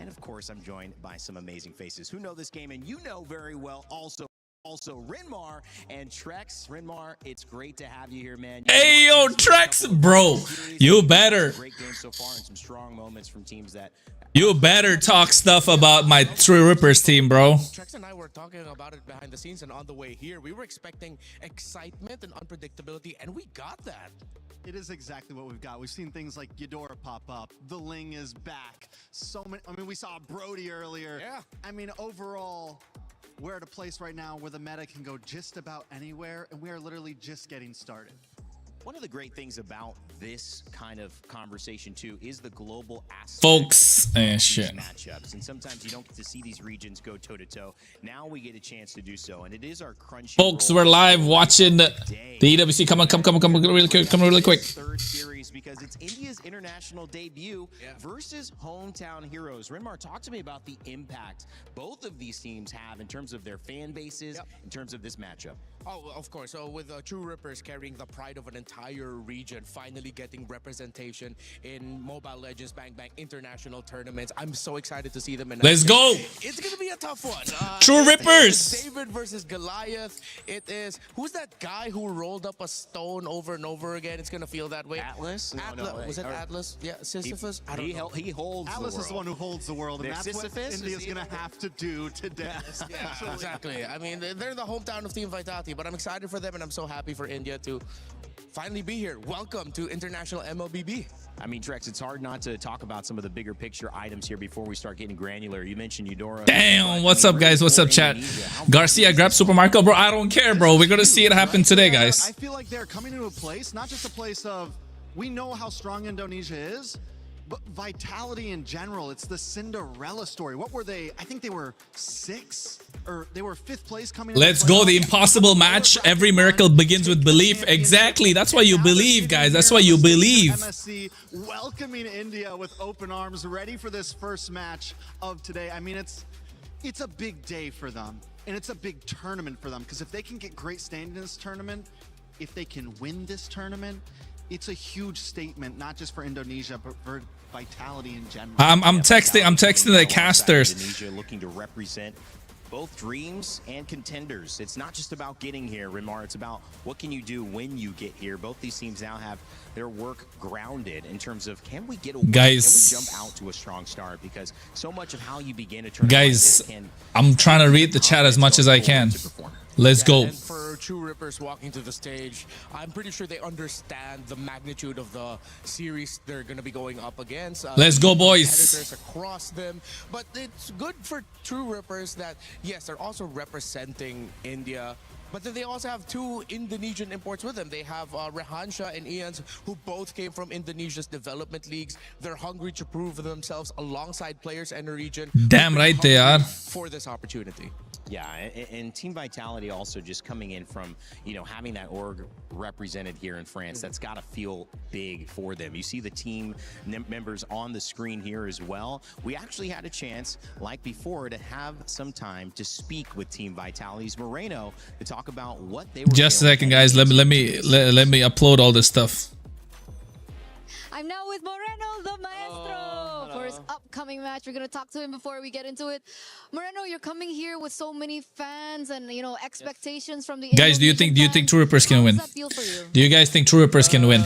And of course, I'm joined by some amazing faces who know this game and you know very well also Rinmar and Trex. Rinmar, it's great to have you here, man. Hey, yo, Trex, bro, you better. Great game so far and some strong moments from teams that You better talk stuff about my True Rippers team, bro. Trex and I were talking about it behind the scenes, and on the way here, we were expecting excitement and unpredictability, and we got that. It is exactly what we've got. We've seen things like Eudora pop up. The Ling is back. So many. I mean, we saw Brody earlier. Yeah. I mean, overall, we're at a place right now where the meta can go just about anywhere, and we are literally just getting started. one of the great things about this kind of conversation too is the global aspect Folks, of these shit. matchups, and sometimes you don't get to see these regions go toe to toe. Now we get a chance to do so, and it is our crunchy. Folks, we're live watching the EWC. Come on, really quick, come really quick. Third series because it's India's international debut versus hometown heroes. Rinmar, talk to me about the impact both of these teams have in terms of their fan bases, in terms of this matchup. Oh, of course. So with True Rippers carrying the pride of an entire region, finally getting representation in Mobile Legends Bang Bang international tournaments. I'm so excited to see them. Let's go. It's going to be a tough one. True Rippers. David versus Goliath. It is, who's that guy who rolled up a stone over and over again? It's going to feel that way. Atlas? Was it Atlas? Yeah, Sisyphus? I don't know. He holds Atlas the world. is the one who holds the world, and that's what Sisyphus? India's going to have to do today. Yeah, exactly. I mean, they're the hometown of Team Vitality, but I'm excited for them, and I'm so happy for India to finally be here. Welcome to International MLBB. I mean, Trex, it's hard not to talk about some of the bigger picture items here before we start getting granular. You mentioned Eudora. Damn, what's up, guys? What's up, chat? Garcia, grab Super Marco. Bro, I don't care, bro. We're going to see it happen today, guys. I feel like they're coming to a place, not just a place of, we know how strong Indonesia is, but Vitality in general. It's the Cinderella story. What were they? I think they were 6th, or they were 5th place coming. Let's go. The impossible match. Every miracle begins with belief. Exactly. That's why you believe, guys. That's why you believe. MSC welcoming India with open arms, ready for this first match of today. I mean, it's a big day for them, and it's a big tournament for them, because if they can get great standing in this tournament, if they can win this tournament, it's a huge statement, not just for Indonesia, but for Vitality in general. I'm texting the casters. Indonesia looking to represent both dreams and contenders. It's not just about getting here, Rinmar. It's about what can you do when you get here. Both these teams now have their work grounded in terms of, can we get away? Guys, can we jump out to a strong start? Because so much of how you begin a tournament, guys, like this I'm trying to read the chat as much as I can. Let's go. And for True Rippers walking to the stage, I'm pretty sure they understand the magnitude of the series they're going to be going up against. Let's go, boys. Competitors across them. But it's good for True Rippers that, yes, they're also representing India. But then they also have 2 Indonesian imports with them. They have Rehansha and Ians, who both came from Indonesia's development leagues. They're hungry to prove themselves alongside players in the region. Damn right they are. For this opportunity. Yeah, and Team Vitality also just coming in from, you know, having that org represented here in France, that's got to feel big for them. You see the team members on the screen here as well. We actually had a chance, like before, to have some time to speak with Team Vitality's Moreno to talk about what they were. Just a second, guys. Let me upload all this stuff. I'm now with Moreno, the maestro, for his upcoming match. We're going to talk to him before we get into it. Moreno, you're coming here with so many fans and, you know, expectations from the guys. Do you think True Rippers can win? Do you guys think True Rippers can win?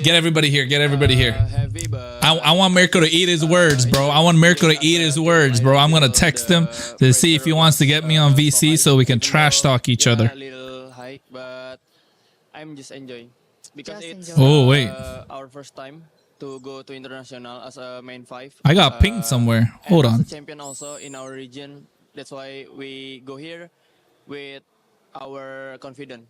Get everybody here. Get everybody here. I want Mirko to eat his words, bro. I want Mirko to eat his words, bro. I'm going to text him to see if he wants to get me on VC so we can trash talk each other. A little hike, but I'm just enjoying. Because it's our first time to go to international as a main 5. I got pinged somewhere. Hold on. As a champion also in our region. That's why we go here with our confidence.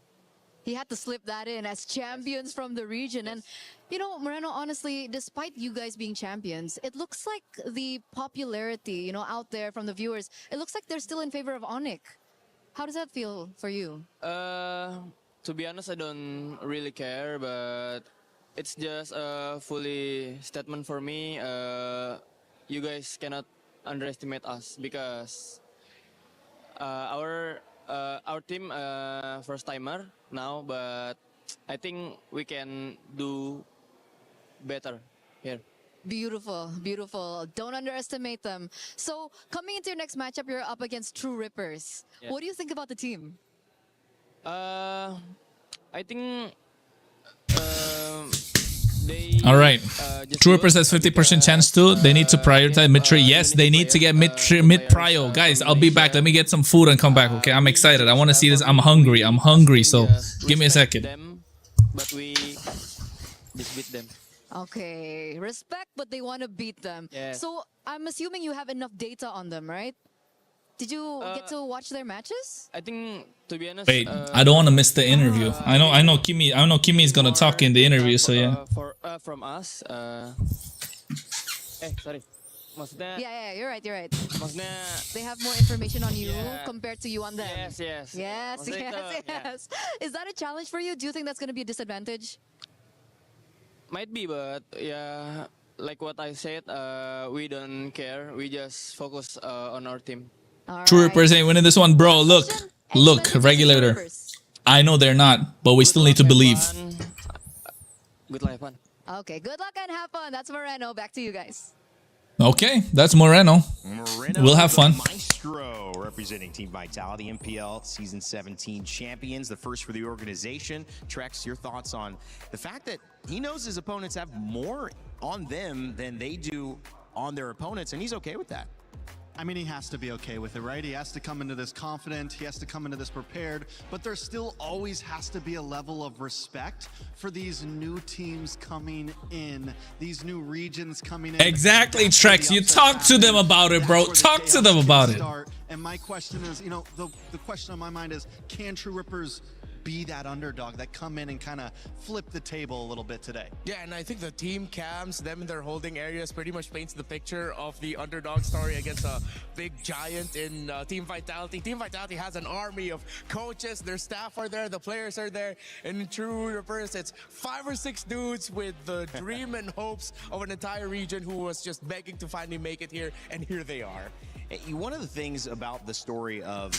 He had to slip that in as champions from the region. And, you know, Moreno, honestly, despite you guys being champions, it looks like the popularity, you know, out there from the viewers, it looks like they're still in favor of Onyx. How does that feel for you? To be honest, I don't really care, but it's just a fully statement for me. You guys cannot underestimate us because our team first timer now, but I think we can do better here. Beautiful, beautiful. Don't underestimate them. So, coming into your next matchup, you're up against True Rippers. Yeah. What do you think about the team? I think they. All right. Just True good Rippers has 50% chance too. They need to prioritize mid-trio. Yes, they need to get mid-prio. Guys, I'll be back. Let me get some food and come back, okay? I'm excited. I want to see this. I'm hungry. I'm hungry, so give me a second. Them, but we just beat them. Okay, respect, but they want to beat them. Yes. So, I'm assuming you have enough data on them, right? Did you get to watch their matches? I think, to be honest. Wait, I don't want to miss the interview. I know Kimi is gonna talk in the interview, so yeah. From us. Sorry. Maksudnya. Yeah, you're right. Maksudnya. They have more information on you Yeah. compared to you on them. Yes. Yes. Maksudnya itu, yeah. Is that a challenge for you? Do you think that's going to be a disadvantage? Might be, but yeah, like what I said, we don't care. We just focus on our team. All True right. Rippers ain't winning this one, bro. Look, Any look, message to regulator. True Rippers? I know they're not, but we still need to believe. Good luck, fun. Okay, good luck and have fun. That's Moreno. Back to you guys. Okay, that's Moreno. Moreno, We'll have the fun. Maestro representing Team Vitality, MPL Season 17 champions, the first for the organization. Trex, your thoughts on the fact that he knows his opponents have more on them than they do on their opponents, and he's okay with that. I mean, he has to be okay with it, right? He has to come into this confident, he has to come into this prepared, but there still always has to be a level of respect for these new teams coming in, these new regions coming in. Exactly, That's where Trex. the You upsets talk to happen. them about it, That's bro. where the Talk to chaos them can about it. start. And my question is, the question on my mind is, can True Rippers be that underdog that come in and kind of flip the table a little bit today? Yeah, and I think the team cams, them in their holding areas, pretty much paints the picture of the underdog story against a big giant in Team Vitality. Team Vitality has an army of coaches, their staff are there, the players are there, and in True Rippers, it's 5 or 6 dudes with the dream and hopes of an entire region who was just begging to finally make it here, and here they are. One of the things about the story of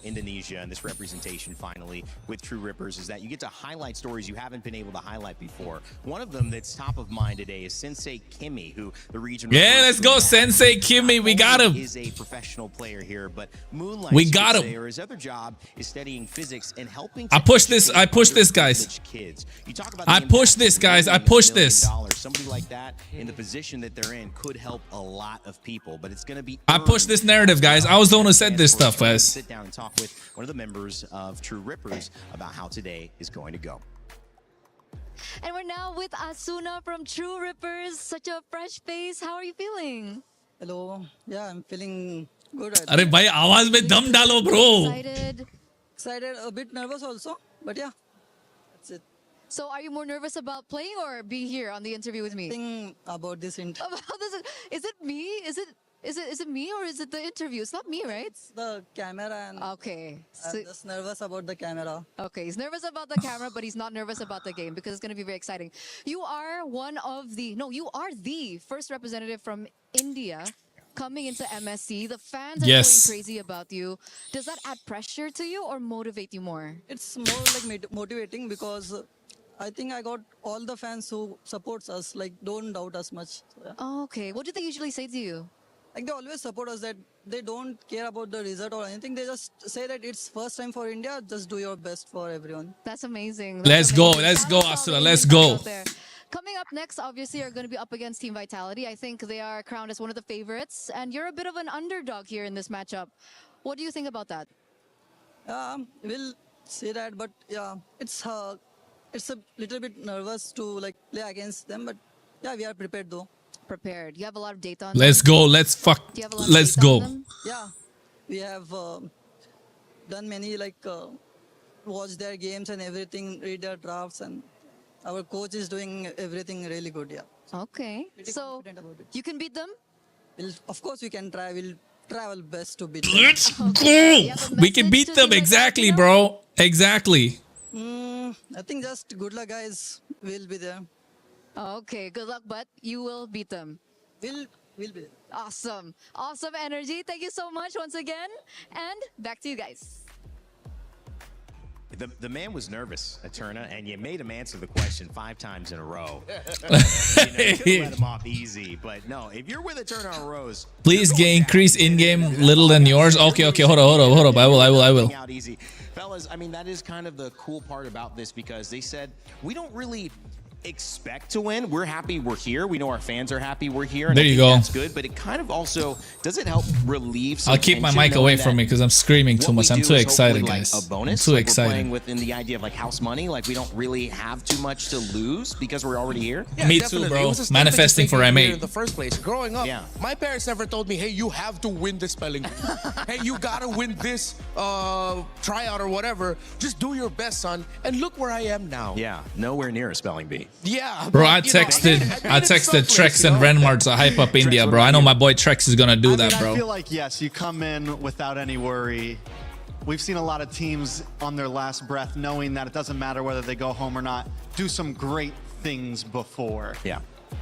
Indonesia and this representation finally with True Rippers is that you get to highlight stories you haven't been able to highlight before. One of them that's top of mind today is Sensei Kimi, who the region. Yeah, let's go, Sensei Kimi. We got him. Is a professional player here, but moonlights. We got him. Or his other job is studying physics and helping. I push this, guys. Kids. You talk about. I push this, guys. I push this. Somebody like that in the position that they're in could help a lot of people, but it's going to be. I push this narrative, guys. I was the one who said this stuff, guys. Sit down and talk with one of the members of True Rippers about how today is going to go. And we're now with Asuna from True Rippers. Such a fresh face. How are you feeling? Hello. Yeah, I'm feeling good. अरे भाई आवाज में दम डालो, bro. Excited. Excited, a bit nervous also, but yeah, that's it. So, are you more nervous about playing or being here on the interview with me? Think about this interview. About this, is it me? Is it me or is it the interview? It's not me, right? The camera and Okay. I'm just nervous about the camera. Okay, he's nervous about the camera, but he's not nervous about the game because it's going to be very exciting. You are you are the first representative from India coming into MSC. The fans are Yes. going crazy about you. Does that add pressure to you or motivate you more? It's more like motivating because I think I got all the fans who supports us, like don't doubt us much. So, yeah. Oh, okay. What do they usually say to you? Like they always support us, that they don't care about the result or anything. They just say that it's first time for India, just do your best for everyone. That's amazing. Let's go, let's go, That's all Asuna, the let's Indians go. out there. Coming up next, obviously, are going to be up against Team Vitality. I think they are crowned as one of the favorites, and you're a bit of an underdog here in this matchup. What do you think about that? We'll say that, but yeah, it's a little bit nervous to like play against them, but yeah, we are prepared though. Prepared. You have a lot of data on Let's them? go. Do you have a lot of Let's data on go. them? Yeah, we have done many watch their games and everything, read their drafts, and our coach is doing everything really good. Yeah. Okay. Pretty So, confident about it. you can beat them? Of course, we can try. We'll try our best to beat them. Let's Okay. You go. have a We can message beat to them Team exactly, Vitality bro. Exactly. I think just good luck, guys. We'll be there. now? Okay. Good luck, but you will beat them. We'll be there. Awesome. Awesome energy. Thank you so much once again. And back to you guys. The man was nervous, Eterna, and you made him answer the question 5 times in a row. You could let him off easy, but no, if you're with Eterna on Rose, Please increase in-game little than yours. Okay, hold up. I will. Out easy. Fellas, I mean, that is kind of the cool part about this, because they said we don't really expect to win. We're happy we're here. We know our fans are happy we're here. And There you go. That's good, but it kind of also, does it help relieve some I'll keep my tension mic knowing away that from me because I'm screaming too what much. we I'm do too is excited, hopefully, guys. Like a bonus, I'm too like excited. We're playing within the idea of like house money. Like we don't really have too much to lose because we're already here. Yeah, Me definitely. too, It bro. was a step Manifesting into for making it M8. here in the first place. Growing up, Yeah. my parents never told me, hey, you have to win this spelling bee. Hey, you gotta win this tryout or whatever. Just do your best, son. And look where I am now. Yeah, nowhere near a spelling bee. Yeah. Bro, but, I you know, texted made it someplace, Trex you and know? Renmar to hype up India, bro. I know my boy Trex is gonna do that, I bro. feel like, yes, you come in without any worry. We've seen a lot of teams on their last breath knowing that it doesn't matter whether they go home or not, do some great things before. Yeah.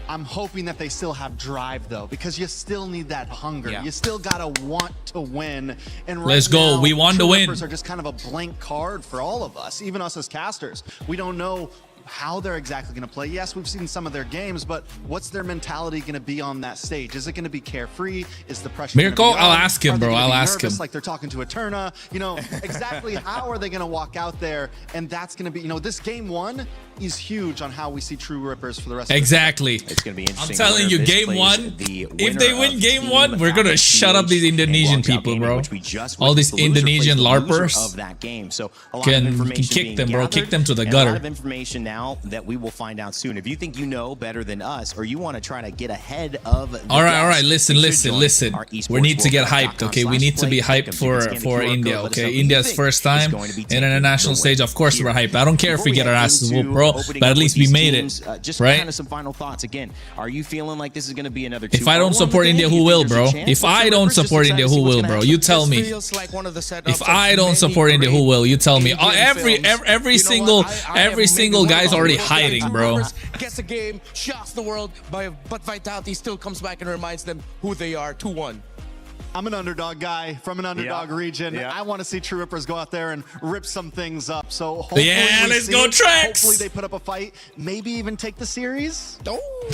I'm hoping that they still have drive, though, because you still need that hunger. Yeah. You still gotta want to win. And right Let's go. now, We want to True win. Rippers are just kind of a blank card for all of us, even us as casters. We don't know how they're exactly going to play. Yes, we've seen some of their games, but what's their mentality going to be on that stage? Is it going to be carefree? Is the pressure gonna Miracle? be I'll on? ask him, Are they bro. gonna I'll be ask nervous him. like they're talking to Eterna? You know, exactly how are they going to walk out there? And that's going to be, you know, this game 1 is huge on how we see True Rippers for the rest of the Exactly. It's going to be I'm interesting. telling Winner you, of this game plays 1, the if they winner win of game Team 1, we're gonna Falcon shut up these PH Indonesian and Walkout people, Gaming, bro. which we just All witnessed. these The loser Indonesian plays the loser LARPers of that game. So a lot can- of you can information kick being them, bro. Kick gathered, them to the and gutter. A lot of information now that we will find out soon. If you think you know better than us, or you want to try to get ahead of the All right. guests, Listen. you should join our We need to get esportsworldcup.com/play. hyped, okay? We need to be hyped for India, okay? India's first time in an international stage. Of course, we're hyped. I don't care if we get our asses whooped, bro. But at least we made it, just right? kind of some final thoughts. Again, are you feeling like this is going to be another? If I don't support India, who will, bro? If I don't support India, who will, bro? You tell me. Feels like one of the setups If of I don't many support India, great who will? You tell me. Indian films. Every You know single what? I am every maybe single one guy's of the already little hiding, True bro. Rippers gets a game, shocks the world, but Vitality still comes back and reminds them who they are. 2-1. I'm an underdog guy from an underdog region. Yeah. I want to see True Rippers go out there and rip some things up. So hopefully Yeah, we let's see go, it. Trex! Hopefully they put up a fight. Maybe even take the series.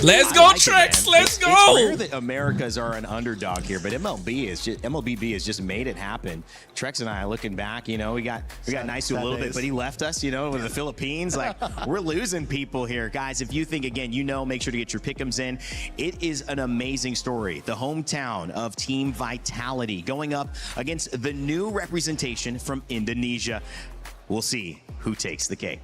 Let's I go, like it, Trex. man. Let's It's rare go. that Americas are an underdog here, but MLBB has just made it happen. Trex and I looking back, you know, we got nice to a little bit, but he left us, you know, with the Philippines. Like we're losing people here, guys. If you think again, you know, make sure to get your pick'ems in. It is an amazing story. The hometown of Team Vitality going up against the new representation from Indonesia. We'll see who takes the cake.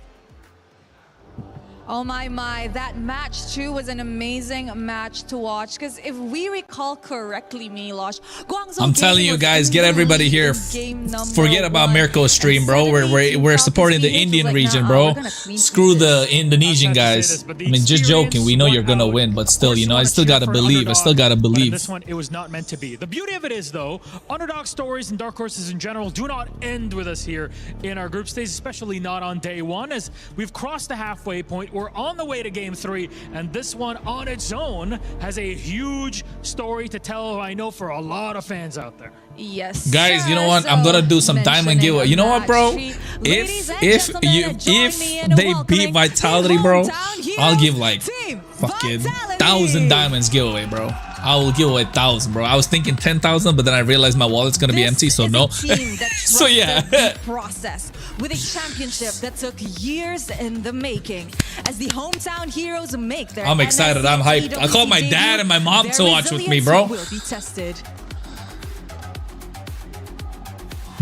Oh my, that match too was an amazing match to watch, because if we recall correctly, Milosh, Guangzhou I'm telling Gaming you was guys, in get the everybody lead here. in game number Forget about 1. Mirko's stream, And bro. suddenly We're Team supporting the Falcons Indian was like, region, nah, bro. we're gonna clean Screw the this. Indonesian I was about to guys. say this, but the I mean, just joking. We know you're gonna experience win, but won still, out. you know, Of I course still you wanna gotta cheer for believe. I still gotta underdog, but in believe. this one, it was not meant to be. The beauty of it is, though, underdog stories and dark horses in general do not end with us here in our group stage, especially not on day 1, as we've crossed the halfway point. We're on the way to game 3, and this one on its own has a huge story to tell, I know, for a lot of fans out there. Yes, Guys, you know what? sir. I'm gonna do some So, diamond giveaway. You know what, bro? mentioning Ladies and If gentlemen, join me in they welcoming beat Vitality, the bro, hometown heroes, I'll give like Team fucking Vitality. 1,000 diamonds giveaway, bro. I will give away 1,000, bro. I was thinking 10,000, but then I realized my wallet's gonna be empty, so This no. is a team that So yeah. trusted the process with a championship that took years in the making. As the hometown heroes make their I'm excited. I'm MSC hyped. I called my EWC dad and my mom their to watch with me, resilience bro. will be tested.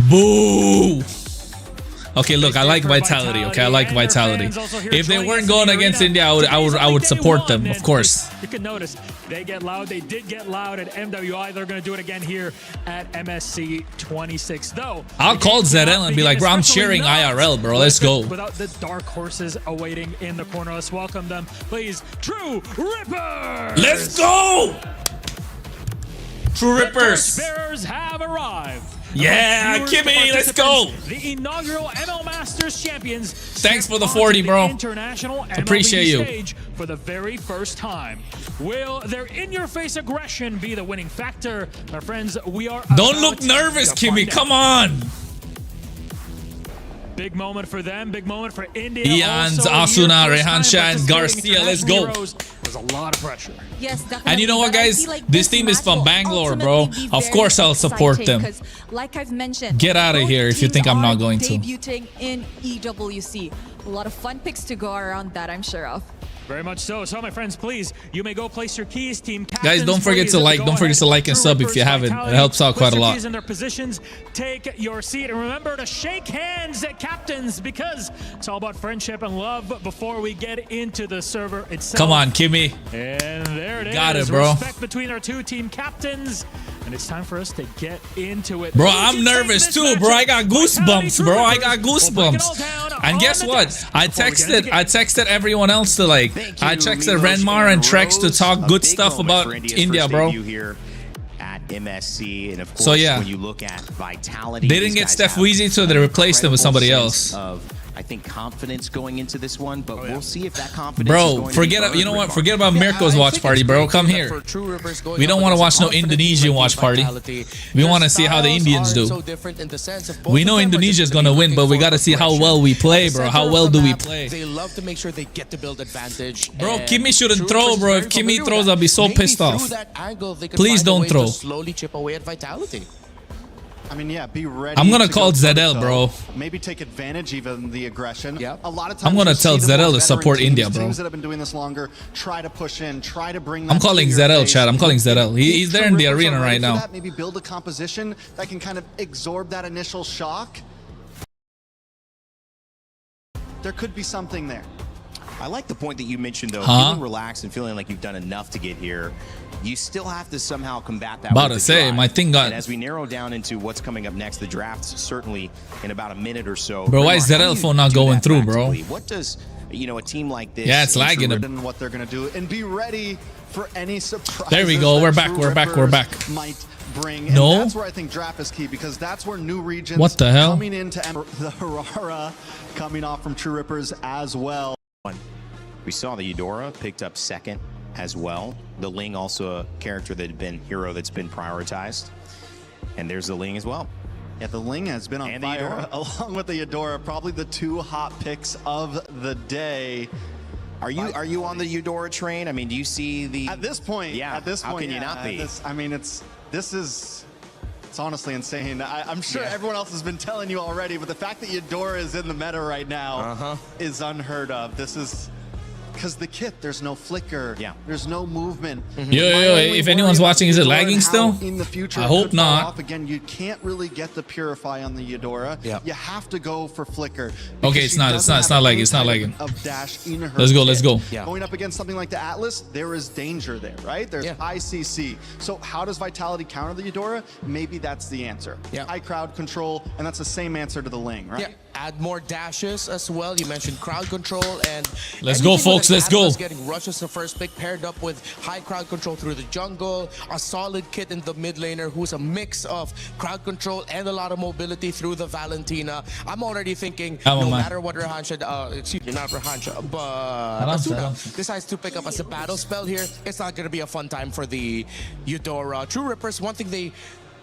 Boo! Okay, look, I like Vitality. Okay, I like Vitality. If they weren't going against India, I would support them, of course. You can notice they get loud. They did get loud at MWI. They're going to do it again here at MSC 26. Though I'll call ZL and be like, bro, I'm cheering IRL, bro. Let's go. Without the dark horses awaiting in the corner, let's welcome them, please. True Rippers. Let's go! True The Rippers. torchbearers have arrived. Yeah, Viewers, Kimmy, let's go. participants, The inaugural ML Masters champions. Thanks for the step 40, onto bro. the international MLB Appreciate you. stage for the very first time. Will their in-your-face aggression be the winning factor? My friends, we are Don't about look nervous, to Kimmy. find out. Come on. Big moment for them, big moment for India. Eons, Also, Asuna, your first time Rehansha, and participating Garcia. Let's go. Heroes. There's a lot of pressure. Yes, definitely. And you know what, But I guys? feel like This team is match from will Bangalore, bro. ultimately be Of very course I'll support exciting, them. 'cause like I've mentioned, Get out of both here if you teams think I'm not are going to. debuting in EWC. A lot of fun picks to go around that, I'm sure of. Very much so. So, my friends, please, you may go place your keys. Team Guys, captains, don't forget please to like. go Don't forget ahead. to like and True sub if Rippers you haven't. It Vitality. helps out Place quite a your lot. keys in their positions. Take your seat. And remember to shake hands at captains, because it's all about friendship and love before we get into the server itself. Come on, Kimmy. And there it is. Got it, bro. Respect between our two team captains. And it's time for us to get into it. Bro, Who I'm can take nervous this too, bro. I got matchup? Vitality, goosebumps, True bro. I Rippers got will break it all goosebumps. down And on guess the what? desk I before we get into the texted everyone else to like. Thank you, I texted Milos Renmar and Trex to Rose. talk A good big stuff moment about for India's India, first bro. debut here at MSC, and of course, So, yeah. when you look at Vitality, They didn't these get guys Steph have Weezy, so they an replaced him with somebody incredible sense else. Of, I think, confidence going into this one, but we'll see if that confidence is Bro, going forget. to be You know what? earned, Forget about Yeah, Mirko's I watch think party, it's bro. great Come that here. for True Rippers going We don't up wanna against watch no a confident Indonesian team like watch party. Vitality. We Their wanna see how the styles Indians are do. so different in the sense of both We of know them are just Indonesia's gonna gonna be win, looking but we for gotta see how aggression. well we play, At the bro. center How of well the do we map, play? They love to make sure they get to build advantage. Bro, and Kimmy shouldn't True throw, Rippers bro. is If very Kimmy familiar throws, with I'll be so that. pissed Maybe off. through that angle, they could Please find a don't way throw. to slowly chip away at Vitality. I mean, yeah, be ready. I'm gonna to call go Zedel, toe-to-toe. bro. Maybe take advantage even of the aggression. Yep. A lot of times I'm gonna you'll tell see the more Zedel to support veteran India, teams, bro. Teams that have been doing this longer, try to push in, try to bring. I'm that calling to your Zedel, face. Chad. I'm calling Zedel. If He's there True in the Rippers arena are ready right for now. that, maybe build a composition that can kind of absorb that initial shock. There could be something there. I like the point that you mentioned, though, Huh? feeling relaxed and feeling like you've done enough to get here. You still have to somehow combat that. About with to the say, drive. my thing got- And as we narrow down into what's coming up next, the draft's certainly in about a minute or so. Bro, why is Remar, that how do you phone not do going that through, bro? practically? What does, a team like this? Yeah, it's in lagging True a bit. And what they're gonna do, and be ready for any surprises. There we go. that We're back, True we're back, we're Rippers back. Might bring. And No. that's where I think draft is key, because that's where new regions. What the hell? Coming into the Harara, coming off from True Rippers as well. We saw the Eudora picked up second as well. The Ling, also a character that had been hero that's been prioritized. And there's the Ling as well. Yeah, the Ling has been on And the fire, Eudora. along with the Eudora, probably the two hot picks of the day. Are you on the Eudora train? I mean, do you see the At this point, Yeah. at this how point, can you yeah, not be? It's honestly insane. I'm sure Yeah. everyone else has been telling you already, but the fact that Eudora is in the meta right now Uh-huh. is unheard of. This is because the kit, there's no flicker, Yeah. there's no movement. Yo, My yo, only if worry anyone's about watching, is it Eudora lagging and how still? In the future, I it hope could fall not. off. Again, you can't really get the Purify on the Eudora. Yeah. You have to go for flicker. Okay, because it's she not doesn't have lagging, any it's not type lagging. Of dash in her Let's go, let's kit. go. Yeah. Going up against something like the Atlas, there is danger there, right? There's Yeah. ICC. So how does Vitality counter the Eudora? Maybe that's the answer. Yeah. High crowd control, and that's the same answer to the Ling, right? Yeah, add more dashes as well. You mentioned crowd control and Let's go, anything folks, with an let's go. Atlas getting rushes the first pick paired up with high crowd control through the jungle, a solid kit in the mid laner who's a mix of crowd control and a lot of mobility through the Valentina. I'm already thinking no matter what Rehansha, excuse me, not Rehansha, but Asuna decides to pick up as a battle spell here, it's not going to be a fun time for the Eudora. True Rippers, one thing they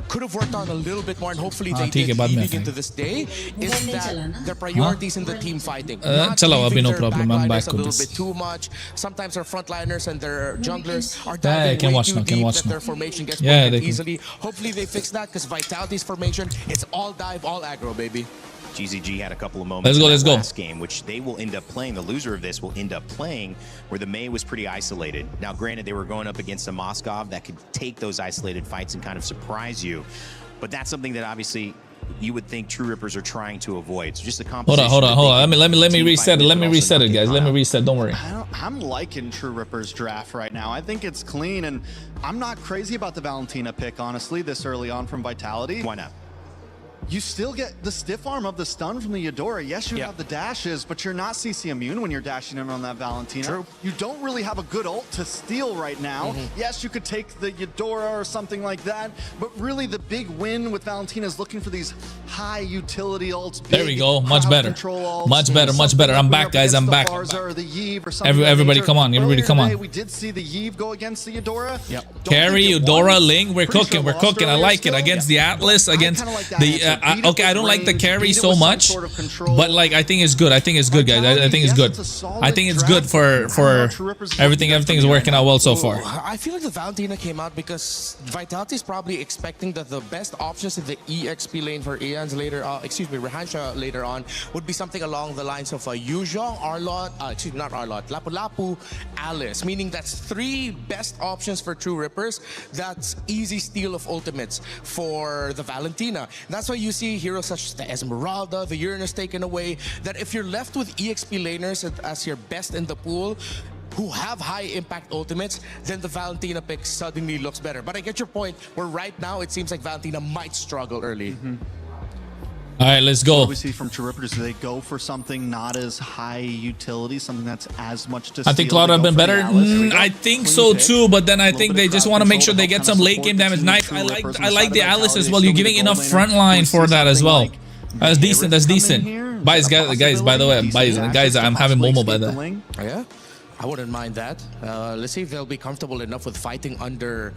could have worked on a little bit more, and hopefully they ठीक है, did बाद में leading आते हैं। into this day, is that their priorities in the team fighting. चलो, अभी no their problem, I'm backliners back a with little this. bit too much. Sometimes their frontliners and their junglers are Yeah, diving can way watch too now, can deep watch that now. their formation gets Yeah, broken they can. easily. Hopefully they fix that, because Vitality's formation, it's all dive, all aggro, baby. GZG had a couple of moments Let's go, in that let's go. last game, which they will end up playing. The loser of this will end up playing where the Mei was pretty isolated. Now, granted, they were going up against a Moskov that could take those isolated fights and kind of surprise you. But that's something that obviously you would think True Rippers are trying to avoid. So just a composition. Hold on. Let me team reset fight it. with, Let but me also reset not it, get guys. caught Let me out. reset. Don't worry. I'm liking True Rippers draft right now. I think it's clean, and I'm not crazy about the Valentina pick, honestly, this early on from Vitality. Why not? You still get the stiff arm of the stun from the Eudora. Yes, you Yeah. have the dashes, but you're not CC immune when you're dashing in on that Valentina. True. You don't really have a good ult to steal right now. Yes, you could take the Eudora or something like that, but really the big win with Valentina is looking for these high utility ults. There we big go. Much crowd better. control ults, Much better, much something better. like I'm we back, were up guys. I'm against back. the Barza or the Yve or something of that Everybody nature. come on. Everybody Earlier come on. today, we did see the Yve go against the Eudora. Yep. Don't Carry, think it Eudora, won. Ling. We're Pretty cooking. sure We're lost cooking. I earlier like it. still. Against the Atlas, I against kinda like that the answer Okay, I don't like the carry so much, but like I think it's good. I think it's good, guys. I think it's good. I think it's good for everything. Everything's working out well so far. I feel like the Valentina came out because Vitality is probably expecting that the best options in the EXP lane for Aeons later, Rehansha later on would be something along the lines of Yuzhong, Arlot, not Arlot, Lapu Lapu, Alice, meaning that's 3 best options for True Rippers. That's easy steal of ultimates for the Valentina. That's why you see heroes such as the Esmeralda, the Uranus taken away, that if you're left with EXP laners as your best in the pool, who have high impact ultimates, then the Valentina pick suddenly looks better. But I get your point, where right now it seems like Valentina might struggle early. All right, let's go. What we see from True Rippers, do they go for something not as high utility, something that's as much to I think Cloud have been better. I think so too, but then I think they just want to make sure they get some late game damage. Nice. I like the Alice as well. You're giving enough front line for that as well. That's decent. That's decent. Guys, by the way, guys, I'm having Momo by that. Yeah, I wouldn't mind that. Let's see if they'll be comfortable enough with fighting under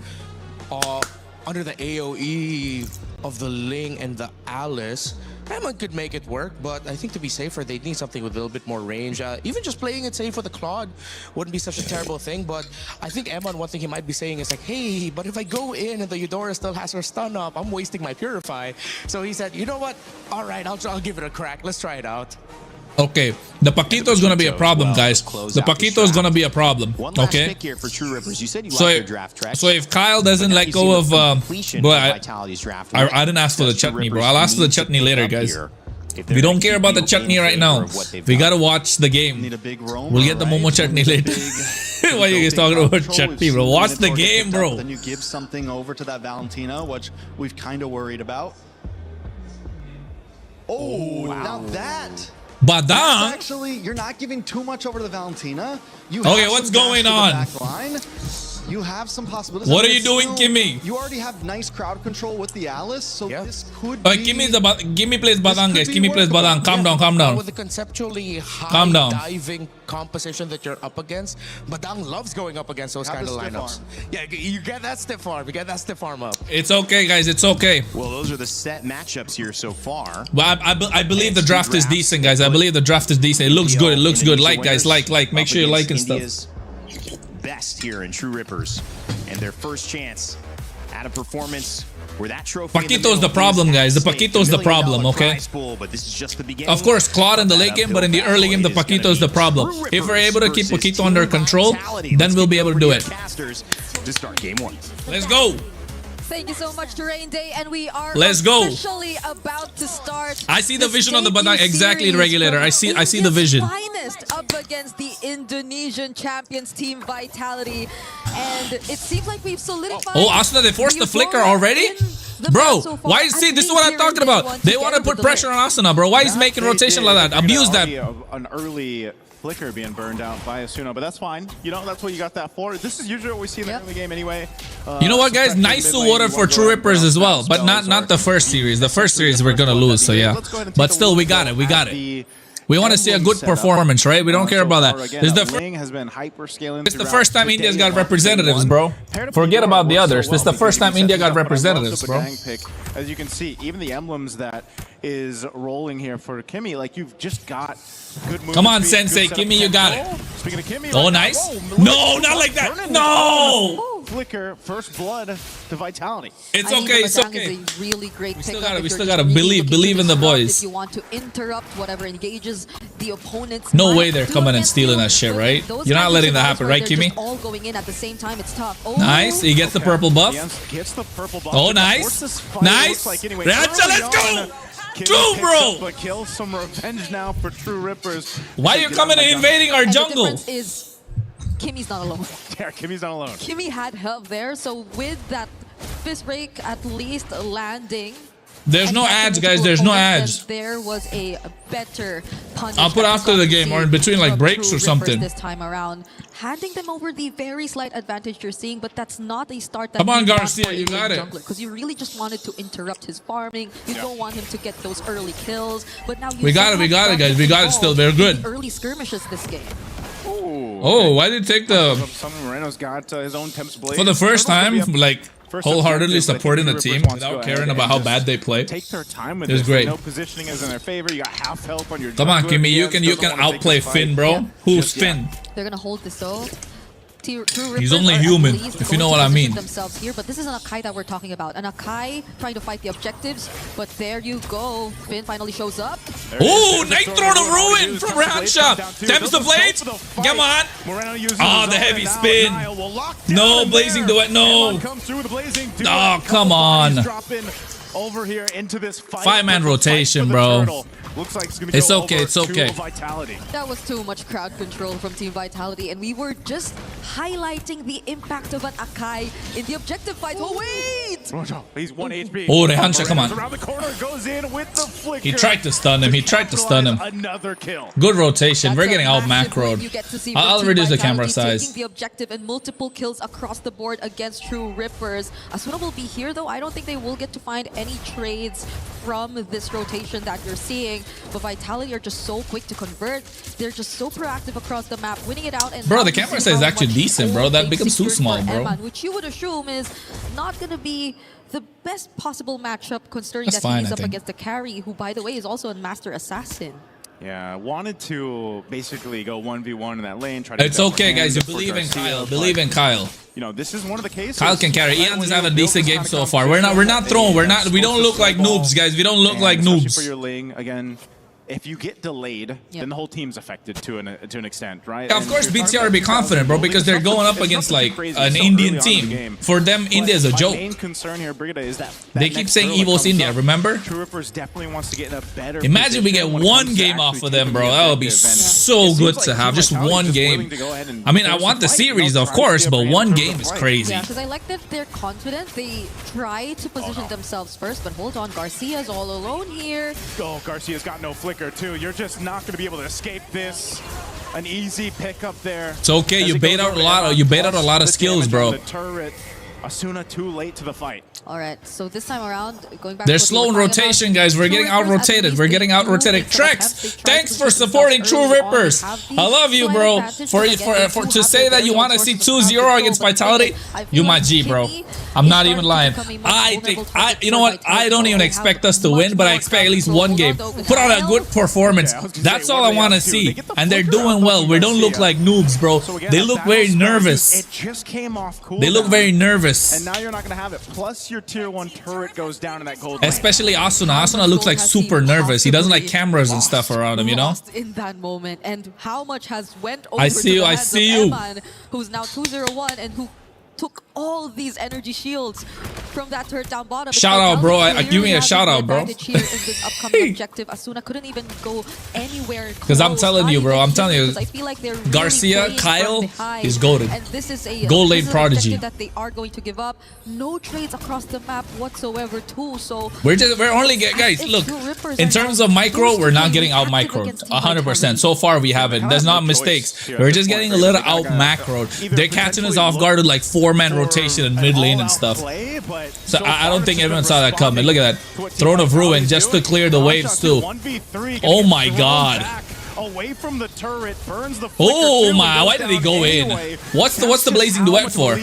the AoE of the Ling and the Alice. Emon could make it work, but I think to be safer, they'd need something with a little bit more range. Even just playing it safe with the Claude wouldn't be such a terrible thing, but I think Emon, one thing he might be saying is like, hey, but if I go in and the Eudora still has her stun up, I'm wasting my Purify. So he said, you know what? All right, I'll give it a crack. Let's try it out. Okay, the Paquito is going to be a problem, guys. The Paquito is going to be a problem. Okay. So if Kyle doesn't let go of, I didn't ask for the chutney, bro. I'll ask for the chutney later, guys. We don't care about the chutney right now. We gotta watch the game. We'll get the Momo chutney later. Why are you guys talking about chutney, bro? Watch the game, bro. Then you give something over to that Valentina, which we've kind of worried about. Oh, now that. Badang? Actually, you're not giving too much over to the Valentina. Okay, what's going on? You have some possibilities. What are you doing, Kimmy? You already have nice crowd control with the Alice, so this could be... Kimmy plays Badang, guys. Kimmy plays Badang. Calm down, calm down. With the conceptually high diving composition that you're up against, Badang loves going up against those kind of lineups. Yeah, you get that stiff arm. You get that stiff arm up. It's okay, guys. It's okay. Well, those are the set matchups here so far. Well, I believe the draft is decent, guys. I believe the draft is decent. It looks good. It looks good. Like, guys. Like. Make sure you like and stuff. Best here in True Rippers, and their first chance at a performance where that trophy. Paquito's the problem, guys. The Paquito's the problem, okay? Of course, Claude in the late game, but in the early game, the Paquito's the problem. If we're able to keep Paquito under control, then we'll be able to do it. To start game 1. Let's go. Thank you so much, Terrain Day, and we are officially about to start. I see the vision on the Badang, exactly, the regulator. I see the vision. Finest up against the Indonesian champions team Vitality, and it seems like we've solidified. Oh, Asuna, they forced the flicker already? Bro, why is this is what I'm talking about. They want to put pressure on Asuna, bro. Why is he making rotation like that? Abuse that. An early flicker being burned out by Asuna, but that's fine. You know, that's what you got that for. This is usually what we see in the early game anyway. You know what, guys? Nice water for True Rippers as well, but not the first series. The first series we're gonna lose, so yeah. But still, we got it. We got it. We want to see a good performance, right? We don't care about that. It's the first time India's got representatives, bro. Forget about the others. This is the first time India got representatives, bro. As you can see, even the emblems that is rolling here for Kimmy, like you've just got good moves. Come on, Sensei, Kimmy, you got it. Speaking of Kimmy, oh, nice. No, not like that. No. Flicker, first blood to Vitality. It's okay. It's okay. Is a really great we still gotta believe in the boys. If you want to interrupt whatever engages the opponent's no way they're coming and stealing that shit, right? You're not letting that happen, right, Kimmy? All going in at the same time. It's tough. Nice. He gets the purple buff. Gets the purple buff. Oh, nice. Nice. Racha, let's go. True, bro. But kill some revenge now for True Rippers. Why are you coming and invading our jungle? The difference is Kimmy's not alone. Yeah, Kimmy's not alone. Kimmy had help there, so with that fist break at least landing. There's no ads, guys. There's no ads. There was a better punish. I'll put after the game or in between like breaks or something. This time around, handing them over the very slight advantage you're seeing, but that's not a start. That come on, Garcia, you got it. Because you really just wanted to interrupt his farming. You don't want him to get those early kills. But now we got it, guys. We got it still. They're good. Early skirmishes this game. Oh, why did he take the? Moreno's got his own Temps Blade. For the first time, like wholeheartedly objective, I think supporting the True team Rippers wants to go without ahead caring and about how just bad they play. Take their time with It was this. great. No positioning is in their favor. You got half health on your Come on, jungler. Kimmy, you Ians can doesn't wanna take outplay this fight. Finn, bro. Who's Finn? They're gonna hold this though. True He's Rippers only are at human, least if you know going what to I mean. position themselves here, but this is an Akai that we're talking about. An Akai trying to fight the objectives, but there you go. Finn finally shows up. Oh, Nitro to ruin from Ransha. Temps the blades. Come on. Oh, the heavy spin. No, blazing duet. No. Oh, come on. Over here into this fight. 5-man rotation, bro. Looks like it's gonna It's go okay, over it's okay. to Vitality. That was too much crowd control from Team Vitality, and we were just highlighting the impact of an Akai in the objective fight. Oh, wait! He's 1 HP. Oh, Rehansha, come on. Around the corner, goes in with the flicker. He tried to stun him. He tried to stun him. Another kill. Good rotation. We're That's getting a out massive win macroed. you get to see from I'll Team reduce the Vitality camera size. taking the objective and multiple kills across the board against True Rippers. Asuna will be here though. I don't think they will get to find any trades from this rotation that you're seeing. But Vitality are just so quick to convert. They're just so proactive across the map, winning it out. And Bro, now the you camera see size is how actually much decent, bro. gold That they've becomes too secured small, for bro. Eman, which you would assume is not going to be the best possible matchup, considering That's that fine, he is I up think. against the carry, who, by the way, is also a master assassin. Yeah, wanted to basically go 1v1 in that lane. Try to It's get that okay, hand guys. You for believe in Garcia, Kyle. but, Believe in Kyle. You know, this is one of the cases. Kyle can carry. Right Ian when has had a you build decent this game kind so of far. We're not competition, throwing. they We don't supposed look to like snowball. noobs, guys. We don't look And like especially noobs. for your Ling, again, if you get delayed, then the whole team's affected to an extent, right? Yeah, of And course, you're talking BTR about be confident, bro, because they're going up it's against nothing like crazy. an Still Indian early on in the team. game. For them, India is a My joke. main concern here, Brigida, is that They that keep next saying throw that Evo's comes India, up, remember? True Rippers definitely wants to get in a better Imagine we get position when it one comes to game off actually of them, taking bro. the That would be objective. And so it seems good like to have. Team Just Vitality one just game. willing to go ahead and I mean, I force want the fight, series, you know, of try to course, see a but brand one through game the is fight. crazy. Yeah, because I like that they're confident. They try to position themselves first, but hold on, Garcia's all alone here. Oh, Garcia's got no flicker too. You're just not going to be able to escape this. An easy pickup there. It's okay. As You it bait goes out a over lot. Evan, You bait out a plus lot of the skills, damage bro. on the turret. Asuna too late to the fight. All right, so this time around, going back. They're to what we slow in were talking rotation, about, guys. We're True getting out Rippers, at rotated. least We're they getting out do rotated. make some Trex, attempts. They try to thanks for position supporting themselves True early on. They Rippers. have the I love you, slight bro. advantage, For but again, they do to have say their that you very want to own see sources of 2-0 crowd against control, but Vitality, I feel you my like G, bro. Kimmy I'm is not starting even to lying. become a much I vulnerable think target you know for what? I Vitality. don't even They expect have us to much win, but I more expect at crowd least control. one Hold game. on, though, Put on a Kyle. good performance. Yeah, I was gonna That's say, all what I do they want to have to do? see. They get the And they're flicker doing off well. of We don't look Garcia. like noobs, bro. So again, They that look battle very spell, nervous. It just came off cool. They look very nervous. And now you're not going to have it. Plus your tier 1 turret goes down in that gold lane. Especially Asuna. Asuna looks like super nervous. He doesn't like cameras and stuff around him, you know? Lost in that moment, and how much has went over I see to you, the I hands see of you. Eman, who's now 2-0-1 and who took all these energy shields from that turret down bottom. Shout out, bro. Give me a shout out, bro. Here in this upcoming objective, Asuna couldn't even go anywhere Because I'm close, telling not you, bro, even I'm telling you, because I feel like they're really Garcia, playing from Kyle behind. is goated. And this is a Goal this lane is an prodigy. objective that they are going to give up. No trades across the map whatsoever, too. So We're only getting, guys, look, in terms of micro, we're not getting out microed 100%. So far, we haven't. There's not mistakes. We're just getting a little out macroed. They're catching us off guard with like 4-man rotation in mid lane and stuff. So I don't think everyone saw that coming. Look at that. Throne of Ruin just to clear the waves too. Oh my god. Away from the turret, burns the Oh my, why did he go in? What's the blazing duet for?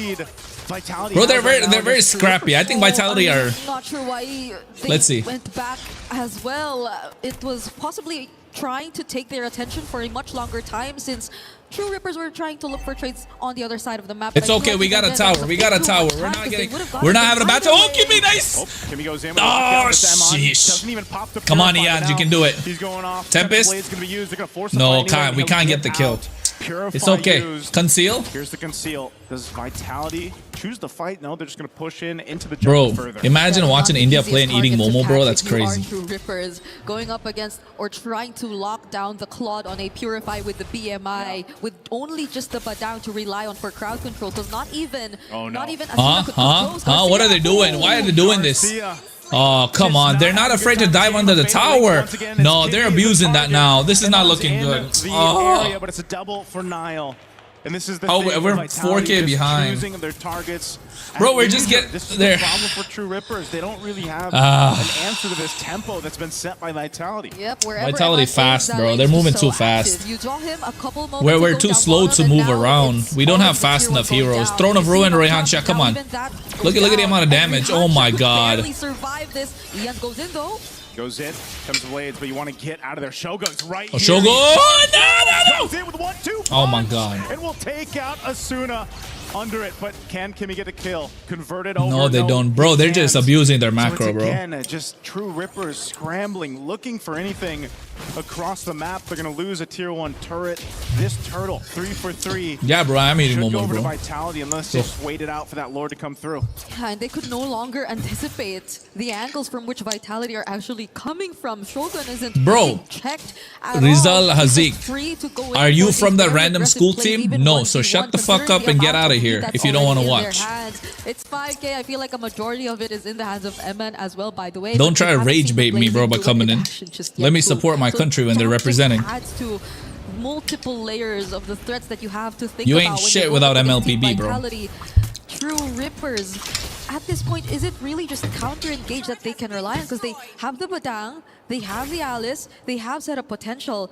Bro, they're very scrappy. I think Vitality are. I'm not sure why they Let's see. went back as well. It was possibly trying to take their attention for a much longer time, since True Rippers were trying to look for trades on the other side of the map. It's But I okay, feel we like got a again, there was tower. We got a bit too tower. much We're time, not 'cause they getting. would've gotten We're not it having a either battle. Oh, way. Kimmy, nice. Kimmy goes in. Oh, sheesh. Come on, Ian, you can do it. He's going off. Tempest? Blade's gonna be used. They're gonna force the No, fight. we can't get the kill. Purify It's okay. used. Conceal. Here's the conceal. Does Vitality choose the fight? No, they're just gonna push into the jungle Bro, further. imagine Yeah, watching not the India easiest play and eating target to Momo, bro. catch That's if you are crazy. True Rippers going up against or trying to lock down the Claude on a Purify with the BMI, with only just the Badang to rely on for crowd control. Because not even Asuna could close What are they Garcia. doing? Why are they doing this? Garcia. Oh, come on. They're not afraid to dive under the tower. No, they're abusing that now. This is not looking good. The Oh. area, but it's a double for Nile. And this is the Oh, thing, we're Vitality 4K just behind. choosing their targets. Bro, as we're they just usually- getting This is there. the problem for True Rippers. They don't really have an answer to this tempo that's been set by Vitality. Yep, wherever Vitality MSC is, fast, that bro. lane They're is moving so too active. fast. You draw him a couple moments Where we're ago too down slow bottom, to and move now around. it's We don't all have of the fast tier enough one going heroes. down. Throne of You see Ruin, Rahansha, Rehansha, come now on. even that Look goes at the down, amount of and damage. Rehansha Oh my could god. barely survive this. Ian goes in though. Goes in, comes the blades, but you want to get out of there. Shogun's right here. Shogun! No! Goes in with 1-2 Oh my punch, god. And will take out Asuna under it. But can Kimmy get a kill? Converted over. No, they don't. Bro, he they're just can't. abusing their So macro, it's bro. again, just True Rippers scrambling, looking for anything across the map. They're going to lose a tier 1 turret. This turtle, 3 for 3. Yeah, bro, I'm eating Should go Momo, over to bro. Vitality unless they just waited out for that Lord to come through. Yeah, and they could no longer anticipate the angles from which Vitality are actually coming from. Shogun isn't Bro, being checked at Rizal all. He's Hazik, just free to go in are for you these from that very random aggressive school plays, team? even No, 1v1, so shut the fuck considering up the and get amount out of of here lead if you don't that's want to already in watch. their hands. It's 5K. I feel like a majority of it is in the hands of MN as well, by the way. Don't but try we to haven't rage seen bait me, Blazing bro, by do it coming in. action just Let yet me too. support my So country when they're that just representing. adds to multiple layers of the threats that you have to think You about ain't when shit you're without going against Team MLPB, bro. Vitality. True Rippers. At this point, is it really just counter-engage that they can rely on? Because they have the Badang, they have the Alice, they have set up potential,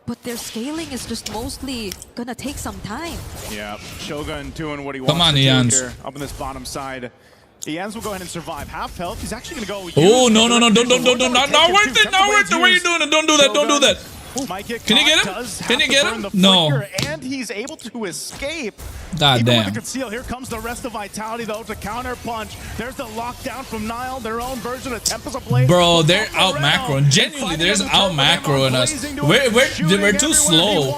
but their scaling is just mostly gonna take some time. Yeah, Shogun doing what he Come wants on, to do Ians. here up on this bottom side. Ians will go ahead and survive. Half health. He's actually going to go. Oh, use no, the no, no, direct don't, visual. not worth it, not worth it. Why are you doing it? Don't do that, don't do that. Might get Can you caught, get him? does Can have you to get burn him? the No. flicker, and he's able to escape. God Even damn. with the conceal, here comes the rest of Vitality though to counter punch. There's the lockdown from Nile, their own version of Tempest Ablaze. Bro, they're out macroing. Genuinely, there's out macroing us. We're too slow.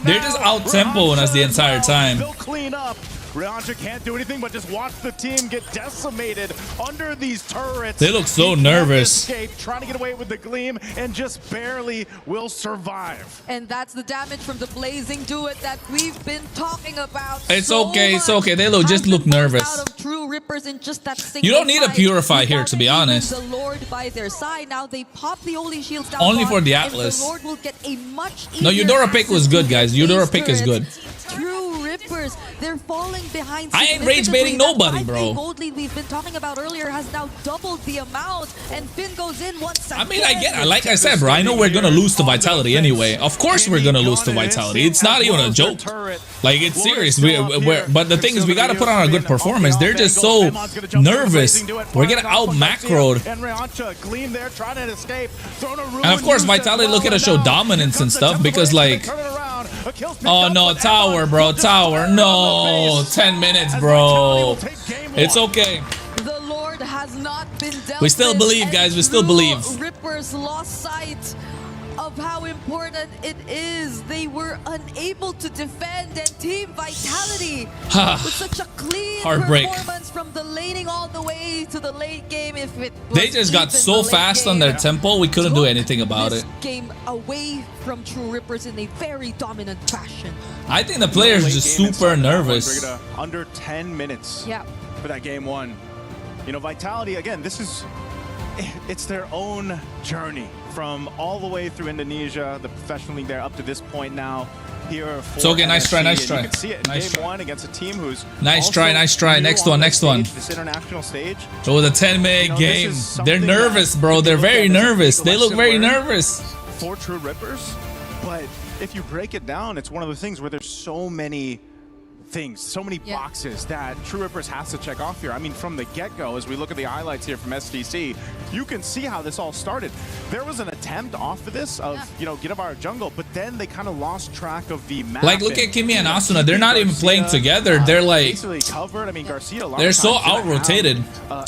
They're just out tempoing us the entire time. They'll clean up. Rehansha can't do anything but just watch the team get decimated under these turrets. They look so He can't nervous. escape, trying to get away with the gleam and just barely will survive. And that's the damage from the Blazing Duet that we've been talking about. It's so okay, it's much. okay. They look, just Has look been forced nervous. Out of True Rippers in just that You don't need a fight. Purify here, Without to be even honest. The Lord by their side. Now they pop the Holy Shields down. Only bot, for the and Atlas. The Lord will get a much No, easier Eudora pick was access good, to guys. these Eudora pick is good. True Rippers, they're falling behind. I ain't rage baiting nobody, bro. The gold lead we've been talking about earlier has now doubled the amount, and Finn goes in once again. I mean, I get it. Like I said, bro, I know we're gonna lose to Vitality anyway. Of course we're gonna lose to Vitality. It's not even a joke. Like, it's serious. But the thing is, we gotta put on a good performance. They're just so nervous. We're getting out macroed. And Rehansha gleam there trying to escape. And of course, Vitality look at us show dominance and stuff because, like, oh no, tower, bro, tower. No, 10 minutes, bro. It's okay. The Lord has not been dealt We still with, believe, and guys. We still True believe. Rippers lost sight of how important it is. They were unable to defend, and Team Vitality with such a clean Heartbreak. performance from the laning all the way to the late game. If it They was just got even so the late fast on their game, tempo, we couldn't do took anything about this it. game away from True Rippers in a very dominant fashion. I think the players are just super nervous. Under 10 minutes Yeah. for that game one. You know, Vitality, again, it's their own journey from all the way through Indonesia, the professional league there, up to this point now. Here for It's okay, nice try, MSC, nice and try. You can see it in Nice game try. one against a team who's Nice also try, nice try. new Next on one, this next one. stage, this international stage. So with a 10-minute You know, this game, is they're something nervous, that bro. you They're look at very as a nervous. They look lesson very learned nervous. For True Rippers, but if you break it down, it's one of the things where there's so many things, so many boxes that True Rippers has to check off here. I mean, from the get-go, as we look at the highlights here from STC, you can see how this all started. There was an attempt off of this of, you know, get up our jungle, but then they kind of lost track of the map. Like, look at Kimmy and Asuna. They're not even playing together. They're like, basically covered. I mean, Garcia, they're so out-rotated.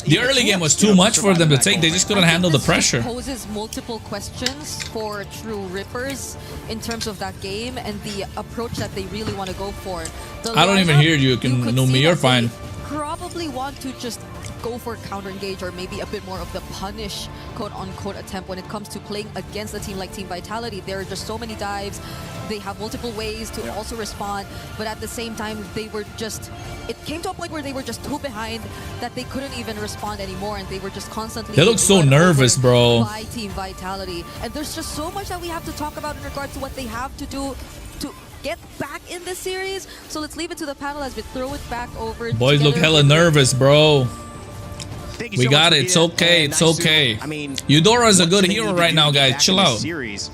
The early game was too much for them to take. They just couldn't handle the pressure. Poses multiple questions for True Rippers in terms of that game and the approach that they really want to go for. The I don't even lineup, hear you. Can could know see me. You're that they fine. Probably want to just go for counter engage or maybe a bit more of the punish quote unquote attempt when it comes to playing against a team like Team Vitality. There are just so many dives. They have multiple ways to also respond, but at the same time they were just, it came to a point where they were just too behind that they couldn't even respond anymore, and they were just constantly They look so run nervous, over bro. by Team Vitality. And there's just so much that we have to talk about in regards to what they have to do to get back in this series. So let's leave it to the panel as we throw it back over. Boys look hella nervous, bro. We got it. It's okay. It's okay. I mean, Eudora's a good hero right now, guys. Chill out. Series,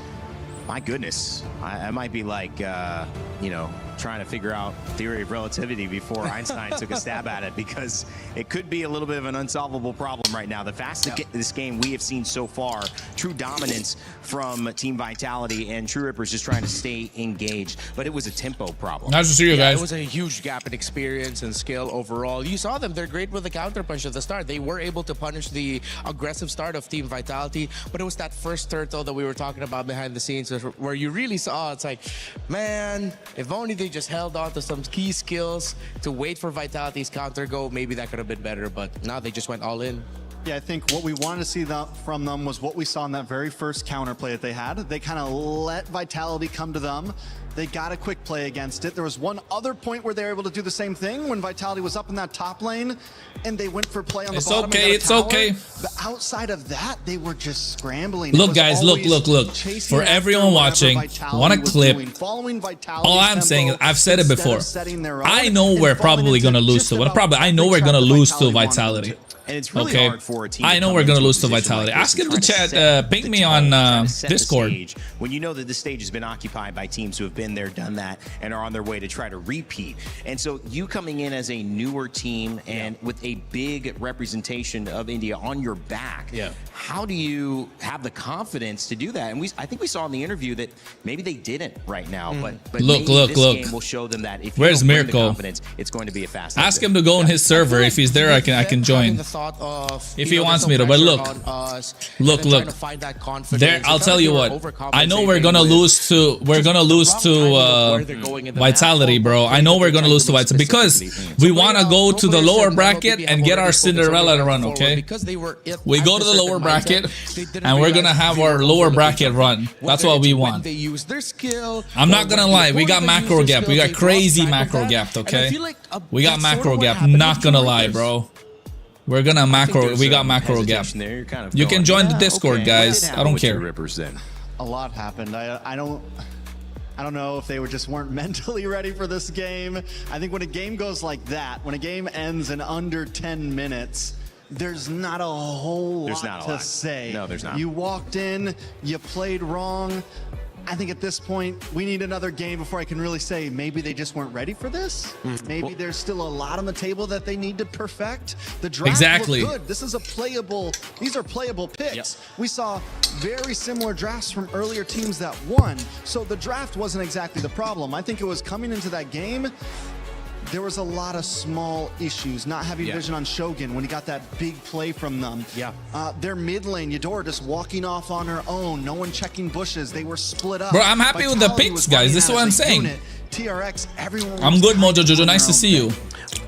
my goodness, I might be like, you know, trying to figure out theory of relativity before Einstein took a stab at it, because it could be a little bit of an unsolvable problem right now. The fastest this game we have seen so far, true dominance from Team Vitality, and True Rippers just trying to stay engaged, but it was a tempo problem. Nice to see you guys. It was a huge gap in experience and skill overall. You saw them, they're great with the counter punch at the start. They were able to punish the aggressive start of Team Vitality, but it was that first turtle that we were talking about behind the scenes where you really saw, it's like, man, if only they just held on to some key skills to wait for Vitality's counter go, maybe that could have been better, but now they just went all in. Yeah, I think what we wanted to see from them was what we saw in that very first counterplay that they had. They kind of let Vitality come to them. They got a quick play against it. There was one other point where they were able to do the same thing when Vitality was up in that top lane, and they went for play on the bottom. It's okay. But outside of that, they were just scrambling. Look, guys, look. For everyone watching, want a clip. All I'm saying is, I've said it before. I know we're probably gonna lose to. I know we're gonna lose to Vitality. And it's really hard for a team. I know we're gonna lose to Vitality. Ask him to chat. Ping me on Discord. When you know that this stage has been occupied by teams who have been there, done that, and are on their way to try to repeat. And so you coming in as a newer team and with a big representation of India on your back, how do you have the confidence to do that? And I think we saw in the interview that maybe they didn't right now, but look. Game will show them that if where's you don't bring Miracle? the confidence, it's going to be a fast. Ask him to go in his server. If he's there, I can join. If he wants me to, but look. There, I'll tell you what. I know we're gonna lose to. Vitality, bro. I know we're gonna lose to Vitality because we want to go to the lower bracket and get our Cinderella run. Okay. We go to the lower bracket and we're gonna have our lower bracket run. That's what we want. I'm not gonna lie. We got macro gap. We got crazy macro gap. Okay. We got macro gap. Not gonna lie, bro. We're gonna macro. We got macro gap. You can join the Discord, guys. I don't care. A lot happened. I don't know if they weren't mentally ready for this game. I think when a game goes like that, when a game ends in under 10 minutes, there's not a whole lot to say. No, there's not. You walked in, you played wrong. I think at this point, we need another game before I can really say maybe they just weren't ready for this. Maybe there's still a lot on the table that they need to perfect. The draft looked good. This is these are playable picks. Yep. We saw very similar drafts from earlier teams that won. So the draft wasn't exactly the problem. I think it was coming into that game, there was a lot of small issues, not having vision on Shogun when he got that big play from them. Their mid lane, Eudora just walking off on her own, no one checking bushes. They were split up. Bro, I'm happy with the picks, guys. This is what I'm saying. TRX, everyone. I'm good, Mojo Jojo. Nice to see you.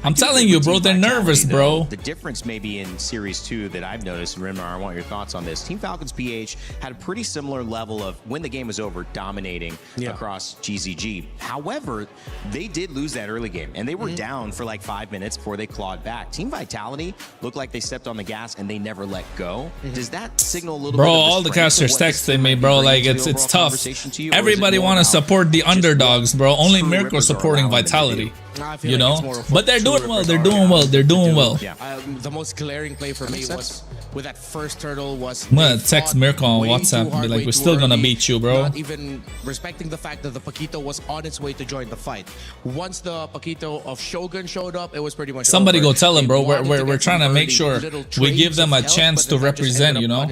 I'm telling you, bro, they're nervous, bro. The difference maybe in Series 2 that I've noticed, and Rimmer, I want your thoughts on this. Team Falcons PH had a pretty similar level of, when the game was over, dominating across GZG. However, they did lose that early game, and they were down for like 5 minutes before they clawed back. Team Vitality looked like they stepped on the gas, and they never let go. Does that signal a little bit of all the casters texted me, bro. Like, it's tough. Everybody want to support the underdogs, bro. Only Miracle supporting Vitality. You know, but they're doing well. They're doing well. They're doing well. The most glaring play for me was with that first turtle was. I'm gonna text Miracle on WhatsApp and be like, "We're still gonna beat you, bro." Not even respecting the fact that the Paquito was on its way to join the fight. Once the Paquito of Shogun showed up, it was pretty much. Somebody over. go tell them, bro. We're trying to make sure we give them a chance to represent. You know.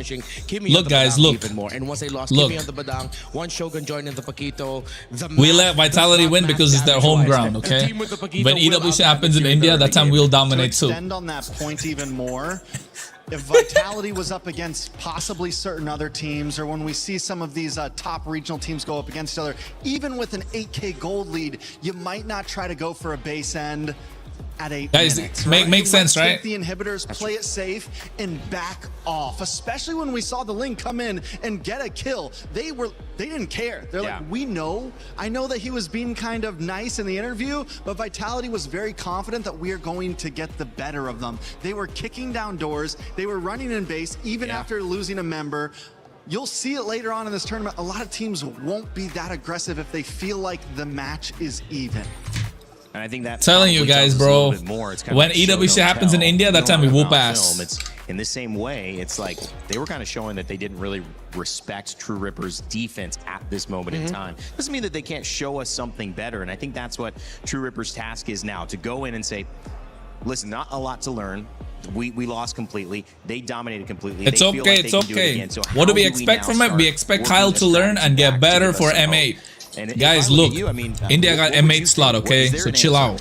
Look, guys, look. And once they lost Kimmy on the Badang, once Shogun joined in the Paquito, we let Vitality win because it's their home ground. Okay. When EWC happens in India, that time we'll dominate too. To extend on that point even more, if Vitality was up against possibly certain other teams, or when we see some of these top regional teams go up against each other, even with an 8K gold lead, you might not try to go for a base end at 8 minutes. Makes sense, right? Take the inhibitors, play it safe, and back off. Especially when we saw the Ling come in and get a kill. They didn't care. They're like, we know. I know that he was being kind of nice in the interview, but Vitality was very confident that we are going to get the better of them. They were kicking down doors. They were running in base even after losing a member. you'll see it later on in this tournament. A lot of teams won't be that aggressive if they feel like the match is even. And I think that telling you guys, bro, when EWC happens in India, that time we whoop ass. It's in the same way. It's like they were kind of showing that they didn't really respect True Ripper's defense at this moment in time. Doesn't mean that they can't show us something better. And I think that's what True Ripper's task is now, to go in and say, listen, not a lot to learn. We lost completely. They dominated completely. It's okay. It's okay. What do we expect from it? We expect Kyle to learn and get better for M8. And guys, look, India got M8 slot, okay? So chill out.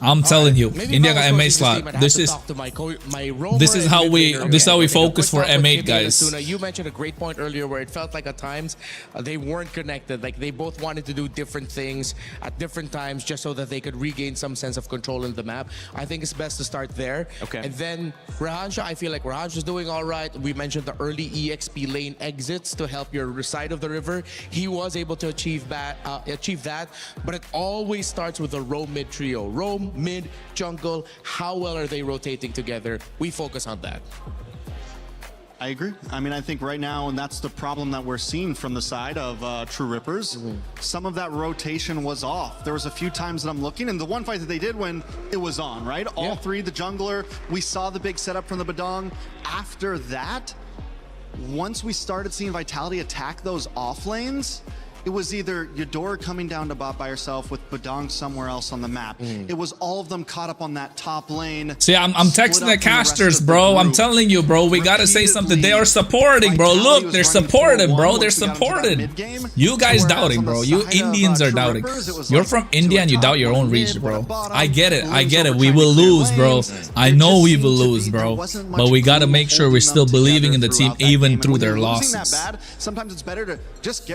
I'm telling you, India got M8 slot. This is how we focus for M8, guys. You mentioned a great point earlier where it felt like at times they weren't connected. Like they both wanted to do different things at different times just so that they could regain some sense of control in the map. I think it's best to start there. Okay. And then Rehansha, I feel like Rehansha's doing all right. We mentioned the early EXP lane exits to help your side of the river. He was able to achieve that, but it always starts with a roam mid trio. Roam, mid, jungle, how well are they rotating together? We focus on that. I agree. I mean, I think right now, and that's the problem that we're seeing from the side of True Rippers, some of that rotation was off. There was a few times that I'm looking, and the one fight that they did win, it was on, right? All three, the jungler, we saw the big setup from the Badong. After that, once we started seeing Vitality attack those off lanes, it was either Eudora coming down to bot by herself with Badong somewhere else on the map. It was all of them caught up on that top lane. See, I'm texting the casters, bro. I'm telling you, bro. We gotta say something. They are supporting, bro. Look, they're supported, bro. They're supported. You guys doubting, bro. You Indians are doubting. You're from India and you doubt your own region, bro. I get it. I get it. We will lose, bro. I know we will lose, bro. But we gotta make sure we're still believing in the team even through their losses. Sometimes it's better to just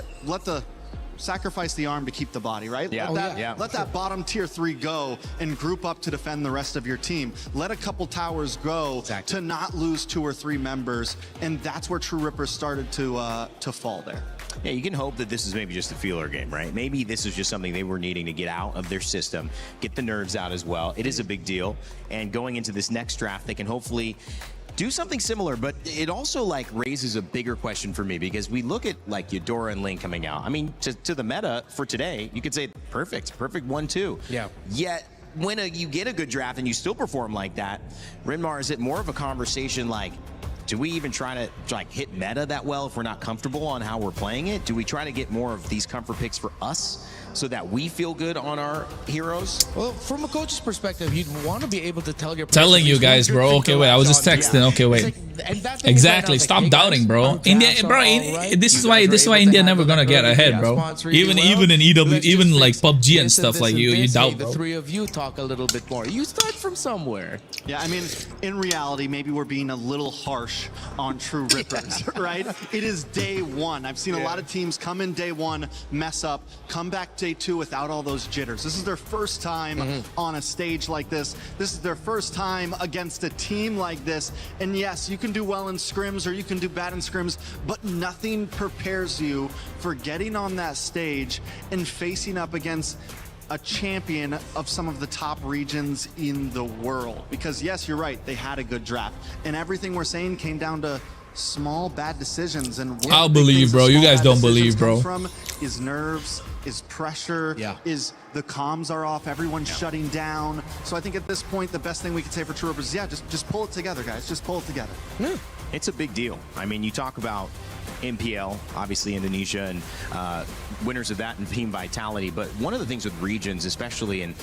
sacrifice the arm to keep the body, right? Let that bottom tier 3 go and group up to defend the rest of your team. Let a couple towers go to not lose 2 or 3 members, and that's where True Rippers started to fall there. Yeah, you can hope that this is maybe just a feeler game, right? Maybe this is just something they were needing to get out of their system, get the nerves out as well. It is a big deal, and going into this next draft, they can hopefully do something similar, but it also like raises a bigger question for me, because we look at like Eudora and Ling coming out. I mean, to the meta for today, you could say perfect 1-2. Yeah. Yet when you get a good draft and you still perform like that, Rinmar, is it more of a conversation like, do we even try to like hit meta that well if we're not comfortable on how we're playing it? Do we try to get more of these comfort picks for us so that we feel good on our heroes? Well, from a coach's perspective, you'd want to be able to tell your telling you guys, bro. Okay, wait, I was just texting. Okay, wait. Exactly. Stop doubting, bro. India, bro. This is why India never gonna get ahead, bro. Even in EW, even like PUBG and stuff, like you doubt, bro. The three of you talk a little bit more. You start from somewhere. Yeah, I mean, in reality, maybe we're being a little harsh on True Rippers, right? It is day 1. I've seen a lot of teams come in day 1, mess up, come back day 2 without all those jitters. This is their first time on a stage like this. This is their first time against a team like this. And yes, you can do well in scrims or you can do bad in scrims, but nothing prepares you for getting on that stage and facing up against a champion of some of the top regions in the world. Because yes, you're right, they had a good draft, and everything we're saying came down to small bad decisions. And I'll believe, bro. You guys don't believe, bro. From is nerves, is pressure, is the comms are off, everyone's shutting down. So I think at this point, the best thing we could say for True Rippers is, just pull it together, guys. Just pull it together. It's a big deal. I mean, you talk about MPL, obviously Indonesia, and winners of that and Team Vitality. But one of the things with regions, especially, and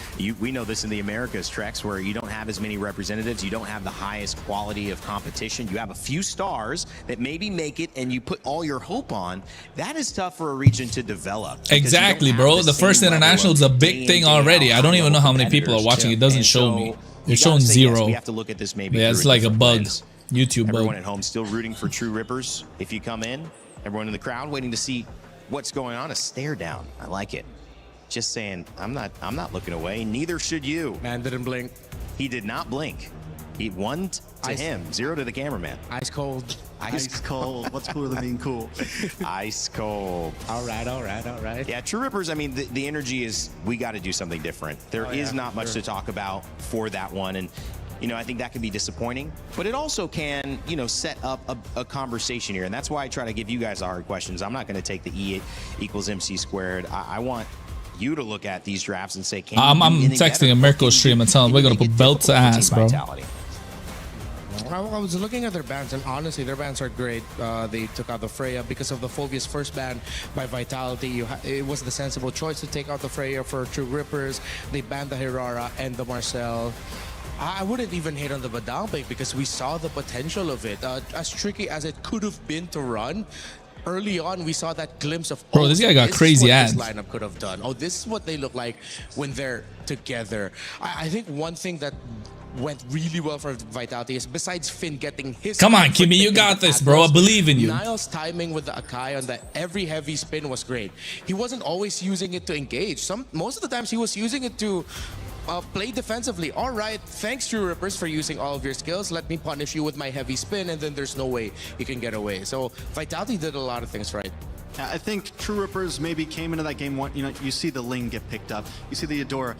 we know this in the Americas, Trex, where you don't have as many representatives, you don't have the highest quality of competition, you have a few stars that maybe make it and you put all your hope on. That is tough for a region to develop. Exactly, bro. The first international is a big thing already. I don't even know how many people are watching. It doesn't show me. They're showing 0. We have to look at this maybe. Yeah, it's like a bug. YouTube bug. Everyone at home still rooting for True Rippers. If you come in, everyone in the crowd waiting to see what's going on. A stare down. I like it. Just saying, I'm not looking away. Neither should you. Man didn't blink. He did not blink. He 1 to him, 0 to the cameraman. Ice cold. Ice cold. What's cooler than being cool? Ice cold. All right. Yeah, True Rippers, I mean, the energy is, we got to do something different. There is not much to talk about for that one. And you know, I think that can be disappointing, but it also can, you know, set up a conversation here. And that's why I try to give you guys the hard questions. I'm not going to take the E equals MC squared. I want you to look at these drafts and say, can I'm texting a Mirko stream and telling him we're going to put belt to ass, bro. I was looking at their bans, and honestly, their bans are great. They took out the Freya because of the Phobia's first ban by Vitality. It was the sensible choice to take out the Freya for True Rippers. They banned the Hirara and the Marcel. I wouldn't even hate on the Badang pick because we saw the potential of it. As tricky as it could have been to run, early on we saw that glimpse of, bro, this guy got crazy ads. This lineup could have done. Oh, this is what they look like when they're together. I think one thing that went really well for Vitality is, besides Finn getting his... Come on, Kimmy, you got this, bro. I believe in you. Niall's timing with the Akai on that every heavy spin was great. He wasn't always using it to engage. Most of the times he was using it to play defensively. All right, thanks True Rippers for using all of your skills. Let me punish you with my heavy spin, and then there's no way you can get away. So Vitality did a lot of things right. I think True Rippers maybe came into that game one. You know, you see the Ling get picked up. You see the Adora.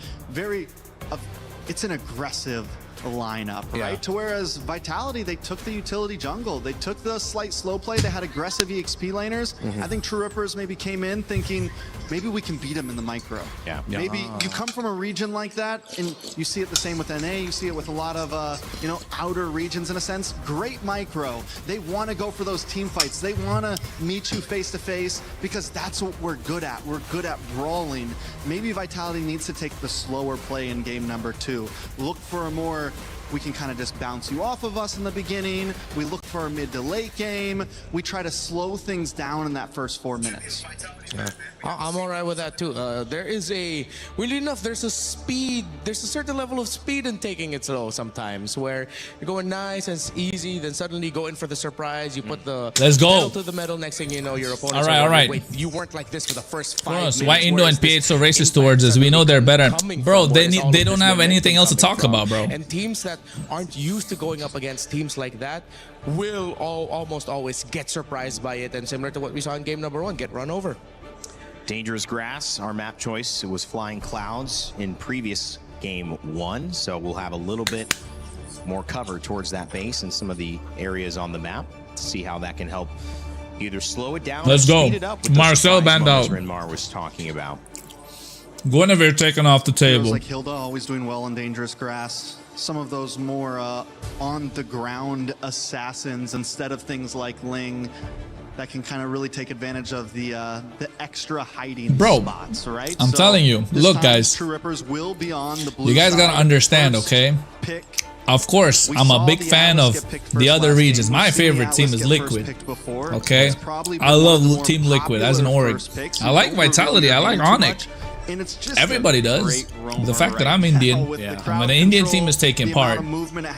It's an aggressive lineup, right? Yeah. To whereas Vitality, they took the utility jungle. They took the slight slow play. They had aggressive EXP laners. I think True Rippers maybe came in thinking, maybe we can beat them in the micro. Yeah. Maybe you come from a region like that, and you see it the same with NA. You see it with a lot of, you know, outer regions in a sense. Great micro. They want to go for those team fights. They want to meet you face to face because that's what we're good at. We're good at brawling. Maybe Vitality needs to take the slower play in game number 2. Look for a more, we can kind of just bounce you off of us in the beginning. We look for a mid to late game. We try to slow things down in that first 4 minutes. Yeah. I'm all right with that too. There is weirdly enough, there's a certain level of speed in taking it slow sometimes, where you're going nice and it's easy, then suddenly you go in for the surprise, you put the pedal to the metal, next thing you know, your opponent's all right. Wait, you weren't like this for the first 5 KRONOS, minutes. why Indo and PH so racist towards us? We know they're better. Bro, they don't have anything else to talk about, bro. And teams that aren't used to going up against teams like that will almost always get surprised by it, and similar to what we saw in game number 1, get run over. Dangerous Grass, our map choice. It was Flying Clouds in previous game 1, so we'll have a little bit more cover towards that base and some of the areas on the map to see how that can help either slow it down or speed it up with Marcel banned out. Renmar was talking about. Guinevere taken off the table. Like Hilda always doing well in Dangerous Grass. Some of those more on the ground assassins instead of things like Ling that can kind of really take advantage of the extra hiding spots, right? I'm telling you, look, guys, True Rippers will be on the blue you guys gotta understand, okay? Of course, I'm a big fan of the other regions. My favorite team is Liquid, okay? I love Team Liquid as an org. I like Vitality, I like Onyx. Everybody does. The fact that I'm Indian, when an Indian team is taking part,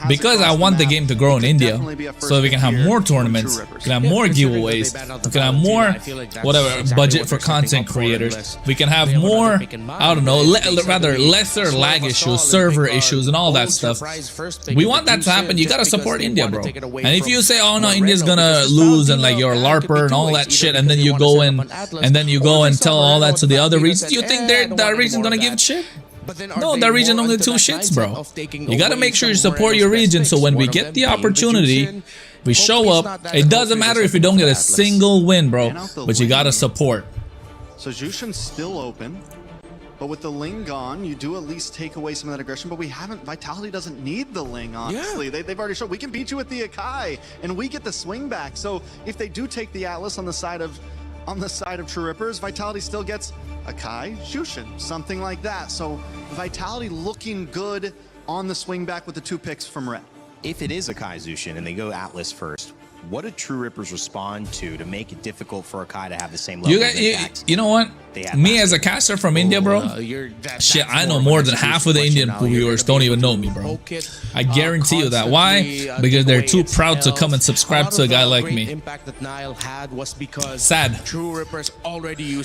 because I want the game to grow in India, so we can have more tournaments, we can have more giveaways, we can have more, whatever, budget for content creators, we can have more, I don't know, rather lesser lag issues, server issues, and all that stuff. We want that to happen. You gotta support India, bro. And if you say, oh no, India's gonna lose and like you're a LARPer and all that shit, and then you go in and then you go and tell all that to the other regions, do you think that region gonna give a shit? No, that region only 2 shits, bro. You gotta make sure you support your region, so when we get the opportunity, we show up. It doesn't matter if you don't get a single win, bro, but you gotta support. So Jushin's still open, but with the Ling gone, you do at least take away some of that aggression, but Vitality doesn't need the Ling, honestly. They've already shown, we can beat you with the Akai, and we get the swing back. So if they do take the Atlas on the side of True Rippers, Vitality still gets Akai, Jushin, something like that. So Vitality looking good on the swing back with the 2 picks from Red. If it is Akai Jushin and they go Atlas first, what do True Rippers respond to make it difficult for Akai to have the same level of impact? You know what? Me as a caster from India, bro, shit, I know more than half of the Indian viewers don't even know me, bro. I guarantee you that. Why? Because they're too proud to come and subscribe to a guy like me. Sad.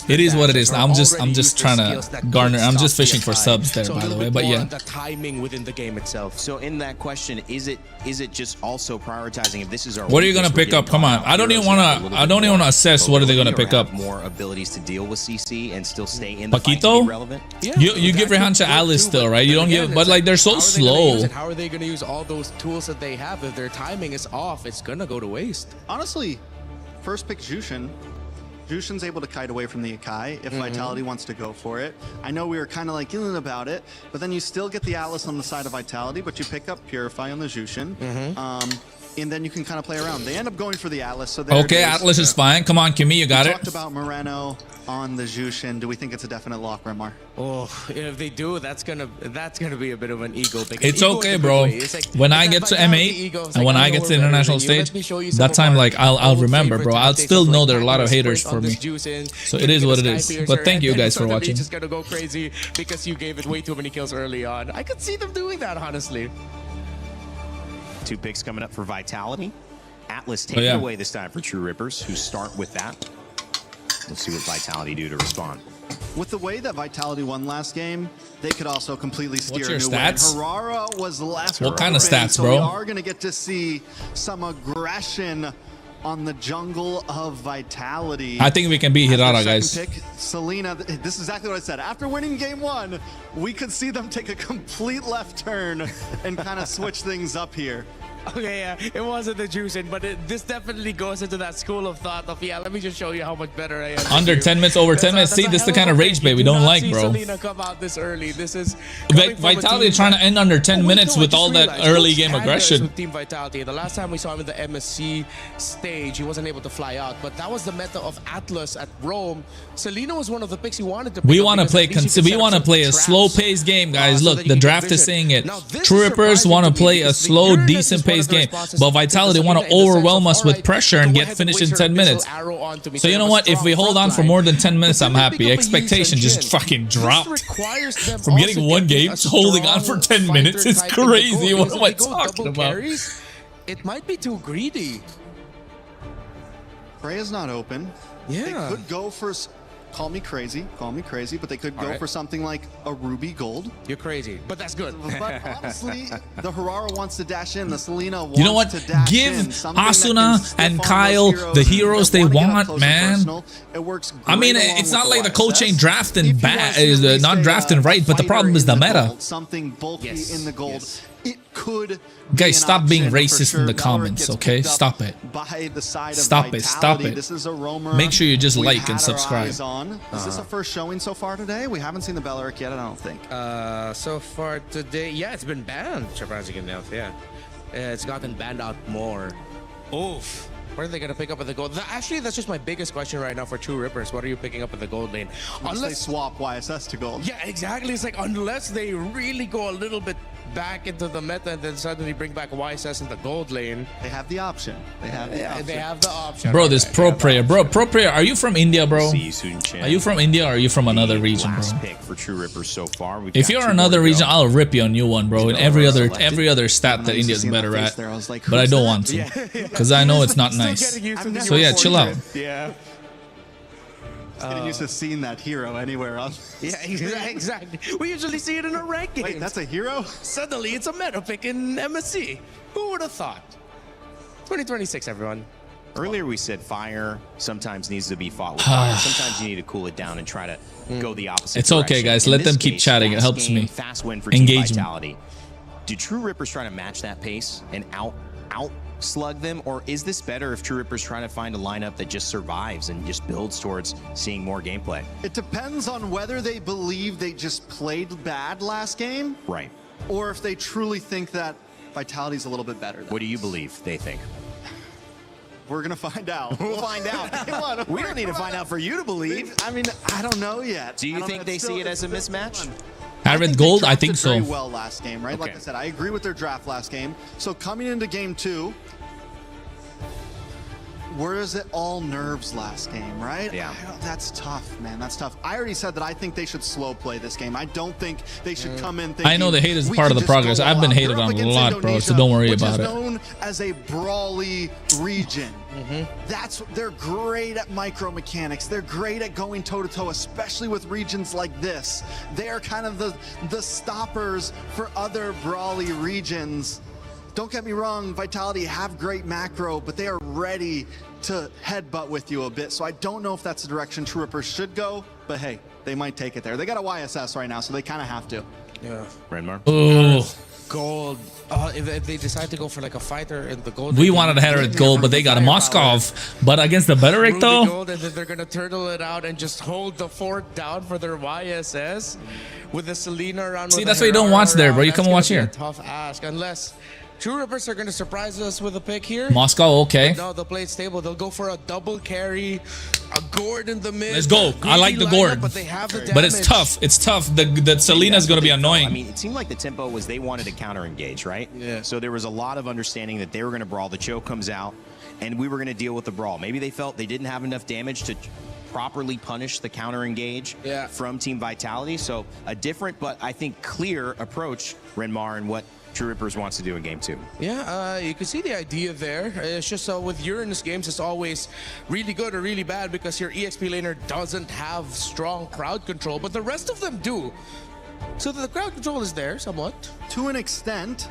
It is what it is. I'm just trying to garner. I'm just fishing for subs there, by the way. But yeah. The timing within the game itself. So in that question, is it just also prioritizing if this is our what are you gonna gonna pick up? Come on. I don't even wanna assess what are they gonna pick up. More abilities to deal with CC and still stay in the fight to Paquito? be relevant. Yeah, You give Rehansha Alice still, right? You don't give, but like they're so slow. How are they going to use all those tools that they have? If their timing is off, it's going to go to waste. Honestly, first pick Jushin. Jushin's able to kite away from the Akai if Vitality wants to go for it. I know we were kind of like yelling about it, but then you still get the Atlas on the side of Vitality, but you pick up Purify on the Jushin. And then you can kind of play around. They end up going for the Atlas. So Okay, Atlas is fine. Come on, Kimmy, you got we it. talked about Moreno on the Jushin. Do we think it's a definite lock, Remar? Oh, if they do, that's gonna be a bit of an ego thing. It's Ego okay, in a good bro. way. It's like, When I it's get that to Vitality M8 ego. It's and like, when I I know get we're to better international than you. Let stage, me show you some that of time our like I'll old remember, favorite bro. I'll tactics still of, know like, there are a lot of packing haters sprint for on me. this juice in, So it giving is it what a it sky is. piercer, But thank you and then guys for suddenly watching. It's just gonna go crazy because you gave it way too many kills early on. I could see them doing that, honestly. 2 picks coming up for Vitality. Atlas taking away this time for True Rippers, who start with that. Let's see what Vitality do to respond. With the way that Vitality won last game, they could also completely steer What's your a new way. stats? Harara was left. What kind of open, stats, so bro? We are going to get to see some aggression on the jungle of Vitality. I think we can beat As their Hirara, second guys. Pick, Selena, this is exactly what I said. After winning game 1, we could see them take a complete left turn and kind of switch things up here. Okay, yeah, it wasn't the juicing, but this definitely goes into that school of thought of, yeah, let me just show you how much better I am. Under 10 minutes, over 10 minutes. See, this is the kind of rage bait we don't like, bro. Selena come out this early. This is Vitality trying to end under 10 minutes with all that early game aggression. With Team Vitality. The last time we saw him in the MSC stage, he wasn't able to fly out, but that was the meta of Atlas at Rome. Selena was one of the picks he wanted to pick We up want to because play. at least he could We set up want to some play a traps, slow-paced game, guys. so Look, that he the can draft get is vision. saying it. Now, this True is Rippers surprising want to to me play a because the slow, Uranus is decent-paced one of the game, responses but to Vitality Selena want in to the sense overwhelm of, us with alright, pressure and go get ahead finished in whiz 10 her minutes. missile arrow onto me. So you They know have a what? If strong we hold on front for line. more than 10 minutes, But I'm then they happy. pick up a Yee's Expectation and just Jin. fucking This dropped. requires them From getting also one getting game a to holding on for strong 10 minutes is fighter type in the crazy. goal, What because am I if they go talking double about? carries, it might be too greedy. Freya's not open. They Yeah. could go for, call me crazy, but they could go Alright. for something like a Ruby Gold. You're crazy, but that's good. But honestly, the Harara wants to dash in, the Selena wants You know what? to dash Give in. Something that can Asuna stiff and on those Kyle the heroes that they wanna get up want, close and man. personal. It works I mean, great along it's with not like the coach YSS. ain't drafting If you bad, wanna see at least not a, drafting right, but the fighter problem is in the meta. gold, something bulky Yes, in the gold. yes. It could Guys, be an stop being option for racist in the sure. Valorant comments, gets okay? picked up Stop it. By the side of Stop it, stop Vitality. it. This is a roamer. Make sure you just We've like had and our subscribe. eyes on. Is this a first showing so far today? We haven't seen the Belleric yet, I don't think. So far today, yeah, it's been banned, surprisingly enough, yeah. It's gotten banned out more. Oof. What are they going to pick up at the gold? Actually, that's just my biggest question right now for True Rippers. What are you picking up at the gold lane? Unless they swap YSS to gold. Yeah, exactly. It's like unless they really go a little bit back into the meta and then suddenly bring back YSS in the gold lane. They have the option. They have the option. They have the option. Bro, this Alright, pro they have the player, option. pro player. Are you from India, bro? See Sun Chen. Are you from India or are you from another region, bro? Last pick for True Rippers so far. We've If got you're 2 more another to region, go. I'll rip you a new one, bro. In every other stat that I'm used to India's seeing that better face at, there. I was like, but I who's don't that? want to, because I know it's not Still nice. getting used to I've the never So yeah, uniform. chill out. Yeah. Getting used to seeing that hero anywhere else. Yeah, exactly. We usually see it in a ranking. Wait, that's a hero? Suddenly, it's a meta pick in MSC. Who would have thought? 2026, everyone. Earlier we said fire sometimes needs to be fought with fire. Sometimes you need to cool it down and try to go the opposite It's okay, direction. guys. In Let this them keep case, chatting. It fast helps game, me. Fast win for Engage Team me. Vitality. Do True Rippers try to match that pace and out slug them, or is this better if True Rippers trying to find a lineup that just survives and just builds towards seeing more gameplay? It depends on whether they believe they just played bad last game, Right. or if they truly think that Vitality's a little bit better. What do you believe they think? We're gonna find out. We'll find out. We don't need to find out for you to believe. I mean, I don't know yet. Do you I don't think know. they It's see still- it as a it's still mismatch? fun. Harvard they Gold, I drafted think so. very well last game, right? Like Okay. I said, I agree with their draft last game. So coming into game 2, whereas it all nerves last game, right? Yeah. That's tough, man. That's tough. I already said that I think they should slow play this game. I don't think they should come in thinking, I know the hate is we part can of the just progress. go I've all been out. hated They're up on a against lot, bro, so Indonesia, don't worry which about is it. known as a brawly region. They're great at micro mechanics. They're great at going toe to toe, especially with regions like this. They are kind of the stoppers for other brawly regions don't get me wrong, Vitality have great macro, but they are ready to headbutt with you a bit. So I don't know if that's the direction True Rippers should go, but hey, they might take it there. They got a YSS right now, so they kind of have to. Yeah. Renmar. Oh. Gold. If they decide to go for like a fighter in the gold, We wanted to head with gold, but they got a Moskov. But against the better Rick, though, gold, and then they're gonna turtle it out and just hold the fort down for their YSS with the Selena around. See, that's what you don't watch there, bro. You come and watch here. Tough ask, unless True Rippers are gonna surprise us with a pick here. Moscow, okay. No, they'll play it stable. They'll go for a double carry, a Gord in the mid. Let's go. I like the Gord. But they have the But it's tough. It's tough. The Selena's going to be annoying. I mean, it seemed like the tempo was they wanted to counter engage, right? Yeah. So there was a lot of understanding that they were going to brawl. The choke comes out, and we were going to deal with the brawl. Maybe they felt they didn't have enough damage to properly punish the counter engage from Team Vitality. So a different, but I think clear approach, Renmar, and what True Rippers wants to do in game 2. Yeah, you can see the idea there. It's just with Uranus games, it's always really good or really bad because your EXP laner doesn't have strong crowd control, but the rest of them do. So the crowd control is there somewhat. To an extent.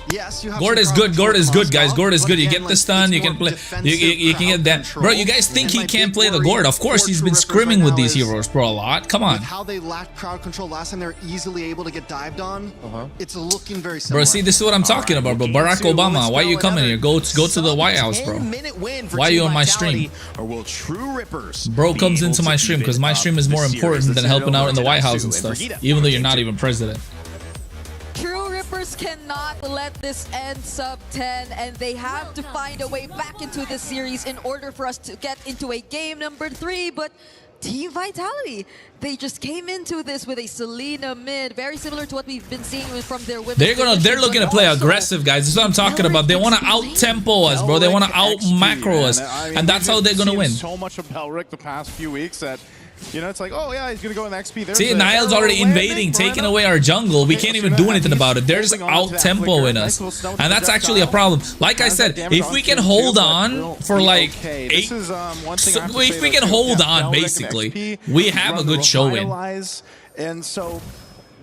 Yes, you have Gord is good. Gord is good, guys. Gord is good. You get the stun. You can play. You can get that, bro. You guys think he can't play the Gord? Of course, he's been scrimming with these heroes, bro, a lot. Come on. How they lacked crowd control last time, they're easily able to get dived on. It's looking very similar. Bro, see, this is what I'm talking about, bro. Barack Obama, why are you coming here? Go to the White House, bro. Why are you on my stream? Or will True Rippers Bro comes into my stream because my stream is more important than helping out in the White House and stuff, even though you're not even president. True Rippers cannot let this end sub 10, and they have to find a way back into this series in order for us to get into a game number 3. But Team Vitality, they just came into this with a Selena mid, very similar to what we've been seeing from their women. They're looking to play aggressive, guys. This is what I'm talking about. They want to out tempo us, bro. They want to out macro us, and that's how they're gonna win. So much of Belric the past few weeks that, you know, it's like, oh yeah, he's gonna go in the XP. See, Niall's already invading, taking away our jungle. We can't even do anything about it. They're just out tempo in us, and that's actually a problem. Like I said, if we can hold on for like 8, if we can hold on, basically, we have a good showing. And so,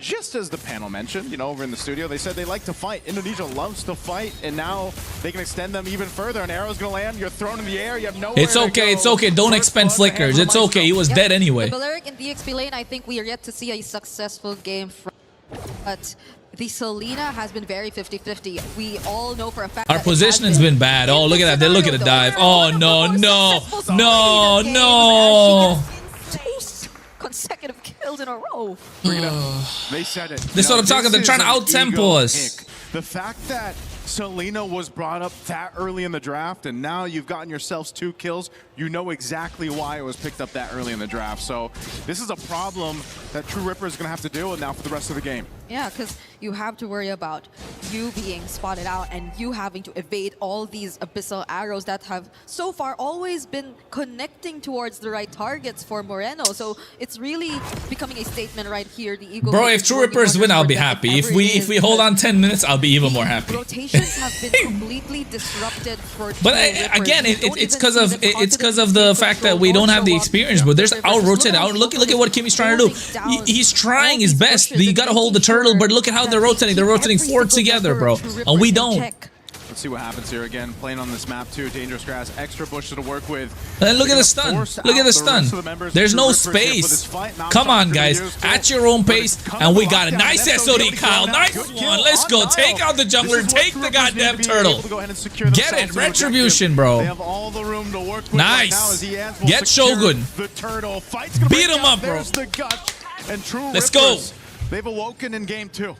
just as the panel mentioned, you know, over in the studio, they said they like to fight. Indonesia loves to fight, and now they can extend them even further. An arrow's gonna land, you're thrown in the air, you have nowhere It's okay, it's okay. Don't expend flickers. It's okay. He was dead anyway. The Beleric in the XP lane, I think we are yet to see a successful game from, but the Selena has been very 50-50. We all know for a fact our positioning's been bad. Oh, look at that. They look at the dive. Oh, no, no, no, no. Consecutive kills in a row. They said it. This is what I'm talking. They're trying to out-tempo us. The fact that Selena was brought up that early in the draft, and now you've gotten yourselves 2 kills, you know exactly why it was picked up that early in the draft. So this is a problem that True Ripper is going to have to deal with now for the rest of the game. Yeah, because you have to worry about you being spotted out and you having to evade all these abyssal arrows that have so far always been connecting towards the right targets for Moreno. So it's really becoming a statement right here. The Eagle, bro, if True Rippers win, I'll be happy. If we hold on 10 minutes, I'll be even more happy. Rotations have been completely disrupted for True But Rippers. again, it's because of the fact that we don't have the experience. But there's out rotate out. Look at what Kimmy's trying to do. He's trying his best. You got to hold the turtle, but look at how they're rotating. They're rotating 4 together, bro, and we don't. Let's see what happens here again. Playing on this map too. Dangerous grass, extra bush to work with. And look at the stun. Look at the stun. There's no space. Come on, guys. At your own pace. And we got a nice SOD, Kyle. Nice one. Let's go. Take out the jungler. Take the goddamn turtle. Get it. Retribution, bro. Nice. Get Shogun. Beat him up, bro. Let's go. They've awoken in game 2.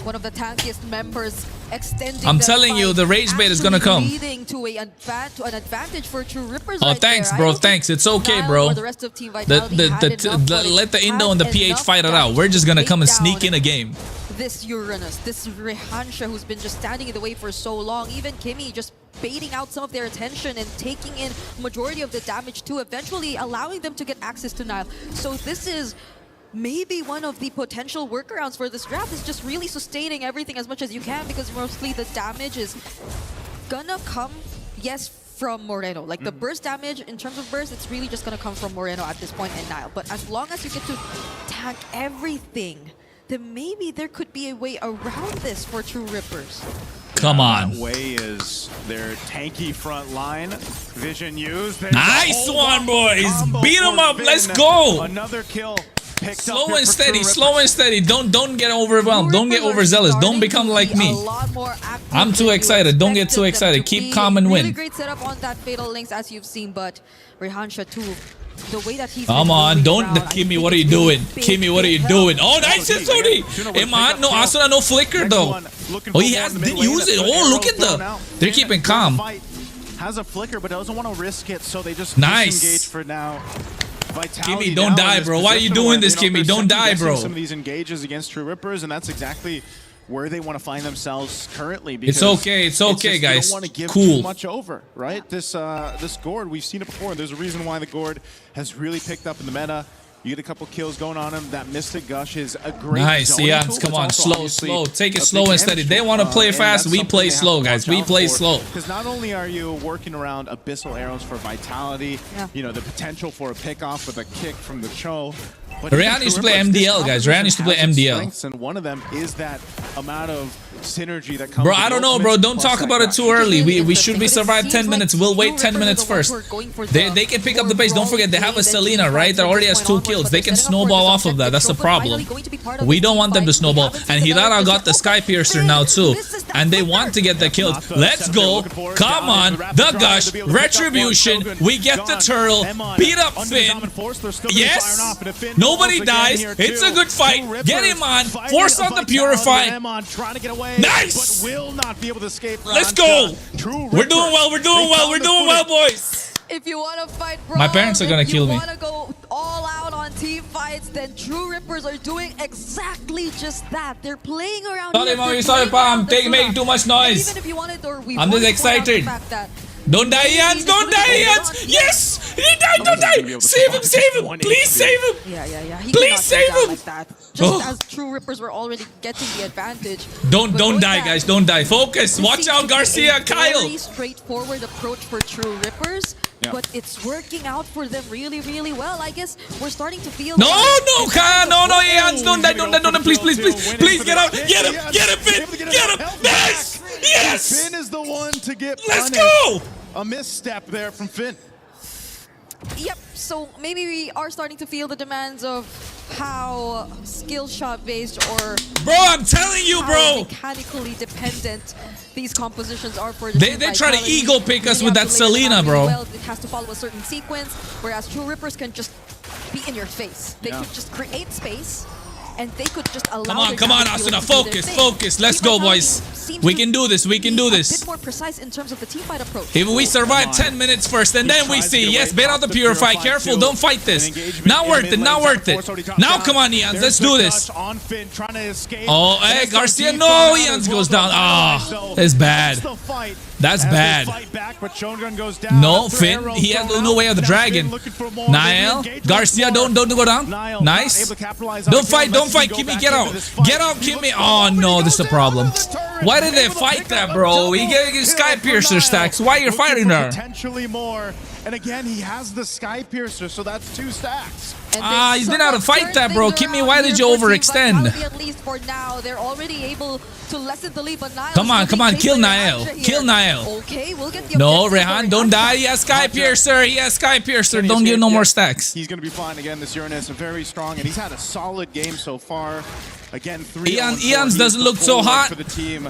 One of the tankiest members extending. I'm telling you, the rage bait is gonna come. Leading to an advantage for True Rippers. Oh, right thanks, there. bro. Thanks. It's okay, bro. The rest of Team Vitality let the Indo and the PH fight it out. We're just gonna come and sneak in a game. This Uranus, this Rehansha, who's been just standing in the way for so long. Even Kimmy just baiting out some of their attention and taking in majority of the damage too, eventually allowing them to get access to Niall. So this is maybe one of the potential workarounds for this draft, is just really sustaining everything as much as you can, because mostly the damage is gonna come, yes, from Moreno. Like the burst damage, in terms of burst, it's really just gonna come from Moreno at this point and Niall. But as long as you get to tank everything, then maybe there could be a way around this for True Rippers. Come on. Way is their tanky front line. Vision used. Nice one, boys. Beat him up. Let's go. Another kill. Slow and steady, slow and steady. Don't get overwhelmed. Don't get overzealous. Don't become like me. I'm too excited. Don't get too excited. Keep calm and Really win. great setup on that Fatal Links as you've seen, but Rehansha too. The way that he's Come on, don't Kimmy, what are you doing? Kimmy, what are you doing? Oh, nice hit, Sony. Hey man, no Asuna, no flicker though. Oh, he didn't use it. Oh, look at they're keeping calm. Has a flicker, but doesn't want to risk it, so they just Nice. disengage for now. Vitality Kimmy, don't now die, in this bro. Why are you position doing where, this, you know, Kimmy? they're Don't die, second-guessing bro. Some of these engages against True Rippers, and that's exactly where they want to find themselves currently. Because It's okay, it's okay, just, guys. You don't want to give Cool. too much over, right? This gourd, we've seen it before. There's a reason why the gourd has really picked up in the meta. You get a couple kills going on him. That Mystic Gush is a great Nice, zoning yeah. tool. Come It's on, also slow, obviously slow. Take it a slow big and steady. damage They tool, want to play and fast. that's We something play they have slow, to guys. watch We out play for. slow. Because not only are you working around Abyssal Arrows for Vitality, you know, the potential for a pickoff with a kick from the Cho. But Ryan used to play MDL, guys. Ryan used to play MDL. And one of them is that amount of synergy that comes. Bro, with I don't know, ultimates bro. Don't plus talk that about it gush. too early. We should be But it survive seems 10 minutes. like We'll wait True 10 Rippers minutes are the ones first. who are going for They the can pick up the more pace. Don't forget, they have a brawly play Selena, than right? That already has 2 onwards, kills. but They they're can setting up for snowball this off of that. That's the objective. So they're problem. finally going to be part of We this don't team want them to fight. snowball. We And haven't seen the Hirara Americans got the yet. Sky Piercer Oh, now too. this is that And they flicker. want to get the kills. Let's go. Come on. The Gush. Retribution. We get the turtle. Beat up Finn. Yes. Nobody dies. It's a good fight. Get him on. Force on the Purify. Nice. Will not be able to escape. Let's go. We're doing well. We're doing well. We're doing well, boys. If you want to fight My parents are gonna kill me. If you want to go all out on team fights, then True Rippers are doing exactly just that. They're playing around. Sorry, here, mommy. they're Sorry, playing pa. I'm around the making too much Sura. noise. Even if you wanted, or we I'm want just to point out the excited. fact that Don't die, Ians. Don't die, Ians. Yes. He died. Don't die. Save him. Save him. Please save him. Yeah. He Please cannot save go down him. like that. Just Oh. as True Rippers were already getting the advantage. Don't But going die, back, guys. Don't die. Focus. this Watch seems out, to be Garcia. a Kyle. Very straightforward approach for True Rippers. Yeah. But it's working out for them really, really well. I guess we're starting to feel. No, like no, in Kyle. terms of No, what- Ians. Don't die. Don't die. Don't die. Please, please, please. Please get out. Get him. Get him, Finn. Get him. Nice. Yes. Finn is the one to get Let's punished. go. A misstep there from Finn. Yep. So maybe we are starting to feel the demands of how skill shot based or Bro, I'm telling you, how bro. mechanically dependent these compositions are for the They team try to vitality. ego pick us You with have that to lay it Selena, out bro. really well. It has to follow a certain sequence, whereas True Rippers can just be in your face. They could just create space, and they could just allow. Come on, Asuna. Focus, focus. Let's go, boys. We can do this. We can do A this. bit more precise in terms of the team fight approach. If we survive 10 minutes first, and then we see. Yes, bait out the Purify. Careful, don't fight this. Not worth it, not worth it. Now, come on, Ians. Let's do this. Oh, hey, Garcia. No, Ians goes down. Ah, that's bad. That's bad. No, Finn. He has no way of the dragon. Niall. Garcia, don't go down. Nice. Don't fight. Kimmy, get out. Get out, Kimmy. Oh, no, this is the problem. Why did they fight that, bro? He get Sky Piercer stacks. Why are you fighting there? Potentially more. And again, he has the Sky Piercer, so that's 2 stacks. You didn't know how to fight that, bro. Kimmy, why did you overextend? At least for now, they're already able to lessen the lead, but Niall Come on, kill Niall. Kill Niall. Okay, we'll get the No, objective Rehan, for don't Rehan. die. He has Sky Piercer. He has Sky Piercer. Don't give no more stacks. He's going to be fine again. This Uranus is very strong, and he's had a solid game so far. Again, 3 Ians doesn't look so hot. for the team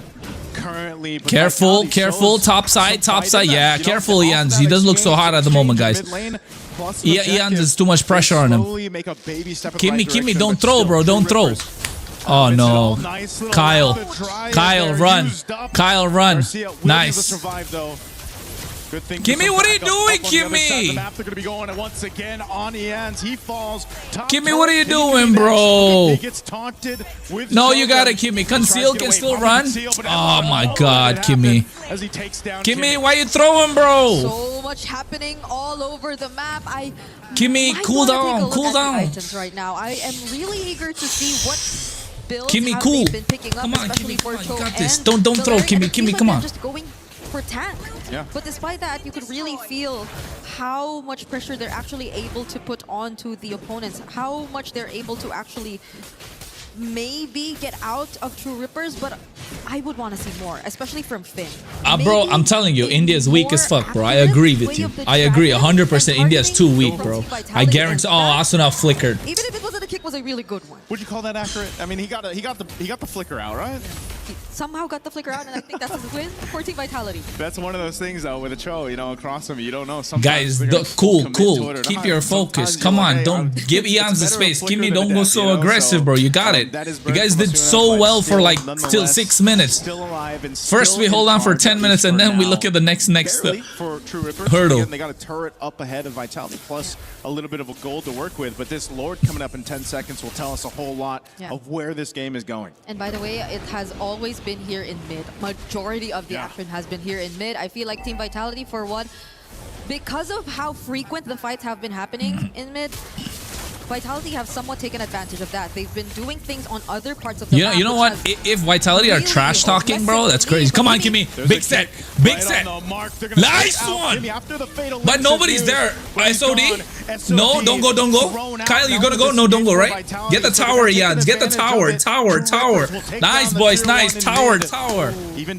currently. But Careful, Vitality careful. shows Top side, some top fight side. in that. Yeah, You know, careful, off Ians. that He doesn't look so exchange, hot at the moment, exchange guys. mid lane, plus an Ians, objective. there's too much pressure on him. Slowly make a baby step in the right Kimmy, direction, don't but throw, still, bro. Don't True throw. Rippers. Oh, no. Nice little Kyle. round to try Kyle, there. run. Used up. Kyle, run. Garcia will be able to Nice. survive, though. Good thing Kimmy, what are you doing, Kimmy? On the other side of the Kimmy? map, they're going to be going once again on Ians. He falls. Top Kimmy, what are you turret, he doing, can be bro? next. He gets taunted with No, you got Shogun. it, Kimmy. Tries to Conceal get can away still from run. Conceal, but Oh, my all God, that Kimmy. happened As he takes down Kimmy, why you throwing, bro? So much happening all over the map. Kimmy, might cool wanna take a down, look cool at the down. items right now. I am really eager to see what builds Kimmy, have cool. they been picking up, Come on, especially Kimmy, for come on, you Cho got this. and Don't throw, Valerian, Kimmy, and it seems Kimmy, like come they're on. Just going for tank. Yeah. But despite that, you could really feel how much pressure they're actually able to put onto the opponents, how much they're able to actually maybe get out of True Rippers, but I would want to see more, especially from Finn. Bro, Maybe I'm telling you, a India's weak as more fuck, bro. I accurate agree with way you. of the I agree traveling 100%. and India's too targeting weak, from bro. Team I Vitality, guarantee. and Oh, that- Asuna flickered. Even if it wasn't a kick, was a really good one. Would you call that accurate? I mean, he got the flicker out, right? He somehow got the flicker out, and I think that's his win for Team Vitality. That's one of those things though with a Cho, across him, you don't know. Sometimes Guys, they're gonna cool. commit to it or Keep not. your focus. Sometimes Come you're like, on, hey, don't give it's Ians the better a space. flicker Kimmy, than a don't go death, so aggressive, bro. You got it. that is You guys very did Asuna, so but well for still, like still nonetheless, 6 minutes. Still alive and First still we hold in on for charge, 10 at minutes, least and for then we now. look at the next Barely for True Rippers. hurdle. Again, they got a turret up ahead of Vitality, plus a little bit of a goal to work with. But this Lord coming up in 10 seconds will tell us a whole lot of where this game is going. And by the way, it has always been here in mid. Majority of the action has been here in mid. I feel like Team Vitality, for one, because of how frequent the fights have been happening in mid, Vitality have somewhat taken advantage of that. They've been doing things on other parts of the map. You know what? If Vitality are trash talking, bro, that's crazy. Come on, Kimmy. Big set. Big set. Nice one. But nobody's there. SOD. No, don't go. Kyle, you gonna go? No, don't go, right? Get the tower, Ians. Get the tower. Tower. Nice, boys. Nice. Tower.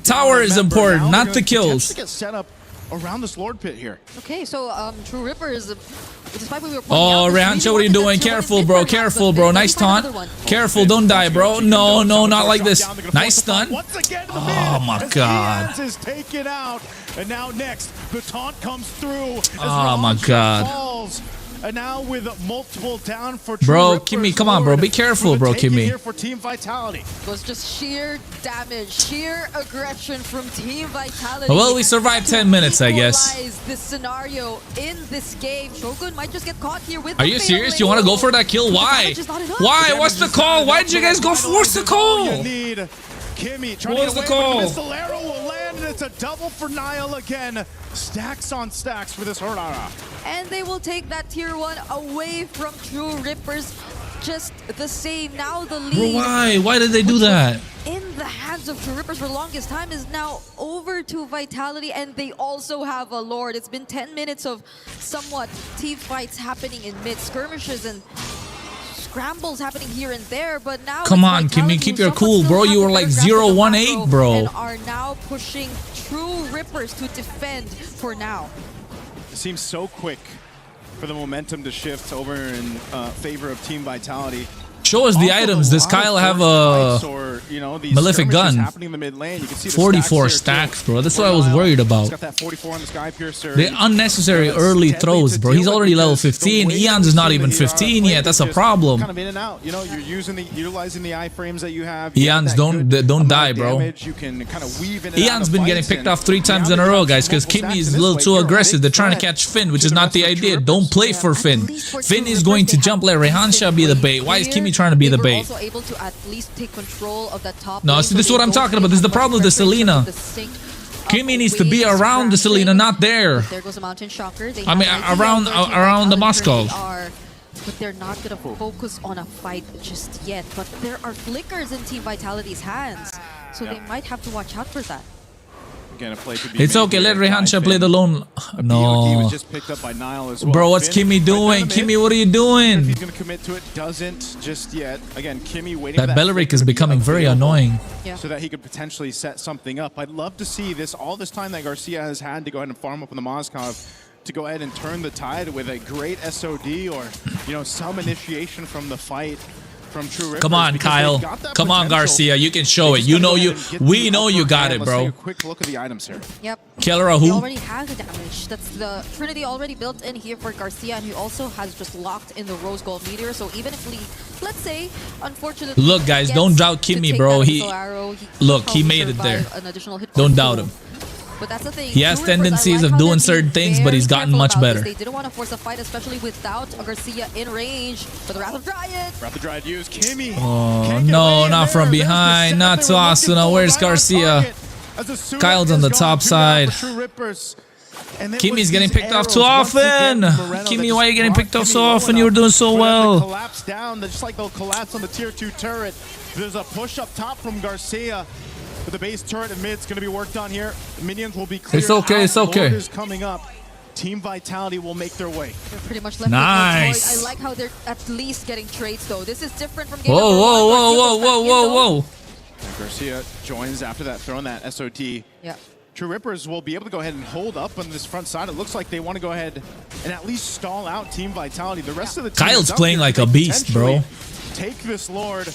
Tower is important, not the kills. Get set up around this Lord pit here. Okay, so True Rippers, despite what we were pointing Oh, out, Rehancha, what are you doing? Careful, bro. Careful, bro. Nice taunt. Careful, don't die, bro. No, not like this. Nice stun. Oh, my God. Ians is taken out. And now next, the taunt comes through. Oh, my God. Falls. And now with multiple down for True Bro, Rippers, Kimmy, come on, bro. Be careful, bro, Take it Kimmy. here for Team Vitality. It was just sheer damage, sheer aggression from Team Vitality. Well, we survived 10 minutes, I guess. Equalize this scenario in this game. Shogun might just get caught here with Are the you fatal serious? You want to go for that kill? Why? Why? What's the call? Why did you guys go force the call? You need Kimmy trying What was to the get away, call? but the missile arrow will land, and it's a double for Niall again. Stacks on stacks for this Hurrah. And they will take that tier 1 away from True Rippers. Just the same. Now the lead. Bro, why? Why did they do that? In the hands of True Rippers for the longest time is now over to Vitality, and they also have a Lord. It's been 10 minutes of somewhat team fights happening in mid, skirmishes and scrambles happening here and there, but now Come it's on, Vitality Kimmy, keep who your somewhat cool, still bro. have You the were like better grasp of the 0-1-8, macro bro. and are now pushing True Rippers to defend for now. It seems so quick for the momentum to shift over in favor of Team Vitality. Show us the items. Does Kyle have a malefic gun? 44 stacks, bro. That's what I was worried about. The unnecessary early throws, bro. He's already level 15. Ians is not even 15 yet. That's a problem. Kind of in and out. You're utilizing the iframes that you have. Ians, don't die, bro. You can kind of weave in and out Ian's of been getting fights, picked and off 3 times in a row, guys, because Kimmy is a little too aggressive. They're trying to catch Finn, which is not the idea. Don't play for Finn. Finn is going to jump. Let Rehancha be the bait. Why is Kimmy trying to be the bait? Also able to at least take control of that top No, lane, see, this is so what they I'm don't talking about. This is the problem with the Selena. Kimmy needs to be around the Selena, not there. There goes a Mountain Shocker. They I mean, have an idea of where Team around the Vitality Moscow. are, but they're not going to focus on a fight just yet. But there are flickers in Team Vitality's hands, so they might have to watch out for that. Again, a play could be It's made okay. here Let by Rehancha Finn. play the lone. He No. was just picked up by Niall as well. Bro, what's Finn Kimmy doing? right down the Kimmy, mid. what are you If doing? he's going to commit to it, doesn't just yet. Again, Kimmy waiting for That that Belleric flicker is to be becoming very available annoying. so that he could potentially set something up. I'd love to see this, all this time that Garcia has had to go ahead and farm up on the Mozkov, to go ahead and turn the tide with a great SOD or, some initiation from the fight. From True Rippers, Come on, because Kyle. they've got that Come on, potential. Garcia. You can show They it. just You gotta know go you. ahead and get We the know you upper got hand. it, Let's bro. take a quick look at the items here. Yep. Killer He who? already has the damage. That's the Trinity already built in here for Garcia, and he also has just locked in the Rose Gold Meteor. So even if we, let's say, unfortunately, Look, guys, don't doubt to Kimmy, take bro. that He missile arrow, look, probably he made it there. survive an additional hit Don't or doubt two. him. But that's the thing. He has True Rippers, I tendencies like of how doing they're certain being things, but he's very gotten careful much about this. better. They didn't want to force a fight, especially without Garcia in range. For the Wrath of Dryad. Wrath of Dryad used. Kimmy. Oh, no, not from behind. Not to Asuna. Where's Garcia? Kyle's on the top side. Kimmy's getting picked off too often. Kimmy, why are you getting picked off so often? You were doing so well. Collapse down, just like they'll collapse on the tier 2 turret. There's a push up top from Garcia. But the base turret and mid's going to be worked on here. The minions will be cleared. It's okay, out. it's okay. Lord is coming up. Team Vitality will make their way. They're pretty much left Nice. with no choice. I like how they're at least getting trades, though. This is different from game Whoa, number whoa, one, whoa, but whoa, Silver's whoa, back in, whoa, though. whoa. Garcia joins after that, throwing that SOD. Yeah. True Rippers will be able to go ahead and hold up on this front side. It looks like they want to go ahead and at least stall out Team Vitality. The rest of the team Kyle's playing like a beast, bro. Take this Lord.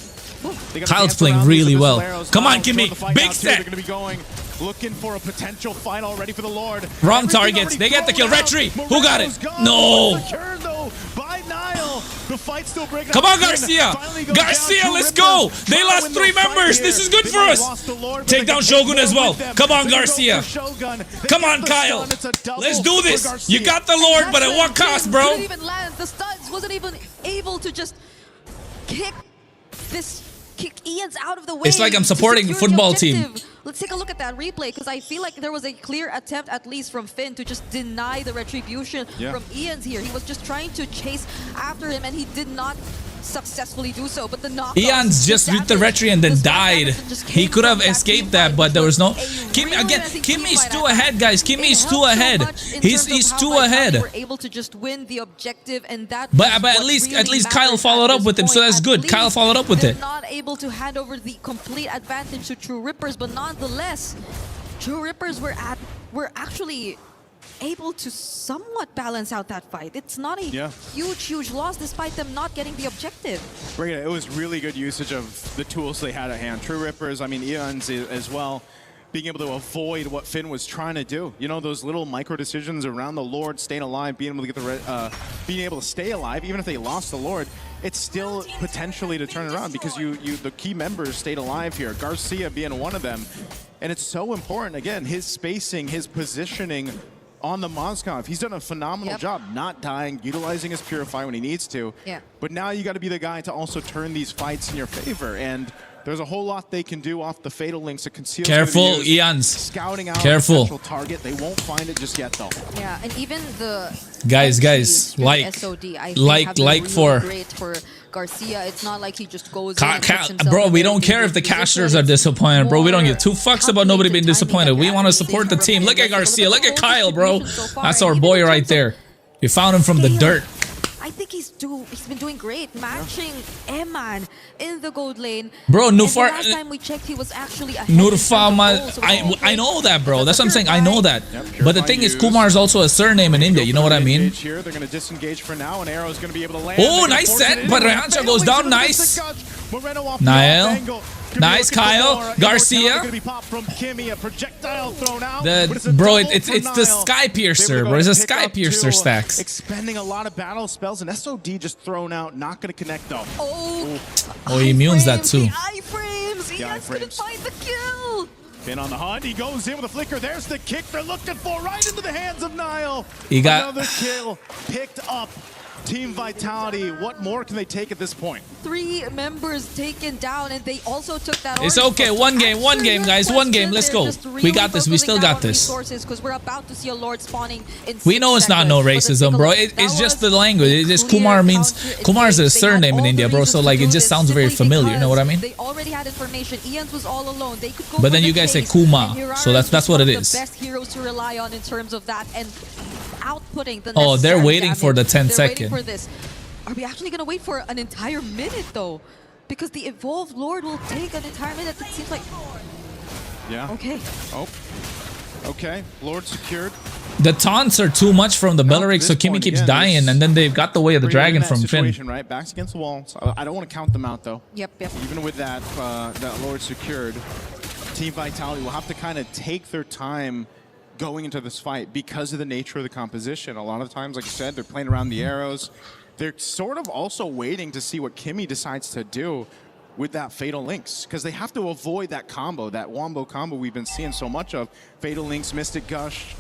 Kyle's playing really well. Come on, Kimmy. Big set. They're going to be going, looking for a potential fight already for the Lord. Wrong targets. They get the kill. Retry. Who got it? No. The fight's still breaking. Come on, Garcia. Garcia, let's go. They lost 3 members. This is good for us. Take down Shogun as well. Come on, Garcia. Come on, Kyle. Let's do this. You got the Lord, but at what cost, bro? Didn't even land. The studs wasn't even able to just kick Ian's out of the way. It's like I'm supporting the football team. Let's take a look at that replay, because I feel like there was a clear attempt, at least from Finn, to just deny the retribution from Ian's here. He was just trying to chase after him, and he did not successfully do so. But the knockdown, Ian's just with the retry and then died. He could have escaped that, but there was no. Kimmy again. Kimmy's 2 ahead, guys. Kimmy's 2 ahead. He's 2 ahead. We're able to just win the objective, and that. But at least Kyle followed up with him, so that's good. Kyle followed up with it. Not able to hand over the complete advantage to True Rippers, but nonetheless, True Rippers were actually able to somewhat balance out that fight. It's not a huge loss despite them not getting the objective. It was really good usage of the tools they had at hand. True Rippers, I mean, Eons as well, being able to avoid what Finn was trying to do. You know, those little micro decisions around the Lord, staying alive, being able to get being able to stay alive, even if they lost the Lord, it's still potentially to turn around because the key members stayed alive here. Garcia being one of them. And it's so important, again, his spacing, his positioning on the Moskov. He's done a phenomenal job not dying, utilizing his Purify when he needs to. But now you got to be the guy to also turn these fights in your favor. And there's a whole lot they can do off the Fatal Links to conceal. Careful, Ians. Scouting out Careful. a target. They won't find it just yet, though. Yeah, and even the guys, like for great for Garcia. It's not like he just goes bro, we don't care if the casters are disappointed, bro. We don't give 2 fucks about nobody being disappointed. We want to support the team. Look at Garcia. Look at Kyle, bro. That's our boy right there. You found him from the dirt. I think he's been doing great, matching Eman in the gold lane. Bro, Nufar. Last time we checked, he was actually ahead. I know that, bro. That's what I'm saying. I know that. But the thing is, Kumar is also a surname in India. You know what I mean? Here, they're going to disengage for now, and Arrow's going to be able to land. Oh, nice set, but Rehansha goes down. Nice. Niall. Nice, Kyle. Garcia. Bro, it's the Sky Piercer, bro. It's a Sky Piercer stacks. Expending a lot of battle spells, and SOD just thrown out. Not going to connect, though. Oh, he immunes that too. The iframes. He couldn't find the kill. Finn on the hunt. He goes in with a flicker. There's the kick they're looking for, right into the hands of Niall. He got another kill picked up. Team Vitality, what more can they take at this point? 3 members taken down, and they also took that. It's okay. One game, guys. One game. Let's go. We got this. We still got this. Because we're about to see a Lord spawning in we know it's not no racism, bro. It's just the language. It's just Kumar means Kumar's a surname in India, bro. So like it just sounds very familiar. You know what I mean? They already had information. Ian's was all alone. They could go. But then you guys say Kuma, so that's what it is. The best heroes to rely on in terms of that and outputting the. Oh, they're waiting for the 10-second. For this. Are we actually going to wait for an entire minute, though? Because the Evolved Lord will take an entire minute. It seems like... Yeah. Okay. Oh. Okay. Lord secured. The taunts are too much from the Belleric, so Kimmy keeps dying, and then they've got the way of the dragon from Finn. Right? Backs against the wall. So I don't want to count them out, though. Yep. Even with that, that Lord secured, Team Vitality will have to kind of take their time going into this fight because of the nature of the composition. A lot of times, like you said, they're playing around the arrows. They're sort of also waiting to see what Kimmy decides to do with that Fatal Links, because they have to avoid that combo, that Wombo combo we've been seeing so much of. Fatal Links, Mystic Gush,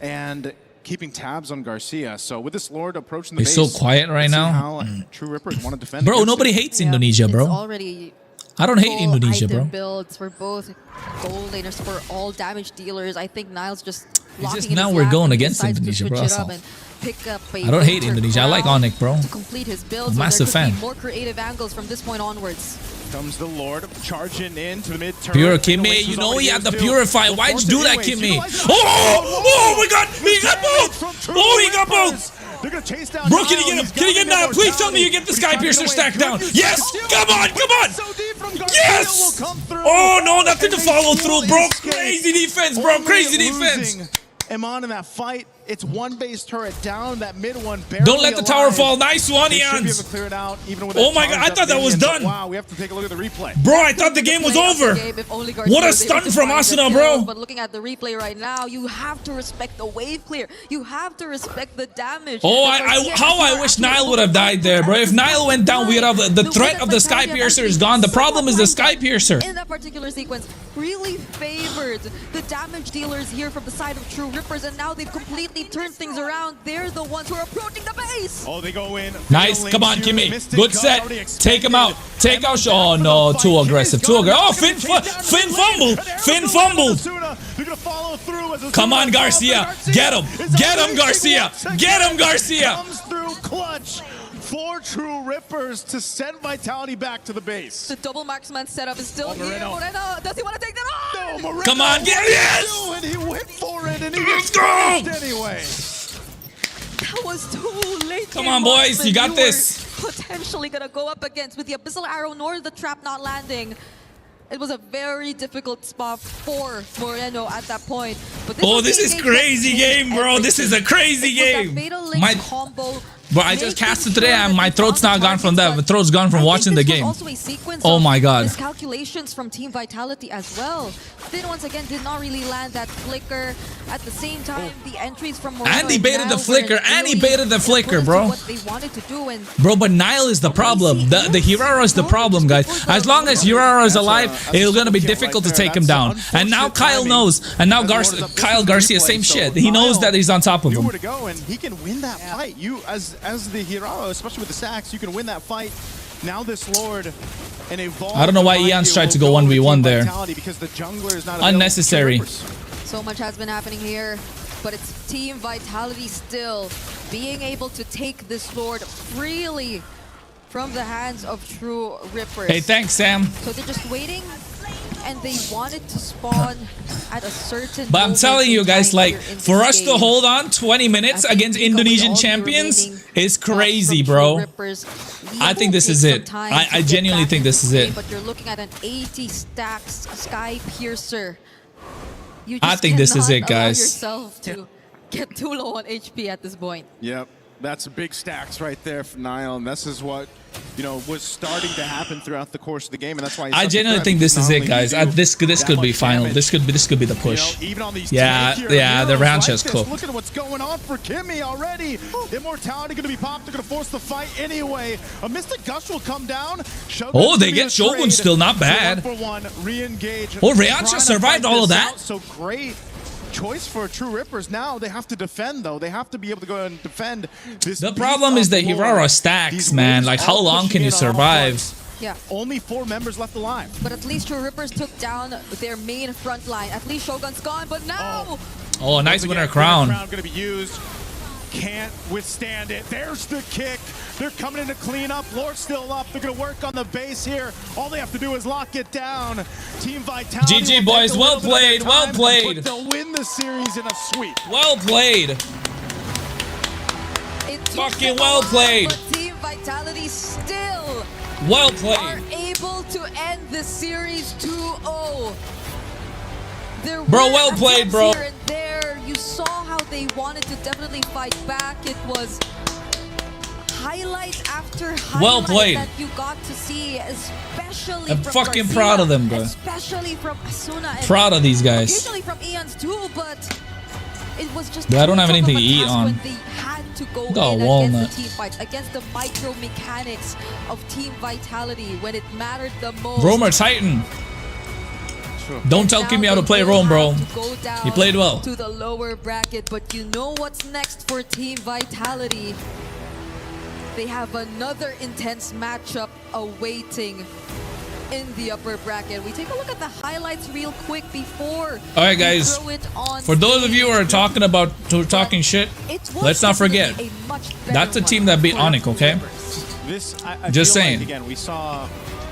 and keeping tabs on Garcia. So with this Lord approaching the base, so quiet right now. How True Rippers want to defend. Bro, nobody hates Indonesia, bro. It's already I don't hate Indonesia, bro. Builds for both gold laners, for all damage dealers. I think Niall's just locking now we're going against Indonesia, bro. I don't hate Indonesia. I like Onyx, bro. To complete his build, I'm a massive fan. More creative angles from this point onwards. Comes the Lord charging into the mid-turn. Pure Kimmy, you know he had the Purify. Why'd you do that, Kimmy? Oh my God! He got both! Oh, he got both! They're gonna chase down. Bro, can you get him? Can you get now? Please tell me you get the Sky Piercer stack down. Yes! Come on! Come on! Yes! Oh no, nothing to follow through, bro. Crazy defense, bro. Crazy defense. Amon in that fight. It's one base turret down. That mid one barely Don't let the tower alive. fall. Nice one, They should be able Ians. to clear it out, even with Oh that my God, I charge thought up that was minion, but done. Wow, we have to take a look at the replay. Bro, I thought the game was over. What a stun from Asuna, bro. But looking at the replay right now, you have to respect the wave clear. You have to respect the damage. Oh, I wish Nile would have died there, bro. If Nile went down, we'd have the threat of the Sky Piercer is gone. The problem is the Sky Piercer. In that particular sequence, really favored the damage dealers here from the side of True Rippers, and now they've completely turned things around. They're the ones who are approaching the base. Oh, they go in. Nice, come on, Kimmy. Good set. Take him out. Take out. Oh no, too aggressive. Too aggressive. Oh, Finn fumbled. Finn fumbled. Come on, Garcia. Get him. Get him, Garcia. Get him, Garcia. Comes through clutch for True Rippers to send Vitality back to the base. The double marksman setup is still here. Moreno. Moreno, does he want to take that on? No, Moreno. Come on, get it. Yes. And he went for it, and he Let's gets go. finished anyway. That was too late. Come on, boys. You got this. Potentially gonna go up against with the Abyssal Arrow nor the trap not landing. It was a very difficult spot for Moreno at that point. But This is crazy game, bro. This is a crazy game. My combo. Bro, I just casted today and my throat's not gone from that. My throat's gone from watching the game. Also a sequence Oh my God. miscalculations from Team Vitality as well. Then once again did not really land that flicker. At the same time, the entries from Moreno And he baited now the flicker. were And he really baited the flicker, opposed to bro. What they wanted to do, and Bro, but Nile is the problem. The Hirara is the problem, guys. As long as Hirara is alive, it's gonna be difficult to take him down. And now Kyle knows. And now Kyle Garcia, same shit. He knows that he's on top of Knew him. where to go, and he can win that fight. You, as the hero, especially with the sacks, you can win that fight. Now this Lord, an evolved. I don't know why Ian's tried to go 1v1 there. Because the jungler is not Unnecessary. so much has been happening here. But it's Team Vitality still being able to take this Lord freely from the hands of True Rippers. Hey, thanks, Sam. So they're just waiting, and they wanted to spawn at a certain But I'm moment telling you in guys, time like, here in for this us to game. hold on 20 minutes I think against we go with Indonesian all the champions remaining is buffs crazy, from True bro. Rippers. I think will this take is some it. time I to get genuinely back think this is into the it. game, But you're looking at an 80 stacks Sky Piercer. You I just think this is cannot it, allow guys. yourself to get too low on HP at this point. Yep, that's big stacks right there for Nile, and this is what was starting to happen throughout the course of the game, and that's why I genuinely think this is it, guys. This could be final. This could be the push. Even on these Yeah, tankier yeah. The heroes round like chest this, cool. Look at what's going on for Kimmy already. Immortality going to be popped. They're going to force the fight anyway. A Mystic Gush will come down. Oh, they get Shogun still, not bad. So 1-for-1, re-engage. Oh, Ryancha Trying to survived fight all of this that? out, so great choice for True Rippers. Now they have to defend, though. They have to be able to go and defend this. The problem is the Hirara stacks, man. Like, how long can you survive? Yeah. Only 4 members left alive. But at least True Rippers took down their main front line. At least Shogun's gone, but now... Oh, nice Once winner again, crown. going to be used. Can't withstand it. There's the kick. They're coming in to clean up. Lord's still up. They're going to work on the base here. All they have to do is lock it down. Team Vitality. GG, boys. Well played. Well played. But they'll win the series in a sweep. Well played. It took Fucking them well a while, played. But Team Vitality still Well are played. able to end the series 2-0. There Bro, were well played, attempts bro. Here and there. You saw how they wanted to definitely fight back. It was highlight after highlight Well played. that you got to see, especially I'm from fucking Garcia, proud of them, bro. especially from Asuna. And Proud of these guys. occasionally from Ian's too, but it was just But I don't too have tough anything of to a eat task on. when they had to go Got a in walnut. against the team fights, against the micro mechanics of Team Vitality when it mattered the most. Roamer Titan. Don't tell Now Kimmy how to they play will Rome, bro. have to go down He played well. to the lower bracket, but you know what's next for Team Vitality? They have another intense matchup awaiting in the upper bracket. We take a look at the highlights real quick before All right, we guys. throw it on For those of you who are stage. talking about talking shit, It was let's not forget. definitely a much better That's a one team that beat for Onyx, okay? Rippers. This, I Just feel saying. Like, again, we saw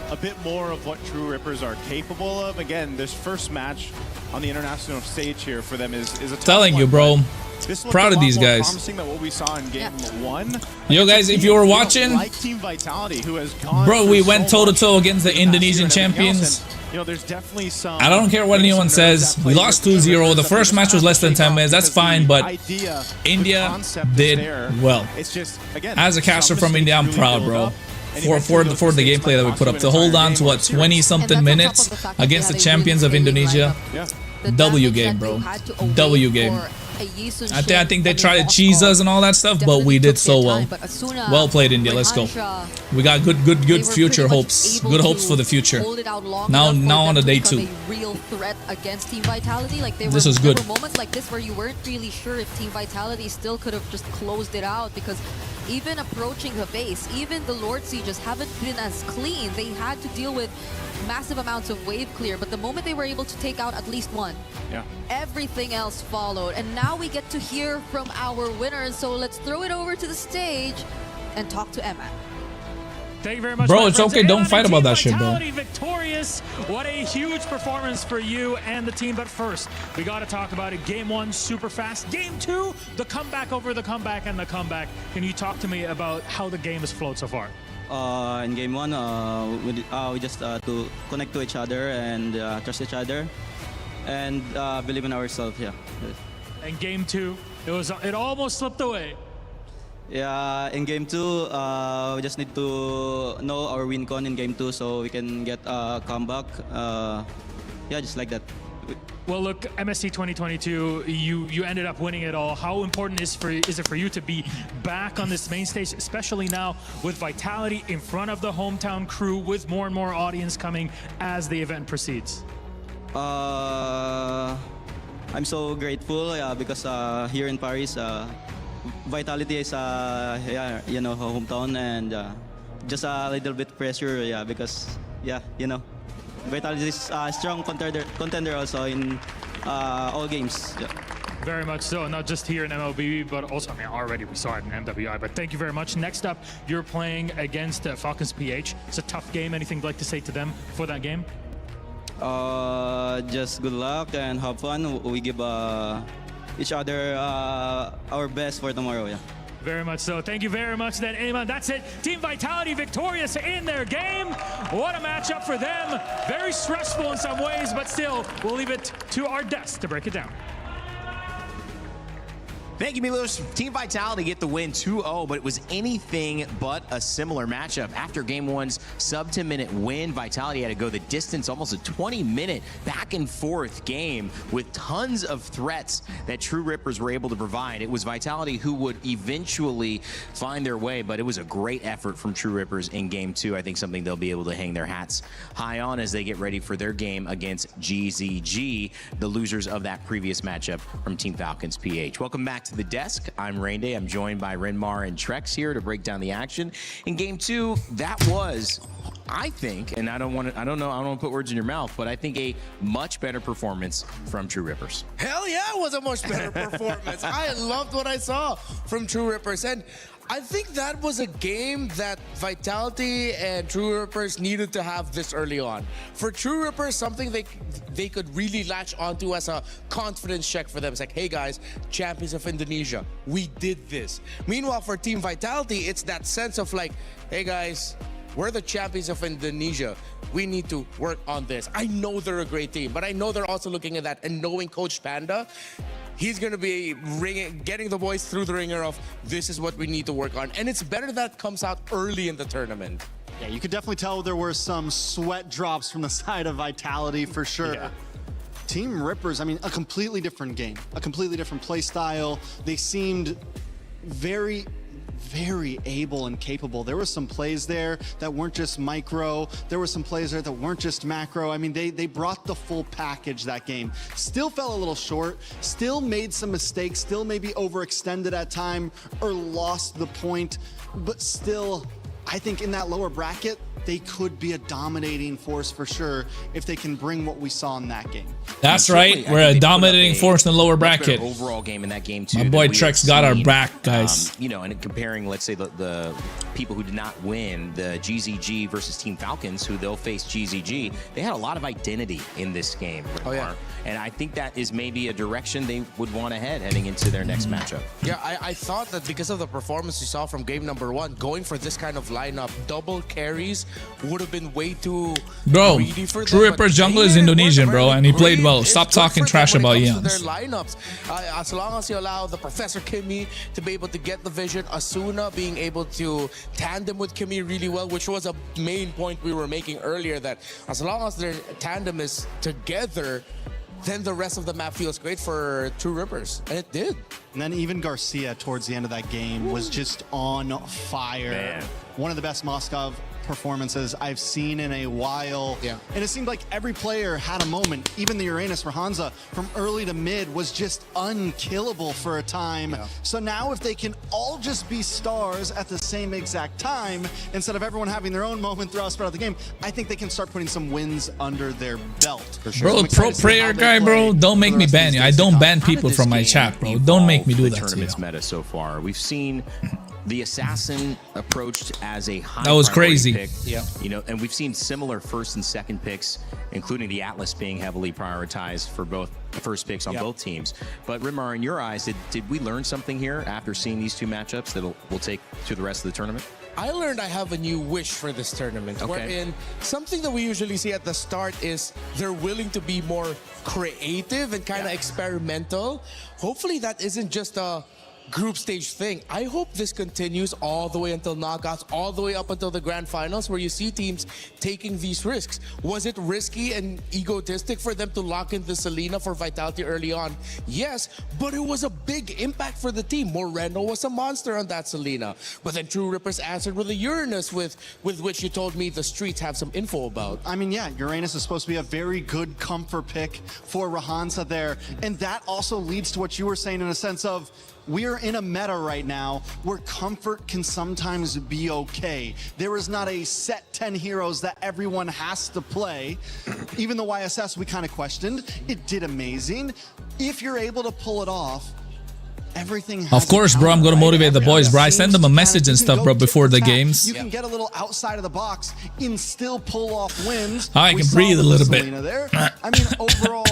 a bit more of what True Rippers are capable of. Again, this first match on the international stage here for them is a tough Telling one, you, bro. but This looked Proud a of lot these more guys. promising than what we saw in game one. Yo, guys, if you were watching, like Team Vitality, who has gone bro, for we so went toe-to-toe much against the past year Indonesian and everything else, champions. and, you know, there's definitely some. I don't care what maybe anyone some nerves says. at We play lost here for 2-0. The True first Rippers. match was less than 10 minutes. That's Because fine, the but idea, the India concept is did there. well. It's just, again, As a caster some from India, I'm mistakes really proud, build bro. up, and eventually For those the mistakes gameplay that we might put up cost to you an hold entire on game to or what series. 20-something And that's on minutes top of the fact that against they the had a champions of really scaling Indonesia. lineup. Yeah. The W damage game, that bro. you had to await W game. for a Yisun I Shin think they and a tried to Walk cheese Off us and all that stuff, but we definitely did took so their well. time, but Asuna, Well played, India. Let's go. Rehansha, We got good they were future pretty much hopes. able Good hopes to for the future. hold it out long Now enough for on them to day become 2. a real threat against Team Vitality. Like This was there good. were moments like this where you weren't really sure if Team Vitality still could have just closed it out, because even approaching the base, even the Lord Sieges haven't been as clean. They had to deal with massive amounts of wave clear, but the moment they were able to take out at least one, Yeah. everything else followed. And now we get to hear from our winners. So let's throw it over to the stage and talk to Emma. Thank you very much, Bro, my it's friends. okay. And Don't on fight to about Team that shit, bro. Vitality victorious. What a huge performance for you and the team. But first, we got to talk about it. Game 1, super fast. Game 2, the comeback over the comeback and the comeback. Can you talk to me about how the game has flowed so far? In game 1, we just to connect to each other and trust each other and believe in ourselves. Yeah. And game 2, it almost slipped away. Yeah. In game 2, we just need to know our win con in game 2 so we can get a comeback. Yeah, just like that. Well, look, MSC 2022, you ended up winning it all. How important is it for you to be back on this main stage, especially now with Vitality in front of the hometown crew, with more and more audience coming as the event proceeds? I'm so grateful because here in Paris, Vitality is yeah, you know, hometown, and just a little bit pressure, yeah, because yeah, you know, Vitality is a strong contender also in all games. Yeah. Very much so, not just here in MLB, but also, I mean, already we saw it in MWI, but thank you very much. Next up, you're playing against Falcons PH. It's a tough game. Anything you'd like to say to them for that game? Just good luck and have fun. We give each other our best for tomorrow. Yeah. Very much so. Thank you very much, then, Ayman. That's it. Team Vitality victorious in their game. What a matchup for them. Very stressful in some ways, but still, we'll leave it to our desk to break it down. Thank you, Milos. Team Vitality get the win 2-0, but it was anything but a similar matchup. After Game 1's sub-10-minute win, Vitality had to go the distance, almost a 20-minute back-and-forth game with tons of threats that True Rippers were able to provide. It was Vitality who would eventually find their way, but it was a great effort from True Rippers in Game 2. I think something they'll be able to hang their hats high on as they get ready for their game against GZG, the losers of that previous matchup from Team Falcons PH. Welcome back to the desk. I'm Rainday. I'm joined by Renmar and Trex here to break down the action. In Game 2, that was, I think, and I don't want to put words in your mouth, but I think a much better performance from True Rippers. Hell yeah, it was a much better performance. I loved what I saw from True Rippers, and I think that was a game that Vitality and True Rippers needed to have this early on. For True Rippers, something they could really latch onto as a confidence check for them. It's like, hey guys, champions of Indonesia, we did this. Meanwhile, for Team Vitality, it's that sense of like, hey guys, we're the champions of Indonesia. We need to work on this. I know they're a great team, but I know they're also looking at that and knowing Coach Panda, he's going to be getting the boys through the ringer of this is what we need to work on. And it's better that comes out early in the tournament. Yeah, you could definitely tell there were some sweat drops from the side of Vitality for sure. Yeah. Team Rippers, I mean, a completely different game, a completely different play style. They seemed very able and capable. There were some plays there that weren't just micro. There were some plays there that weren't just macro. I mean, they brought the full package that game. Still fell a little short, still made some mistakes, still maybe overextended at time or lost the point, but still, I think in that lower bracket, they could be a dominating force for sure if they can bring what we saw in that game. That's right. We're a dominating force in the lower bracket. Overall game in that game too. My boy Trex got our back, guys. You know, and comparing, let's say the people who did not win, the GZG versus Team Falcons, who they'll face GZG, they had a lot of identity in this game. Oh yeah. And I think that is maybe a direction they would want to head heading into their next matchup. Yeah, I thought that because of the performance we saw from game number 1, going for this kind of lineup, double carries would have been way too greedy for them. True Ripper's jungle is Indonesian, bro, and he played well. Stop talking trash about Eons. Their lineups, as long as you allow the Professor Kimmy to be able to get the vision, Asuna being able to tandem with Kimmy really well, which was a main point we were making earlier, that as long as their tandem is together, then the rest of the map feels great for True Rippers, and it did. And then even Garcia towards the end of that game was just on fire. Man. One of the best Moskov performances I've seen in a while. Yeah. And it seemed like every player had a moment. Even the Uranus for Hansa from early to mid was just unkillable for a time. Yeah. So now if they can all just be stars at the same exact time, instead of everyone having their own moment throughout the game, I think they can start putting some wins under their belt. For sure. Bro, pro player guy, bro, don't make me ban you. I don't ban people from my chat, bro. Don't make me do that to you. Tournament's meta so far. We've seen the assassin approached as a high that was crazy pick, you know, and we've seen similar first and second picks, including the Atlas being heavily prioritized for both first picks on both teams. But Rimar, in your eyes, did we learn something here after seeing these two matchups that we'll take to the rest of the tournament? I learned I have a new wish for this tournament, wherein something that we usually see at the start is they're willing to be more creative and kind of experimental. Hopefully that isn't just a group stage thing. I hope this continues all the way until knockouts, all the way up until the grand finals, where you see teams taking these risks. Was it risky and egotistic for them to lock in the Selena for Vitality early on? Yes, but it was a big impact for the team. Moreno was a monster on that Selena. But then True Rippers answered with a Uranus, with which you told me the streets have some info about. I mean, yeah, Uranus is supposed to be a very good comfort pick for Rahansa there. And that also leads to what you were saying in a sense of, we're in a meta right now where comfort can sometimes be okay. There is not a set 10 heroes that everyone has to play. Even the YSS we kind of questioned, it did amazing. If you're able to pull it off, everything has of course, bro, I'm going to motivate the boys, bro. I send them a message and stuff, bro, before the games. You can get a little outside of the box and still pull off wins. I can breathe a little bit. I mean, overall,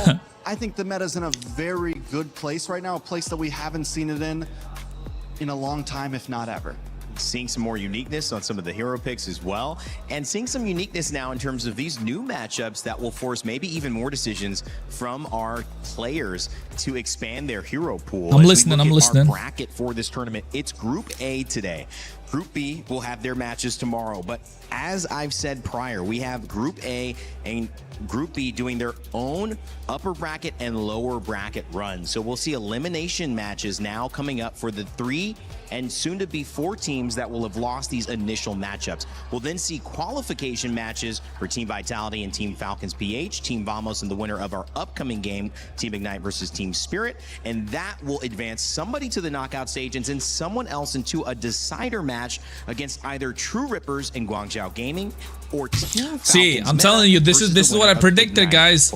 I think the meta's in a very good place right now, a place that we haven't seen it in a long time, if not ever. Seeing some more uniqueness on some of the hero picks as well, and seeing some uniqueness now in terms of these new matchups that will force maybe even more decisions from our players to expand their hero pool. I'm listening. Our bracket for this tournament, it's Group A today. Group B will have their matches tomorrow, but as I've said prior, we have Group A and Group B doing their own upper bracket and lower bracket runs. So we'll see elimination matches now coming up for the 3 and soon to be 4 teams that will have lost these initial matchups. We'll then see qualification matches for Team Vitality and Team Falcons PH, Team Vamos, and the winner of our upcoming game, Team Ignite versus Team Spirit. And that will advance somebody to the knockout stage and send someone else into a decider match against either True Rippers and Guangzhou Gaming or Team Falcons. See, I'm telling you, this is what I predicted, guys.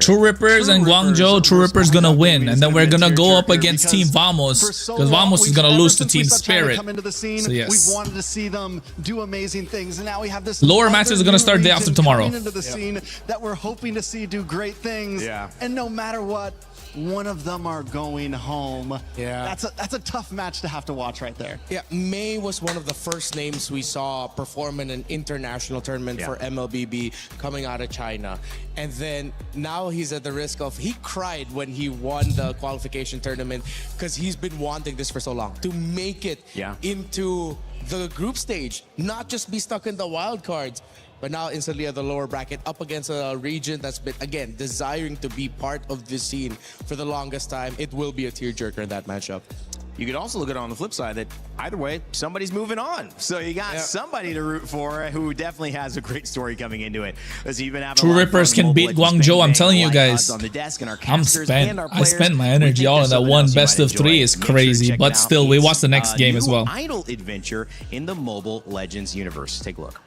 True Rippers and Guangzhou, True Rippers gonna win, and then we're gonna go up against Team Vamos, because Vamos is gonna lose to Team Spirit. So yes, we've wanted to see them do amazing things, and now we have this lower matches are gonna start day after tomorrow. Into the scene that we're hoping to see do great things. Yeah. And no matter what, one of them are going home. Yeah. That's a tough match to have to watch right there. Yeah, May was one of the first names we saw perform in an international tournament for MLBB coming out of China. And then now he's at the risk of, he cried when he won the qualification tournament because he's been wanting this for so long, to make it into the group stage, not just be stuck in the wild cards. But now instantly at the lower bracket, up against a region that's been, again, desiring to be part of this scene for the longest time. It will be a tearjerker in that matchup. You could also look at it on the flip side that either way, somebody's moving on. So you got somebody to root for who definitely has a great story coming into it. As even True Rippers can beat Guangzhou. I'm telling you guys, I spent my energy all in that one best of 3 is crazy. But still, we watch the next game as well. Idle adventure in the Mobile Legends universe. Take a look.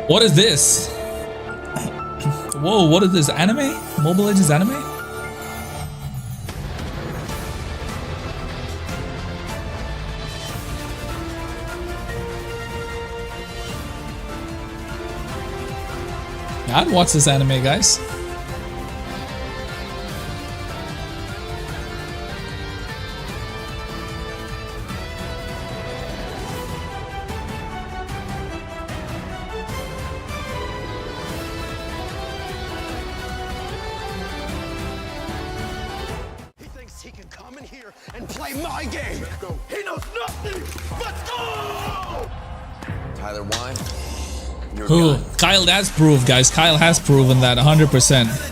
What is this? Whoa, what is this? Anime? Mobile Legends anime? I'd watch this anime, guys. He thinks he can come in here and play my game. He knows nothing. Let's go! Tyler Wine. Who? Kyle has proved, guys. Kyle has proven that 100%.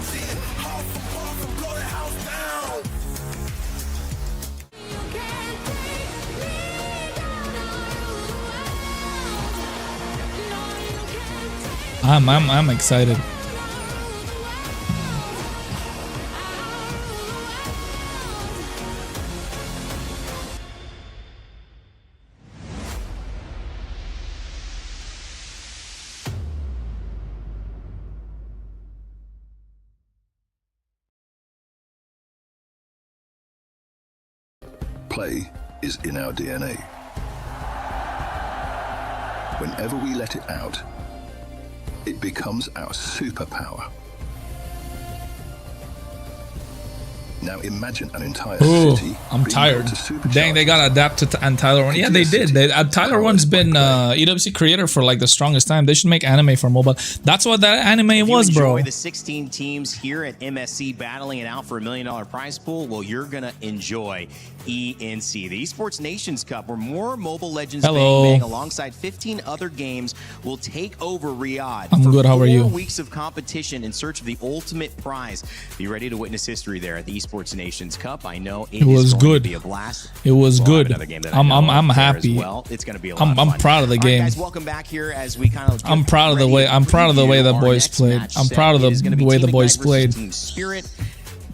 I'm excited. Play is in our DNA. Whenever we let it out, it becomes our superpower. Now imagine an entire Ooh, city. I'm tired. Dang, they got adapted to Tyler One. Yeah, they did. Tyler One's been EWC creator for like the strongest time. They should make anime for mobile. That's what that anime was, bro. Enjoy the 16 teams here at MSC battling it out for $1 million prize pool. Well, you're gonna enjoy ENC, the Esports Nations Cup, where more Mobile Legends Bang Bang alongside 15 other games will take over Riyadh. I'm good. How are you? 4 weeks of competition in search of the ultimate prize. Be ready to witness history there at the Esports Nations Cup. I know it was good. To be a blast. It was good. I'm happy. Well, it's going to be a lot of I'm fun. proud of the game. All right, guys, welcome back here as we kind of. I'm proud of the way. I'm proud of the way the boys played. I'm proud of the way the boys played. Team Spirit,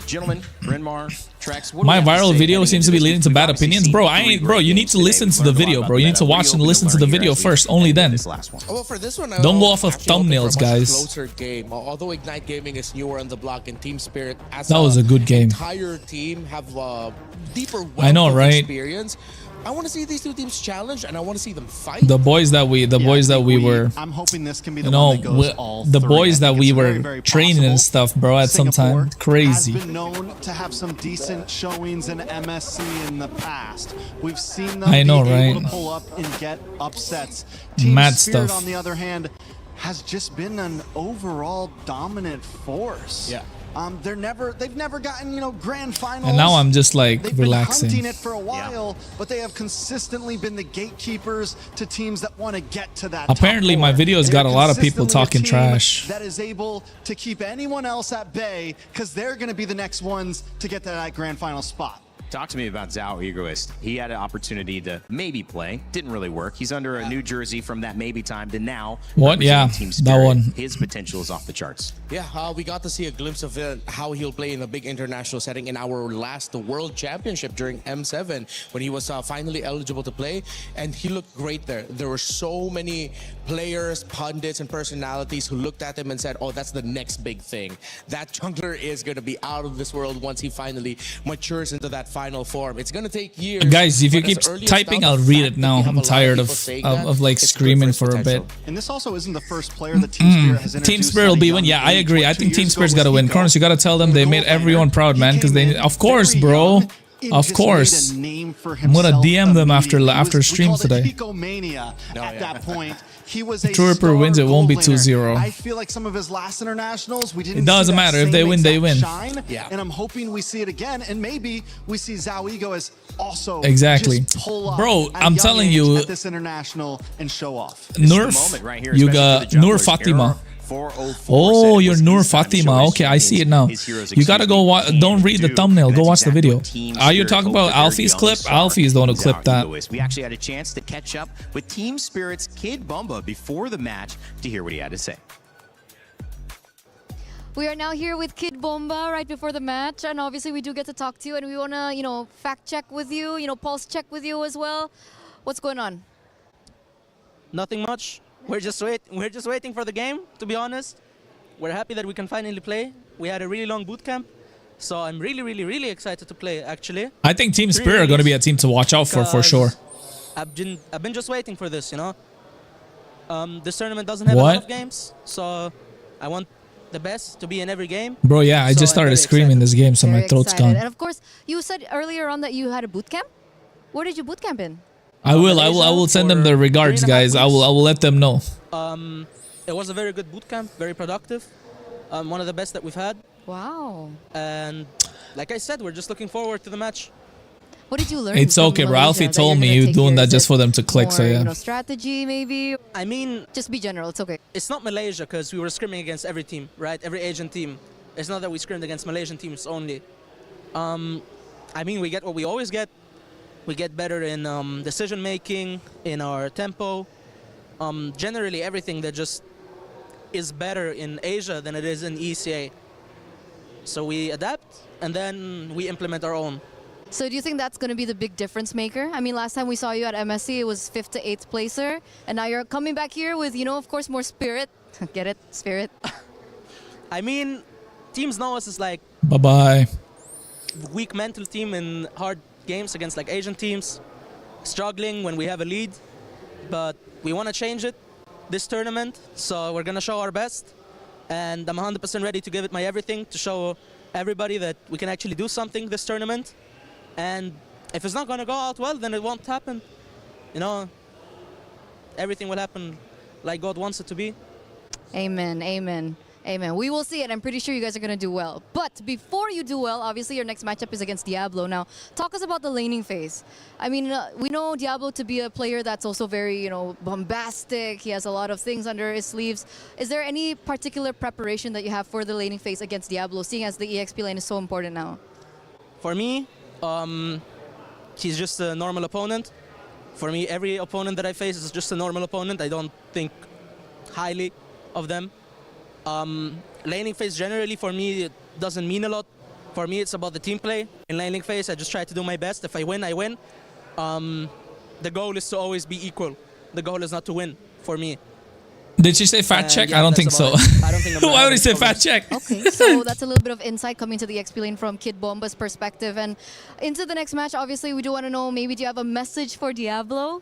gentlemen, Renmar, Trex. My viral video seems to be leading to bad opinions, bro. Bro, you need to listen to the video, bro. You need to watch and listen to the video first. Only then. Well, for this one, Don't go off of thumbnails, guys. Closer game. Although Ignite Gaming is newer on the block, and Team Spirit as that was a good game. Entire team have deeper wealth I know, right? Experience. I want to see these two teams challenge, and I want to see them fight. The boys that we were, I'm hoping this can be the you know, one that goes all the three. boys that we were very training and stuff, bro. At some time, crazy. Has been known to have some decent showings in MSC in the past. We've seen them I know, be right? able to pull up and get upsets. Team Mad Spirit, stuff. on the other hand, has just been an overall dominant force. Yeah. They've never gotten, you know, grand finals. And now I'm just like They've relaxing. been hunting it for a while, but they have consistently been the gatekeepers to teams that want to get to that. Apparently, top my four. videos They got are a lot of people consistently a talking team trash. That is able to keep anyone else at bay because they're going to be the next ones to get to that grand final spot. Talk to me about Zhao Egoist. He had an opportunity to maybe play. Didn't really work. He's under a new jersey from that maybe time to now. What? Yeah, Team that Spirit. one. His potential is off the charts. Yeah, we got to see a glimpse of how he'll play in a big international setting in our last World Championship during M7 when he was finally eligible to play, and he looked great there. There were so many players, pundits, and personalities who looked at him and said, oh, that's the next big thing. That jungler is going to be out of this world once he finally matures into that final form. It's going to take years. Guys, if you but keep as early as typing, now, I'll the read fact it that now. we have I'm a lot of tired people of saying that, like it's good screaming his for a bit. potential. And this also isn't the first player that Team Spirit has introduced. Team Spirit will be win. Yeah, I agree. I think Team Spirit's got to win. KRONOS, you got to tell them they made everyone proud, man. Because they, of course, bro. Of course. I'm gonna DM them after stream today. At that point. He was a True Ripper wins, it won't be 2-0. I feel like some of his last internationals, we didn't. It doesn't see that matter. If they same win, they exact win. Shine, and I'm hoping we see it again, and maybe we see Zhao Ego as also exactly. just pull up Bro, at I'm young telling age you, at this international and show off. Nerf, right you got Nur Fatima. Oh, you're Nur Fatima. Okay, I see it now. You gotta go. Don't read the thumbnail. Go watch the video. Are you talking about Alfie's clip? Alfie is the one who clipped that. We actually had a chance to catch up with Team Spirit's Kid Bumba before the match to hear what he had to say. We are now here with Kid Bomba right before the match, and obviously we do get to talk to you, and we want to, you know, fact check with you, pulse check with you as well. What's going on? Nothing much. We're just waiting for the game, to be honest. We're happy that we can finally play. We had a really long boot camp, so I'm really excited to play, actually. I think Team Spirit are going to be a team to watch out for sure. I've been just waiting for this, you know. This tournament doesn't have a lot of games, so I want the best to be in every game. Bro, yeah, I just started screaming this game, so my throat's gone. And of course, you said earlier on that you had a boot camp. Where did you boot camp in? I will send them the regards, guys. I will let them know. It was a very good boot camp, very productive. One of the best that we've had. Wow. And like I said, we're just looking forward to the match. What did you learn? It's okay, bro. Alfie told me you doing that just for them to click, so yeah. You know, strategy maybe. I mean, just be general. It's okay. It's not Malaysia because we were scrimming against every team, right? Every Asian team. It's not that we scrimmed against Malaysian teams only. I mean, we get what we always get. We get better in decision making, in our tempo. Generally, everything that just is better in Asia than it is in ECA. So we adapt and then we implement our own. So do you think that's going to be the big difference maker? I mean, last time we saw you at MSC, it was 5th to 8th placer. And now you're coming back here with, you know, of course, more spirit. Get it? Spirit. I mean, teams know us as like... Bye-bye. Weak mental team in hard games against like Asian teams. Struggling when we have a lead. But we want to change it this tournament. So we're going to show our best. And I'm 100% ready to give it my everything to show everybody that we can actually do something this tournament. And if it's not going to go out well, then it won't happen. You know, everything will happen like God wants it to be. Amen, amen, amen. We will see it. I'm pretty sure you guys are going to do well. But before you do well, obviously your next matchup is against Diablo. Now, talk us about the laning phase. I mean, we know Diablo to be a player that's also very, you know, bombastic. He has a lot of things under his sleeves. Is there any particular preparation that you have for the laning phase against Diablo, seeing as the EXP lane is so important now? For me, he's just a normal opponent. For me, every opponent that I face is just a normal opponent. I don't think highly of them. Laning phase generally for me it doesn't mean a lot. For me, it's about the team play. In laning phase, I just try to do my best. If I win, I win. The goal is to always be equal. The goal is not to win for me. Did she say fat check? Yeah, I don't think so. I don't think Why would he say fat check? Okay, so that's a little bit of insight coming to the XP lane from Kid Bomba's perspective. And into the next match, obviously, we do want to know, maybe do you have a message for Diablo?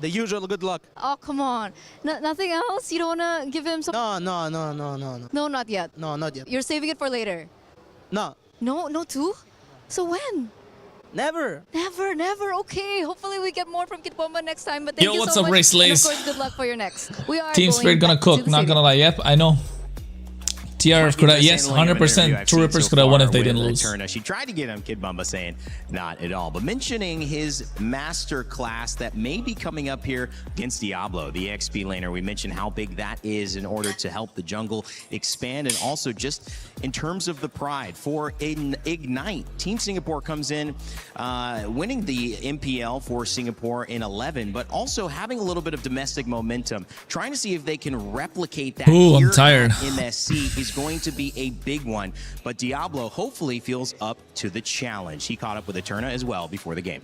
The usual good luck. Oh, come on. Nothing else? You don't want to give him some... No. No, not yet. No, not yet. You're saving it for later? No. No too? So when? Never. Never. Okay, hopefully we get more from Kid Bomba next time. But thank you what's so up, much. Ray And Slays? of course, good luck for your next. We are Team Spirit gonna cook, not gonna lie. Yep, I know. TRF could have, yes, 100%. True Rippers could have won if they didn't lose. She tried to get him, Kid Bumba saying not at all. But mentioning his master class that may be coming up here against Diablo, the XP laner. We mentioned how big that is in order to help the jungle expand, and also just in terms of the pride for Ignite. Team Singapore comes in winning the MPL for Singapore in 11, but also having a little bit of domestic momentum, trying to see if they can replicate that. Ooh, here I'm tired. at MSC is going to be a big one, but Diablo hopefully feels up to the challenge. He caught up with Eterna as well before the game.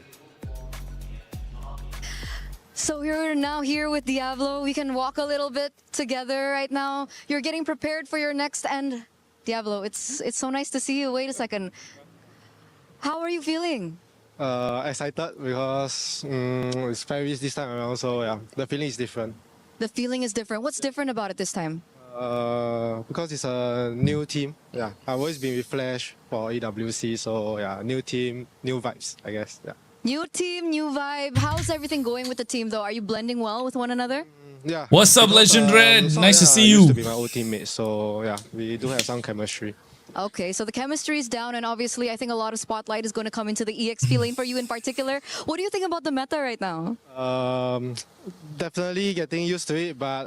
So you're now here with Diablo. We can walk a little bit together right now. You're getting prepared for your next end. Diablo, it's so nice to see you. Wait a second. How are you feeling? Excited because it's Paris this time around, so yeah, the feeling is different. The feeling is different. What's different about it this time? Because it's a new team. Yeah, I've always been with Flash for EWC, so yeah, new team, new vibes, I guess. Yeah. New team, new vibe. How's everything going with the team, though? Are you blending well with one another? Yeah. What's up, Legend Red? Nice to see you. Used to be my old teammate, so yeah, we do have some chemistry. Okay, so the chemistry is down, and obviously I think a lot of spotlight is going to come into the EXP lane for you in particular. What do you think about the meta right now? Definitely getting used to it, but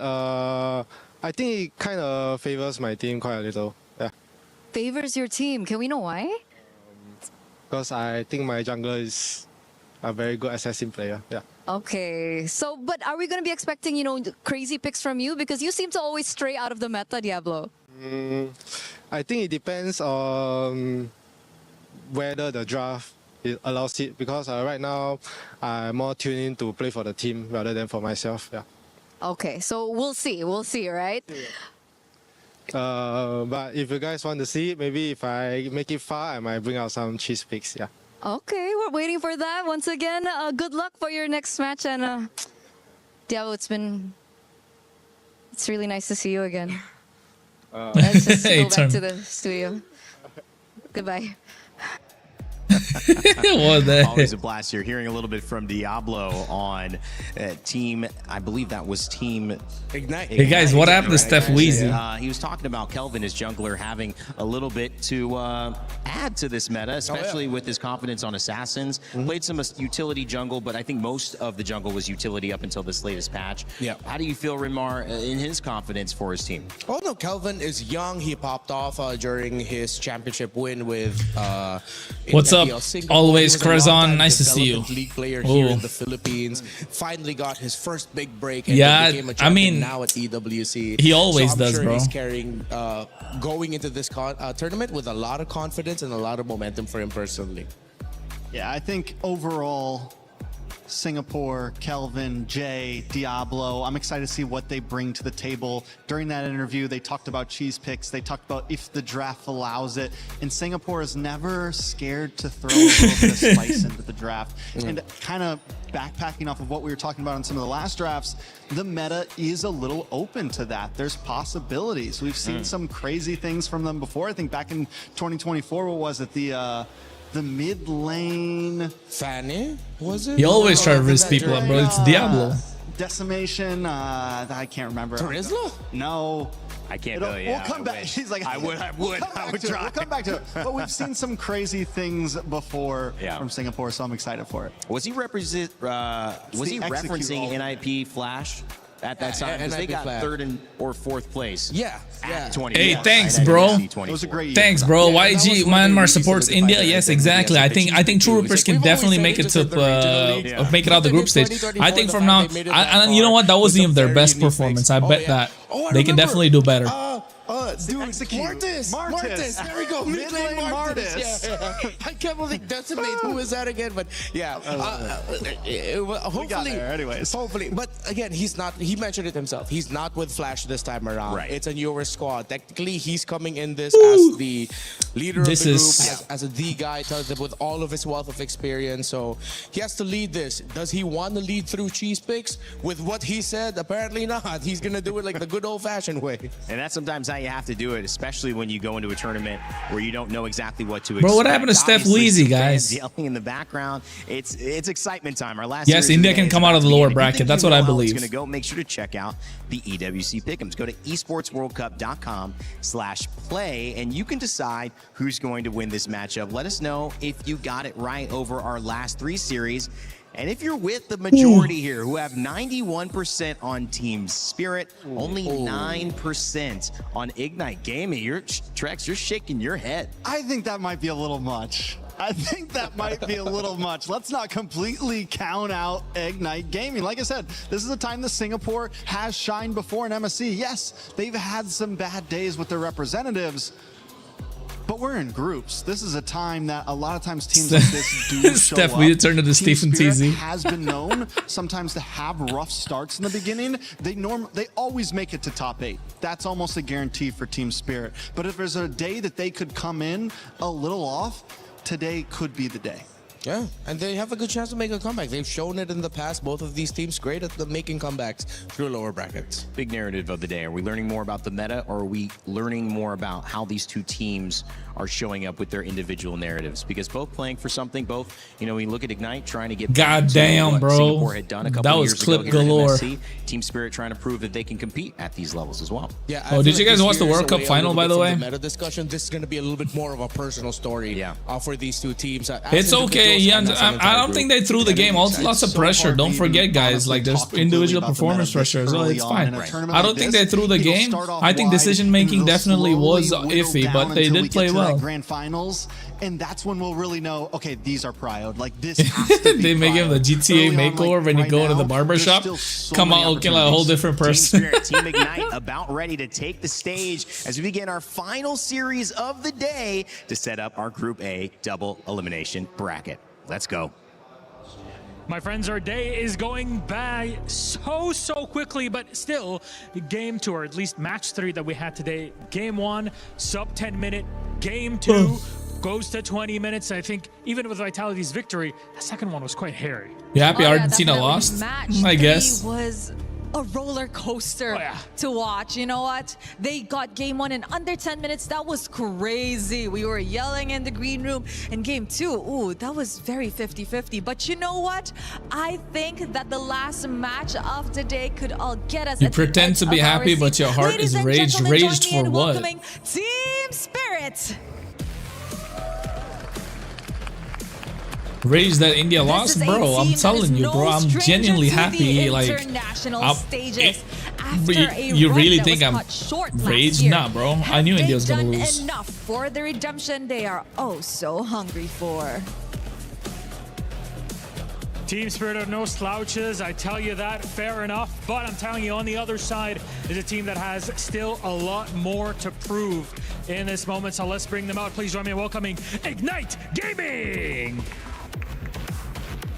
I think it kind of favors my team quite a little. Yeah. Favors your team. Can we know why? Because I think my jungler is a very good assassin player. Yeah. Okay, so but are we going to be expecting, you know, crazy picks from you? Because you seem to always stray out of the meta, Diablo. I think it depends on whether the draft allows it. Because right now, I'm more tuned in to play for the team rather than for myself. Yeah. Okay, so we'll see. We'll see, right? But if you guys want to see it, maybe if I make it far, I might bring out some cheese picks. Yeah. Okay, we're waiting for that. Once again, good luck for your next match. And Diablo, it's really nice to see you again. Let's just go back to the studio. Goodbye. Always a blast here. Hearing a little bit from Diablo on team, I believe that was team Ignite. Hey guys, what happened to Steph Weezy? He was talking about Kelvin, his jungler, having a little bit to add to this meta, especially with his confidence on assassins. Played some utility jungle, but I think most of the jungle was utility up until this latest patch. Yeah. How do you feel, Rinmar, in his confidence for his team? Oh no, Kelvin is young. He popped off during his championship win with. What's up? Always, Krazon. Nice to see you. League player here in the Philippines. Finally got his first big break. And Yeah, became a I champion mean, now at EWC. he always so I'm does, sure bro. He's carrying, going into this tournament with a lot of confidence and a lot of momentum for him personally. Yeah, I think overall, Singapore, Kelvin, Jay, Diablo, I'm excited to see what they bring to the table. During that interview, they talked about cheese picks. They talked about if the draft allows it. And Singapore is never scared to throw a little bit of spice into the draft. And kind of backpacking off of what we were talking about in some of the last drafts, the meta is a little open to that. There's possibilities. We've seen some crazy things from them before. I think back in 2024, what was it? The mid lane. Fanny, was it? He always try to risk people up, bro. It's Diablo. Decimation. I can't remember. Terizla? No. I can't tell you. We'll come back. He's like, I would try. We'll come back to it. But we've seen some crazy things before from Singapore, so I'm excited for it. Was he representing NIP Flash at that time? Because they got third or fourth place. Yeah. At 20. Hey, thanks, bro. It was a great year. Thanks, bro. YG Myanmar supports India. Yes, exactly. I think True Rippers can definitely make it to make it out the group stage. I think from now, and you know what? That wasn't even their best performance. I bet that they can definitely do better. Dude, Martis. There we go. Mid lane Martis. Yeah. I can't believe Decimate. Who is that again? But yeah, hopefully. We got there anyways. Hopefully, but again, he's not. He mentioned it himself. He's not with Flash this time around. Right. It's a newer squad. Technically, he's coming in this as the leader of the group, as the guy with all of his wealth of experience. So he has to lead this. Does he want to lead through cheese picks? With what he said, apparently not. He's gonna do it like the good old-fashioned way. And that's sometimes how you have to do it, especially when you go into a tournament where you don't know exactly what to expect. Bro, what happened to Steph Weezy, guys? Yelling in the background. It's excitement time. Our last Yes, India can come out of the lower bracket. That's what I believe. Going to go. Make sure to check out the EWC Pick'ems. Go to esportsworldcup.com/play, and you can decide who's going to win this matchup. Let us know if you got it right over our last 3 series. And if you're with the majority here, who have 91% on Team Spirit, only 9% on Ignite Gaming, Trex, you're shaking your head. I think that might be a little much. Let's not completely count out Ignite Gaming. Like I said, this is a time that Singapore has shined before in MSC. Yes, they've had some bad days with their representatives, but we're in groups. This is a time that a lot of times teams like this do show Steph, up. we turned into Team Stephen Spirit TZ. has been known sometimes to have rough starts in the beginning. They always make it to top 8. That's almost a guarantee for Team Spirit. But if there's a day that they could come in a little off, today could be the day. Yeah, and they have a good chance to make a comeback. They've shown it in the past. Both of these teams great at making comebacks through lower brackets. Big narrative of the day. Are we learning more about the meta, or are we learning more about how these two teams are showing up with their individual narratives? Because both playing for something, both, you know, we look at Ignite trying to get goddamn, what bro, Singapore had done a couple that was years clip ago here in galore. MSC. Team Spirit trying to prove that they can compete at these levels as well. Yeah. Oh, did you guys watch the World Cup final, by the way? Meta discussion. This is going to be a little bit more of a personal story for these two teams. It's okay. I don't think they threw the game. Also, lots of pressure. Don't forget, guys. Like, there's individual performance pressure, so it's fine. I don't think they threw the game. I think decision making definitely was iffy, but they did play well. Grand finals, and that's when we'll really know. Okay, these are prioed. Like this. Has to be they make him the GTA makeover when you go to the barbershop. Come out looking like a whole different person. Team Ignite about ready to take the stage as we begin our final series of the day to set up our Group A double elimination bracket. Let's go. My friends, our day is going by so quickly, but still, game 2, or at least match 3 that we had today. Game 1, sub 10-minute. Game 2 goes to 20 minutes. I think even with Vitality's victory, the second one was quite hairy. You happy Argentina lost? I guess. Was a roller coaster to watch. You know what? They got game 1 in under 10 minutes. That was crazy. We were yelling in the green room. And game 2, ooh, that was very 50-50. But you know what? I think that the last match of the day could all get us. You pretend to be happy, but your heart is raged. Raged for what? Team Spirit. Rage that India lost, bro. I'm telling you, bro. I'm genuinely happy. Like, you really think I'm raged? Nah, bro. I knew India was gonna lose. Enough for the redemption they are oh so hungry for. Team Spirit are no slouches, I tell you that, fair enough. But I'm telling you, on the other side is a team that has still a lot more to prove in this moment. So let's bring them out. Please join me in welcoming Ignite Gaming.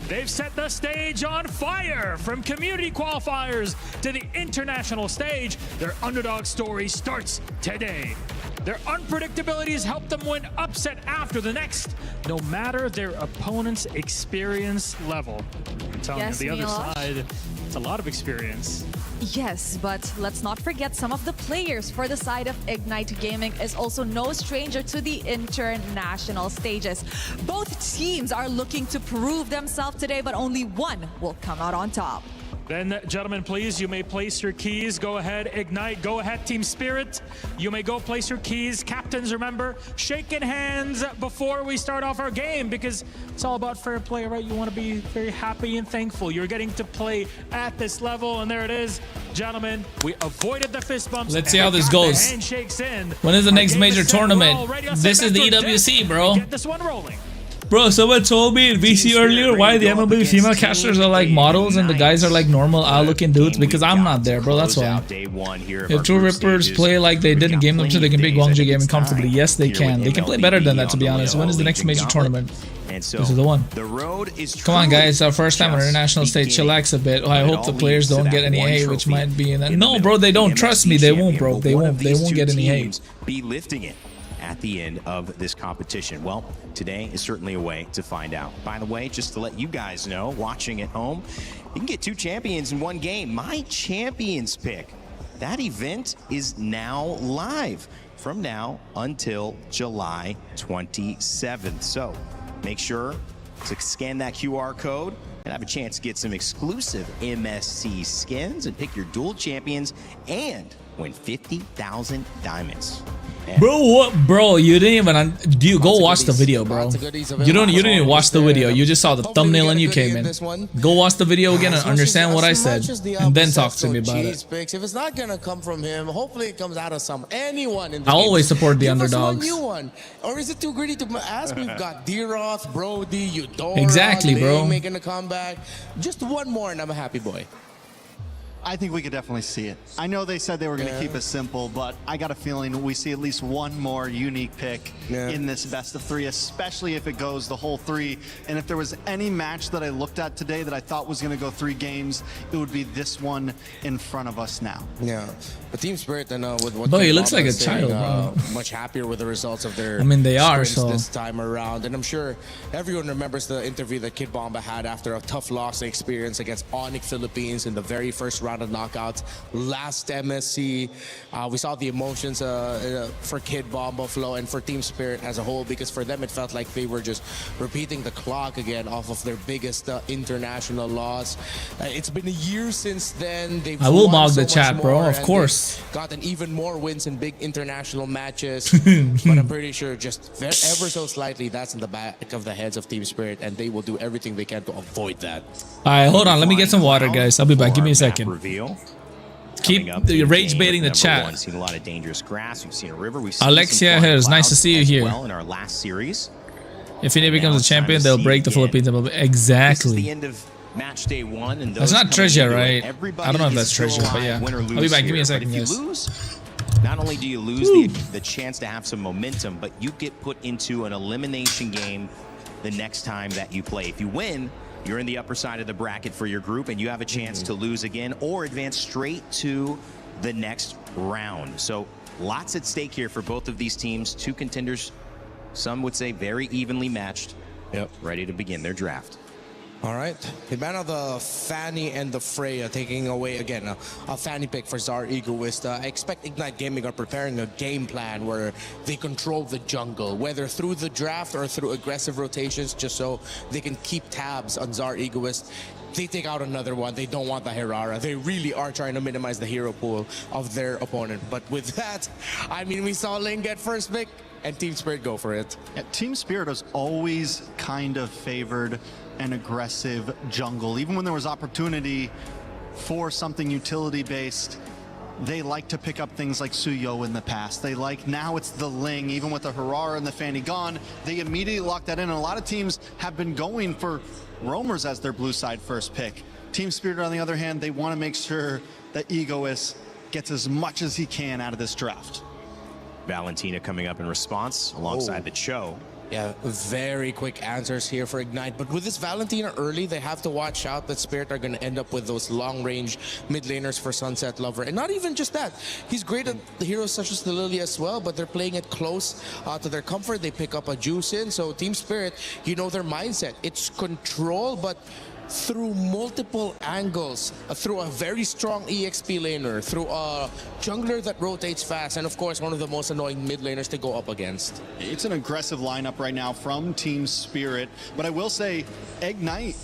They've set the stage on fire. From community qualifiers to the international stage, their underdog story starts today. Their unpredictability has helped them win upset after the next, no matter their opponent's experience level. I'm telling you, the other side, it's a lot of experience. Yes, but let's not forget some of the players for the side of Ignite Gaming is also no stranger to the international stages. Both teams are looking to prove themselves today, but only one will come out on top. Then, gentlemen, please, you may place your keys. Go ahead, Ignite. Go ahead, Team Spirit. You may go place your keys. Captains, remember, shaking hands before we start off our game, because it's all about fair play, right? You want to be very happy and thankful. You're getting to play at this level, and there it is. Gentlemen, we avoided the fist bumps. Let's see how this goes. Handshakes in. When is the next major tournament? This is the EWC, bro. Get this one rolling. Bro, someone told me in VC earlier why the MLB female casters are like models and the guys are like normal looking dudes, because I'm not there, bro. That's why. If True Rippers play like they did in Game 2, they can beat Guangzhou Gaming comfortably. Yes, they can. They can play better than that, to be honest. When is the next major tournament? This is the one. Come on, guys. Our first time on international stage. Chillax a bit. I hope the players don't get any hate, which might be in that. No, bro, they don't. Trust me, they won't, bro. They won't get any hate. Be lifting it at the end of this competition? Well, today is certainly a way to find out. By the way, just to let you guys know, watching at home, you can get 2 champions in one game. My champions pick. That event is now live from now until July 27th. So make sure to scan that QR code and have a chance to get some exclusive MSC skins and pick your dual champions and win 50,000 diamonds. Bro, what? Bro, you didn't even. You go watch the video, bro. You didn't even watch the video. You just saw the thumbnail and you came in. Go watch the video again and understand what I said, and then talk to me about it. If it's not gonna come from him, hopefully it comes out of anyone in the I always support the underdogs. New one. Or is it too greedy to ask? We've got D-Roth, Brody, Eudora, exactly, bro. Making a comeback. Just one more, and I'm a happy boy. I think we could definitely see it. I know they said they were going to keep it simple, but I got a feeling we see at least one more unique pick in this best of 3, especially if it goes the whole 3. And if there was any match that I looked at today that I thought was going to go 3 games, it would be this one in front of us now. Yeah, but Team Spirit, with what he looks like a child, bro. Much happier with the results of their. I mean, they are so this time around, and I'm sure everyone remembers the interview that Kid Bomba had after a tough loss experience against Onyx Philippines in the very first round of knockouts last MSC. We saw the emotions for Kid Bomba flow and for Team Spirit as a whole, because for them it felt like they were just repeating the clock again off of their biggest international loss. It's been a year since then. They've I will mog the chat, bro. Of course. Gotten even more wins in big international matches, but I'm pretty sure just ever so slightly that's in the back of the heads of Team Spirit, and they will do everything they can to avoid that. All right, hold on. Let me get some water, guys. I'll be back. Give me a second. Keep rage baiting the chat. We've seen a lot of dangerous grass. We've seen a river. We've seen Alexia Harris, nice to see you here. Well, in our last series. If India becomes a champion, they'll break the Philippines. Exactly. This is the end of match day 1, and that's not treasure, right? I don't know if that's treasure, but yeah. I'll be back. Give me a second, guys. Not only do you lose the chance to have some momentum, but you get put into an elimination game the next time that you play. If you win, you're in the upper side of the bracket for your group, and you have a chance to lose again or advance straight to the next round. So lots at stake here for both of these teams. Two contenders, some would say very evenly matched, ready to begin their draft. All right, the man of the Fanny and the Freya taking away again a Fanny pick for Zar Egoist. I expect Ignite Gaming are preparing a game plan where they control the jungle, whether through the draft or through aggressive rotations, just so they can keep tabs on Zar Egoist. They take out another one. They don't want the Herara. They really are trying to minimize the hero pool of their opponent. But with that, I mean, we saw Ling get first pick and Team Spirit go for it. Yeah, Team Spirit has always kind of favored an aggressive jungle. Even when there was opportunity for something utility-based, they like to pick up things like Suyo in the past. They like, now it's the Ling, even with the Herara and the Fanny gone, they immediately lock that in. And a lot of teams have been going for roamers as their blue side first pick. Team Spirit, on the other hand, they want to make sure that Egoist gets as much as he can out of this draft. Valentina coming up in response alongside the Cho. Yeah, very quick answers here for Ignite. But with this Valentina early, they have to watch out that Spirit are going to end up with those long-range mid laners for Sunset Lover. And not even just that. He's great at the heroes such as the Lily as well, but they're playing it close to their comfort. They pick up a Juice in. So Team Spirit, you know their mindset. It's control, but through multiple angles, through a very strong EXP laner, through a jungler that rotates fast, and of course one of the most annoying mid laners to go up against. It's an aggressive lineup right now from Team Spirit, but I will say Ignite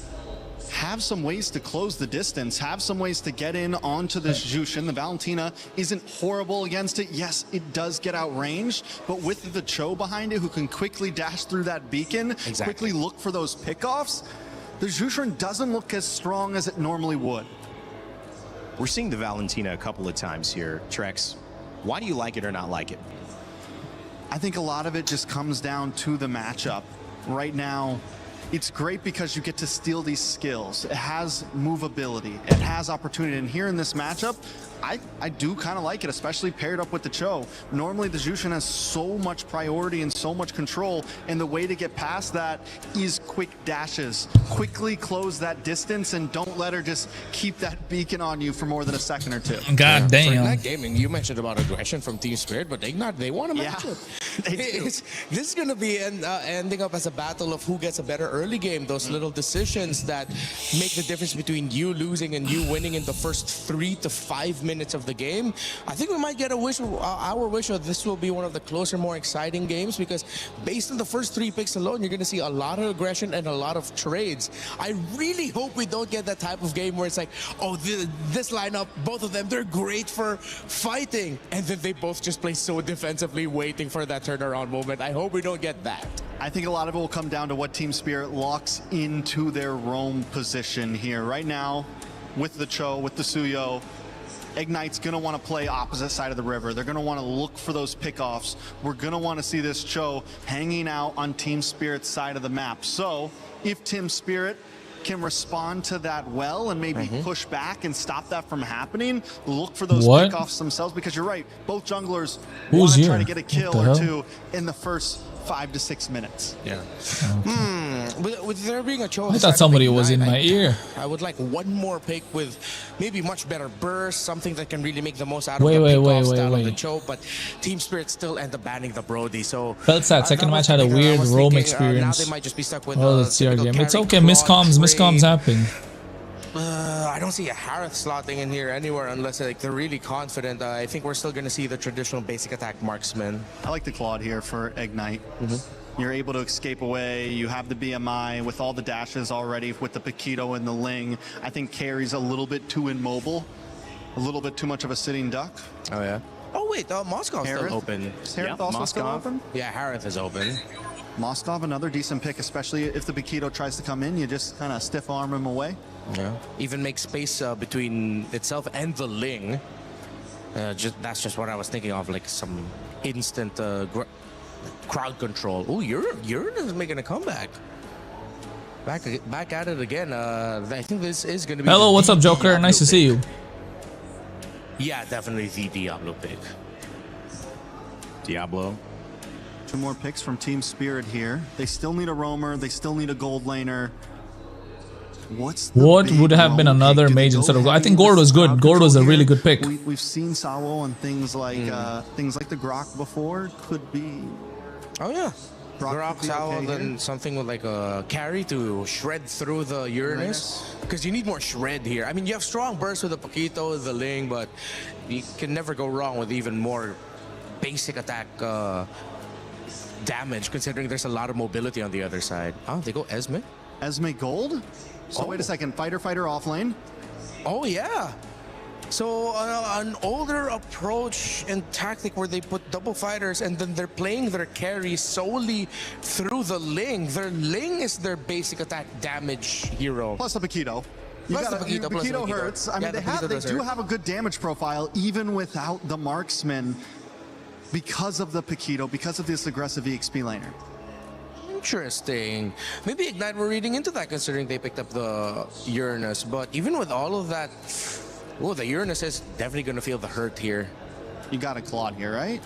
have some ways to close the distance, have some ways to get in onto this Jushin. The Valentina isn't horrible against it. Yes, it does get outranged, but with the Cho behind it who can quickly dash through that beacon, quickly look for those pickoffs, the Jushin doesn't look as strong as it normally would. We're seeing the Valentina a couple of times here, Trex. Why do you like it or not like it? I think a lot of it just comes down to the matchup. Right now, it's great because you get to steal these skills. It has movability, it has opportunity, and here in this matchup, I do kind of like it, especially paired up with the Cho. Normally the Jushin has so much priority and so much control, and the way to get past that is quick dashes. Quickly close that distance and don't let her just keep that beacon on you for more than a second or two. God damn. For Ignite Gaming, you mentioned about aggression from Team Spirit, but Ignite, they want to match it. This is going to be ending up as a battle of who gets a better early game. Those little decisions that make the difference between you losing and you winning in the first 3 to 5 minutes of the game. I think we might get a wish, our wish of this will be one of the closer, more exciting games, because based on the first 3 picks alone, you're going to see a lot of aggression and a lot of trades. I really hope we don't get that type of game where it's like, oh, this lineup, both of them, they're great for fighting, and then they both just play so defensively, waiting for that turnaround moment. I hope we don't get that. I think a lot of it will come down to what Team Spirit locks into their roam position here. Right now, with the Cho, with the Suyo, Ignite's going to want to play opposite side of the river. They're going to want to look for those pickoffs. We're going to want to see this Cho hanging out on Team Spirit's side of the map. So if Team Spirit can respond to that well and maybe push back and stop that from happening, look for those pickoffs themselves, because you're right, both junglers want to try to get a kill or two in the first 5 to 6 minutes. Yeah. With there being a Cho, I thought somebody was in my ear. I would like one more pick with maybe much better burst, something that can really make the most out of the pickoff style of the Cho, but Team Spirit still end up banning the Brody. So Beltsat, second match had a weird roam experience. Now they might just be stuck with let's see our game. It's okay, miscoms happen. I don't see a Harith slotting in here anywhere unless like they're really confident. I think we're still going to see the traditional basic attack marksman. I like the Claude here for Ignite. You're able to escape away. You have the BMI with all the dashes already with the Paquito and the Ling. I think Carry's a little bit too immobile, a little bit too much of a sitting duck. Oh, yeah. Oh, wait, Moscow's still open. Is Harith also still open? Yeah, Harith is open. Moskov, another decent pick, especially if the Paquito tries to come in. You just kind of stiff arm him away. Yeah. Even make space between itself and the Ling. That's just what I was thinking of, like some instant crowd control. Oh, Urine is making a comeback. Back at it again. I think this is going to be. Hello, what's up, Joker? Nice to see you. Yeah, definitely the Diablo pick. Diablo. 2 more picks from Team Spirit here. They still need a roamer. They still need a gold laner. What's What would have been another mage instead of Gord? I think Gord was good. Gord was a really good pick. We've seen Sawo and things like the Grok before. Could be. Oh yeah. Grok, Sawo, then something with like a carry to shred through the Uranus. Because you need more shred here. I mean, you have strong bursts with the Paquito, the Ling, but you can never go wrong with even more basic attack damage, considering there's a lot of mobility on the other side. Oh, they go Esme? Esme Gold? So wait a second, fighter off lane. Oh yeah. So an older approach and tactic where they put double fighters and then they're playing their carry solely through the Ling. Their Ling is their basic attack damage hero. Plus the Paquito. Paquito hurts. I mean, they do have a good damage profile even without the marksman because of the Paquito, because of this aggressive EXP laner. Interesting. Maybe Ignite were reading into that considering they picked up the Uranus. But even with all of that, oh, the Uranus is definitely going to feel the hurt here. You got a Claude here, right?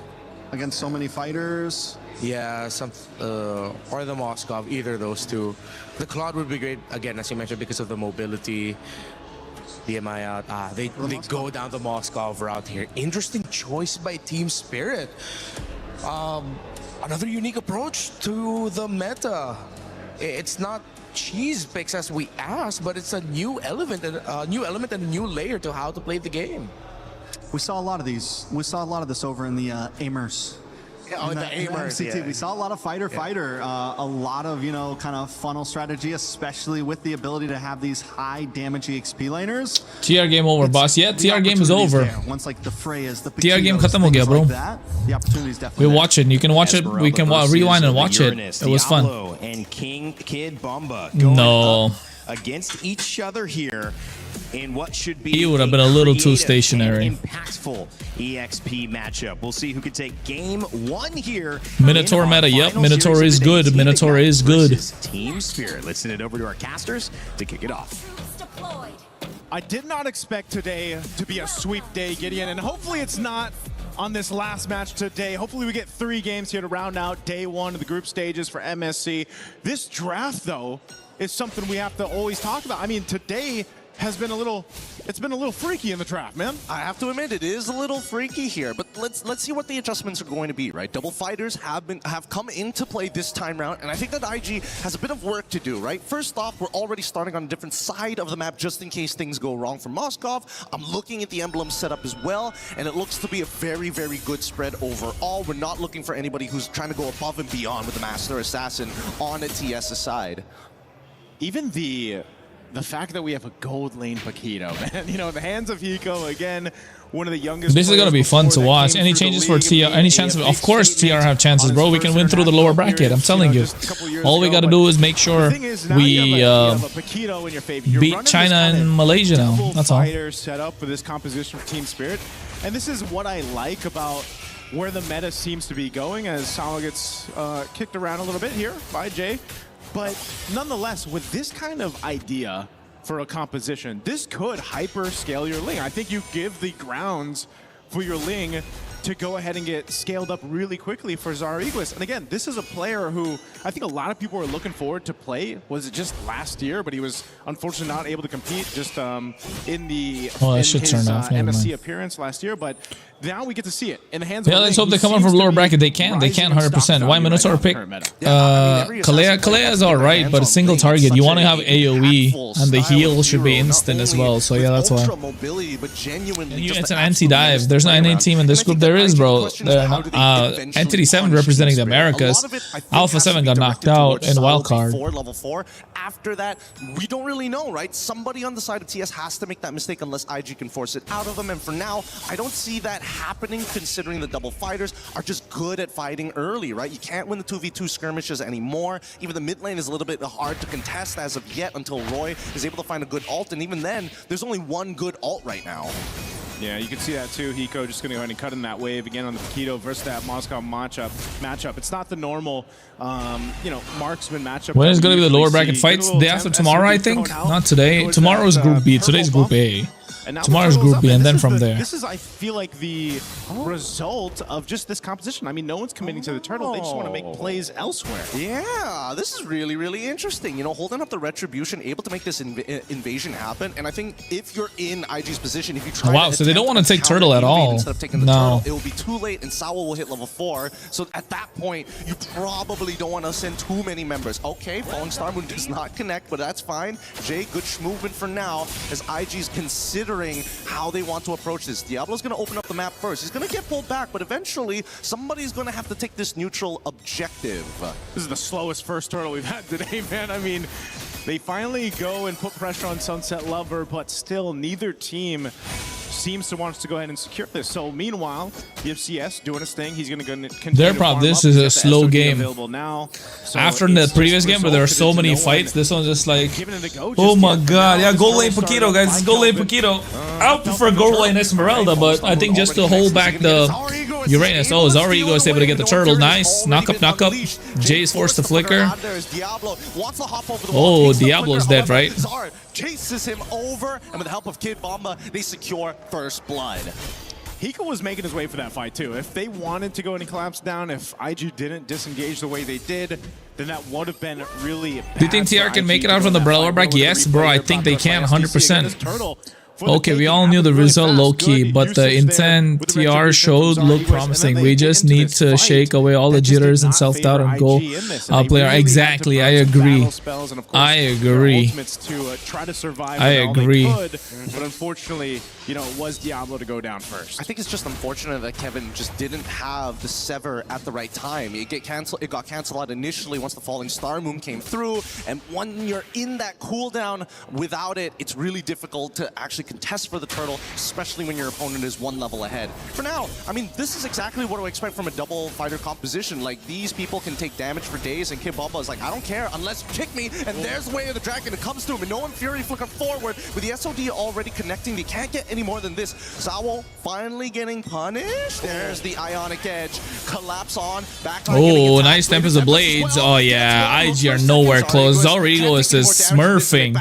Against so many fighters. Yeah, or the Moskov, either of those two. The Claude would be great, again, as you mentioned, because of the mobility. DMI out. They go down the Moskov route here. Interesting choice by Team Spirit. Another unique approach to the meta. It's not cheese picks as we asked, but it's a new element and a new layer to how to play the game. We saw a lot of these. We saw a lot of this over in the Aimers. Oh, the Aimers, MCT. We saw a lot of fighter, a lot of, kind of funnel strategy, especially with the ability to have these high damage EXP laners. TR game over, boss. Yeah, TR game is over. Once like the Freyas, the TR game khatam ho gaya, bro. The opportunity is definitely We watch it. You can watch it. We can rewind and watch it. It was fun. And King Kid Bomba No. against each other here in what should be He would have been a little too creative stationary. and impactful EXP matchup. We'll see who can take game one here. Minotaur meta. Yep, Minotaur is good. Minotaur is good. Team Spirit. Let's send it over to our casters to kick it off. I did not expect today to be a sweep day, Gideon, and hopefully it's not on this last match today. Hopefully we get 3 games here to round out day 1 of the group stages for MSC. This draft, though, is something we have to always talk about. I mean, today has been a little freaky in the draft, man. I have to admit it is a little freaky here, but let's see what the adjustments are going to be, right? Double fighters have come into play this time round, and I think that IG has a bit of work to do, right? First off, we're already starting on a different side of the map just in case things go wrong for Moskov. I'm looking at the emblem setup as well, and it looks to be a very, very good spread overall. We're not looking for anybody who's trying to go above and beyond with the Master Assassin on a TS's side. Even the fact that we have a gold lane Paquito, man. You know, in the hands of Hiko, again, one of the youngest. This is gonna be fun to watch. Any changes for TR? Any chance of course TR have chances, bro. We can win through the lower bracket. I'm telling you. All we gotta do is make sure we beat China and Malaysia now. That's all. Set up for this composition for Team Spirit, and this is what I like about where the meta seems to be going as Sawa gets kicked around a little bit here by Jay. But nonetheless, with this kind of idea for a composition, this could hyper scale your Ling. I think you give the grounds for your Ling to go ahead and get scaled up really quickly for Zariguis. And again, this is a player who I think a lot of people were looking forward to play. Was it just last year? But he was unfortunately not able to compete just in his MSC appearance last year. But now we get to see it in the hands of let's hope they come in from lower bracket. They can 100%. Why Minotaur pick? Kalea is alright, but a single target. You want to have AoE, and the heal should be instant as well. So yeah, that's why. It's an anti-dive. There's not any team in this group. There is, bro. Entity 7 representing the Americas. Alpha 7 got knocked out in wildcard. Level 4. After that, we don't really know, right? Somebody on the side of TS has to make that mistake unless IG can force it out of them. And for now, I don't see that happening considering the double fighters are just good at fighting early, right? You can't win the 2v2 skirmishes anymore. Even the mid lane is a little bit hard to contest as of yet until Roy is able to find a good ult. And even then, there's only one good ult right now. Yeah, you can see that too. Hiko just going to go ahead and cut in that wave again on the Paquito versus that Moscow matchup. It's not the normal, marksman matchup. When is going to be the lower bracket fights? Day after tomorrow, I think. Not today. Tomorrow is Group B. Today's Group A. And now Tomorrow's the turtle's Group up, B, and then this is from there. This is, I feel like, the result of just this composition. I mean, no one's committing to the turtle. They just want to make plays elsewhere. Yeah, this is really, really interesting. You know, holding up the retribution, able to make this invasion happen. And I think if you're in IG's position, if you try Wow, to so they don't attempt want to take counter turtle at invade all. instead of taking the No. turtle, it will be too late, and Sawa will hit level 4. So at that point, you probably don't want to send too many members. Okay, Falling Star Moon does not connect, but that's fine. Jay, good movement for now, as IG's considering how they want to approach this. Diablo's going to open up the map first. He's going to get pulled back, but eventually, somebody's going to have to take this neutral objective. This is the slowest first turtle we've had today, man. I mean, they finally go and put pressure on Sunset Lover, but still neither team seems to want us to go ahead and secure this. So meanwhile, the FCS doing his thing. He's going to continue Their to problem, farm this up. is He's a got the slow SOD game. available now. So After it's the just previous game where there were so resulted many into no fights, one this one's just like, giving it a go oh just my yet. But god, now yeah, this go all lane started Paquito, up guys, by let's go lane Kelvin. Paquito. I would prefer go lane Esmeralda, but I think just to hold back the Uranus. Oh, Zara Ego is able to get the turtle. Nice. Knock up. Jay is forced to flicker. Oh, Diablo's dead, right? Chases him over, and with the help of Kid Bomba, they secure first blood. Hiko was making his way for that fight too. If they wanted to go and collapse down, if IG didn't disengage the way they did, then that would have been really bad. Do you think TR can make it out from the Brawler back? Yes, bro, I think they can 100%. Okay, we all knew the result low-key, but the intent TR showed looked promising. We just need to shake away all the jitters and self-doubt and go player. Exactly, I agree. I agree. I agree. But unfortunately, you know, it was Diablo to go down first. I think it's just unfortunate that Kevin just didn't have the Sever at the right time. It got canceled out initially once the Falling Star Moon came through, and when you're in that cooldown without it, it's really difficult to actually contest for the turtle, especially when your opponent is one level ahead. For now, I mean, this is exactly what I expect from a double fighter composition. Like, these people can take damage for days, and Kid Bomba is like, I don't care unless you kick me, and there's Way of the Dragon. It comes to him, and no one Fury flicker forward. With the SOD already connecting, they can't get any more than this. Zawo finally getting punished. There's the Ionic Edge. Collapse on. Back on. Oh, nice Tempest of Blades. Oh, yeah. IG are nowhere close. Zarigo is just smurfing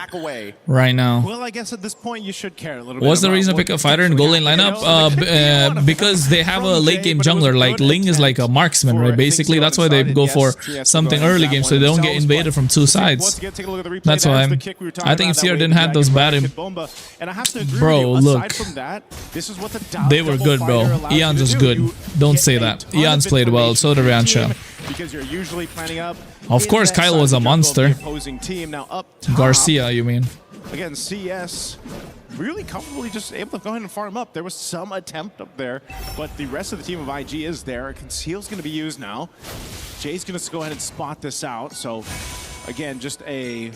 right now. Well, I guess at this point you should care a little bit. What's the reason to pick a fighter in gold lane lineup? Because they have a late game jungler. Like Ling is like a marksman, right? Basically, that's why they go for something early game so they don't get invaded from two sides. That's why I think if CR didn't have those bad bro, look. They were good, bro. Eons was good. Don't say that. Eons played well. So did Rancha. Because you're usually planning up. Of course, Kyle was a monster. Garcia, you mean? Again, CS really comfortably just able to go ahead and farm up. There was some attempt up there, but the rest of the team of IG is there. Conceal's going to be used now. Jay's going to go ahead and spot this out. So, again, just a...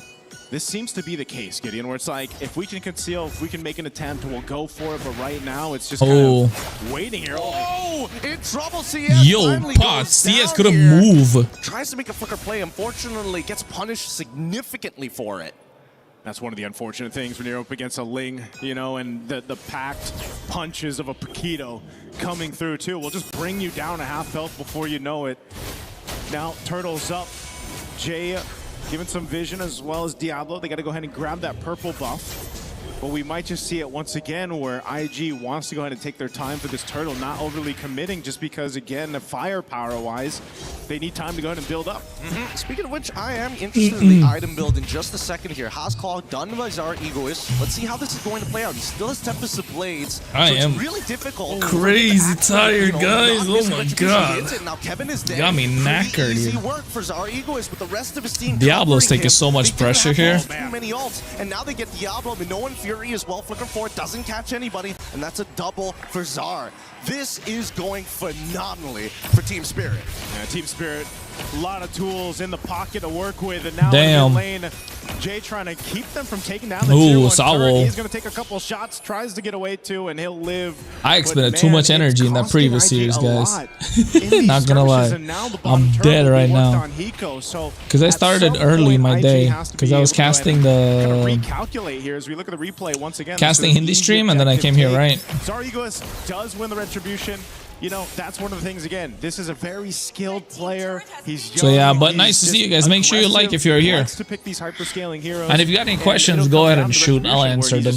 This seems to be the case, Gideon, where it's like, if we can conceal, if we can make an attempt, we'll go for it. But right now, it's just kind of waiting here. Oh, in trouble, CS. Yo, Pot, CS couldn't move. Tries to make a flicker play. Unfortunately, gets punished significantly for it. That's one of the unfortunate things when you're up against a Ling, you know, and the packed punches of a Paquito coming through, too, will just bring you down a half health before you know it. Now, Turtle's up. Jay given some vision as well as Diablo. They got to go ahead and grab that purple buff. But we might just see it once again where IG wants to go ahead and take their time for this turtle, not overly committing just because, again, the firepower-wise, they need time to go ahead and build up. Speaking of which, I am interested in the item build in just a second here. Hascall done by Zara Egoist. Let's see how this is going to play out. He still has Tempest of Blades. I so am it's really difficult. crazy tired, guys. Oh my god. Now Kevin is dead. Got me knackered Easy here. work for Zara Egoist with the rest of his team. Diablo's taking so much pressure here. Too many ults, and now they get Diablo, but no one Fury as well. Flicker 4 doesn't catch anybody, and that's a double for Zar. This is going phenomenally for Team Spirit. Yeah, Team Spirit, a lot of tools in the pocket to work with, and now Damn. in the lane, Jay trying to keep them from taking down the tier 1 turret. He's going to take a couple shots, tries to get away too, and he'll live. I expended too much energy in that previous series, guys. Not gonna lie. I'm dead right now. Because I started early my day. Because I was casting the... Recalculate here as we look at the replay once again. Casting Hindi stream, and then I came here, right? Zara Egoist does win the retribution. you know, that's one of the things, again, this is a very skilled player. He's young. So yeah, but nice to see you guys. Make sure you like if you're here. Likes to pick these hyperscaling heroes. And if you got any questions, go ahead and shoot. I'll answer them.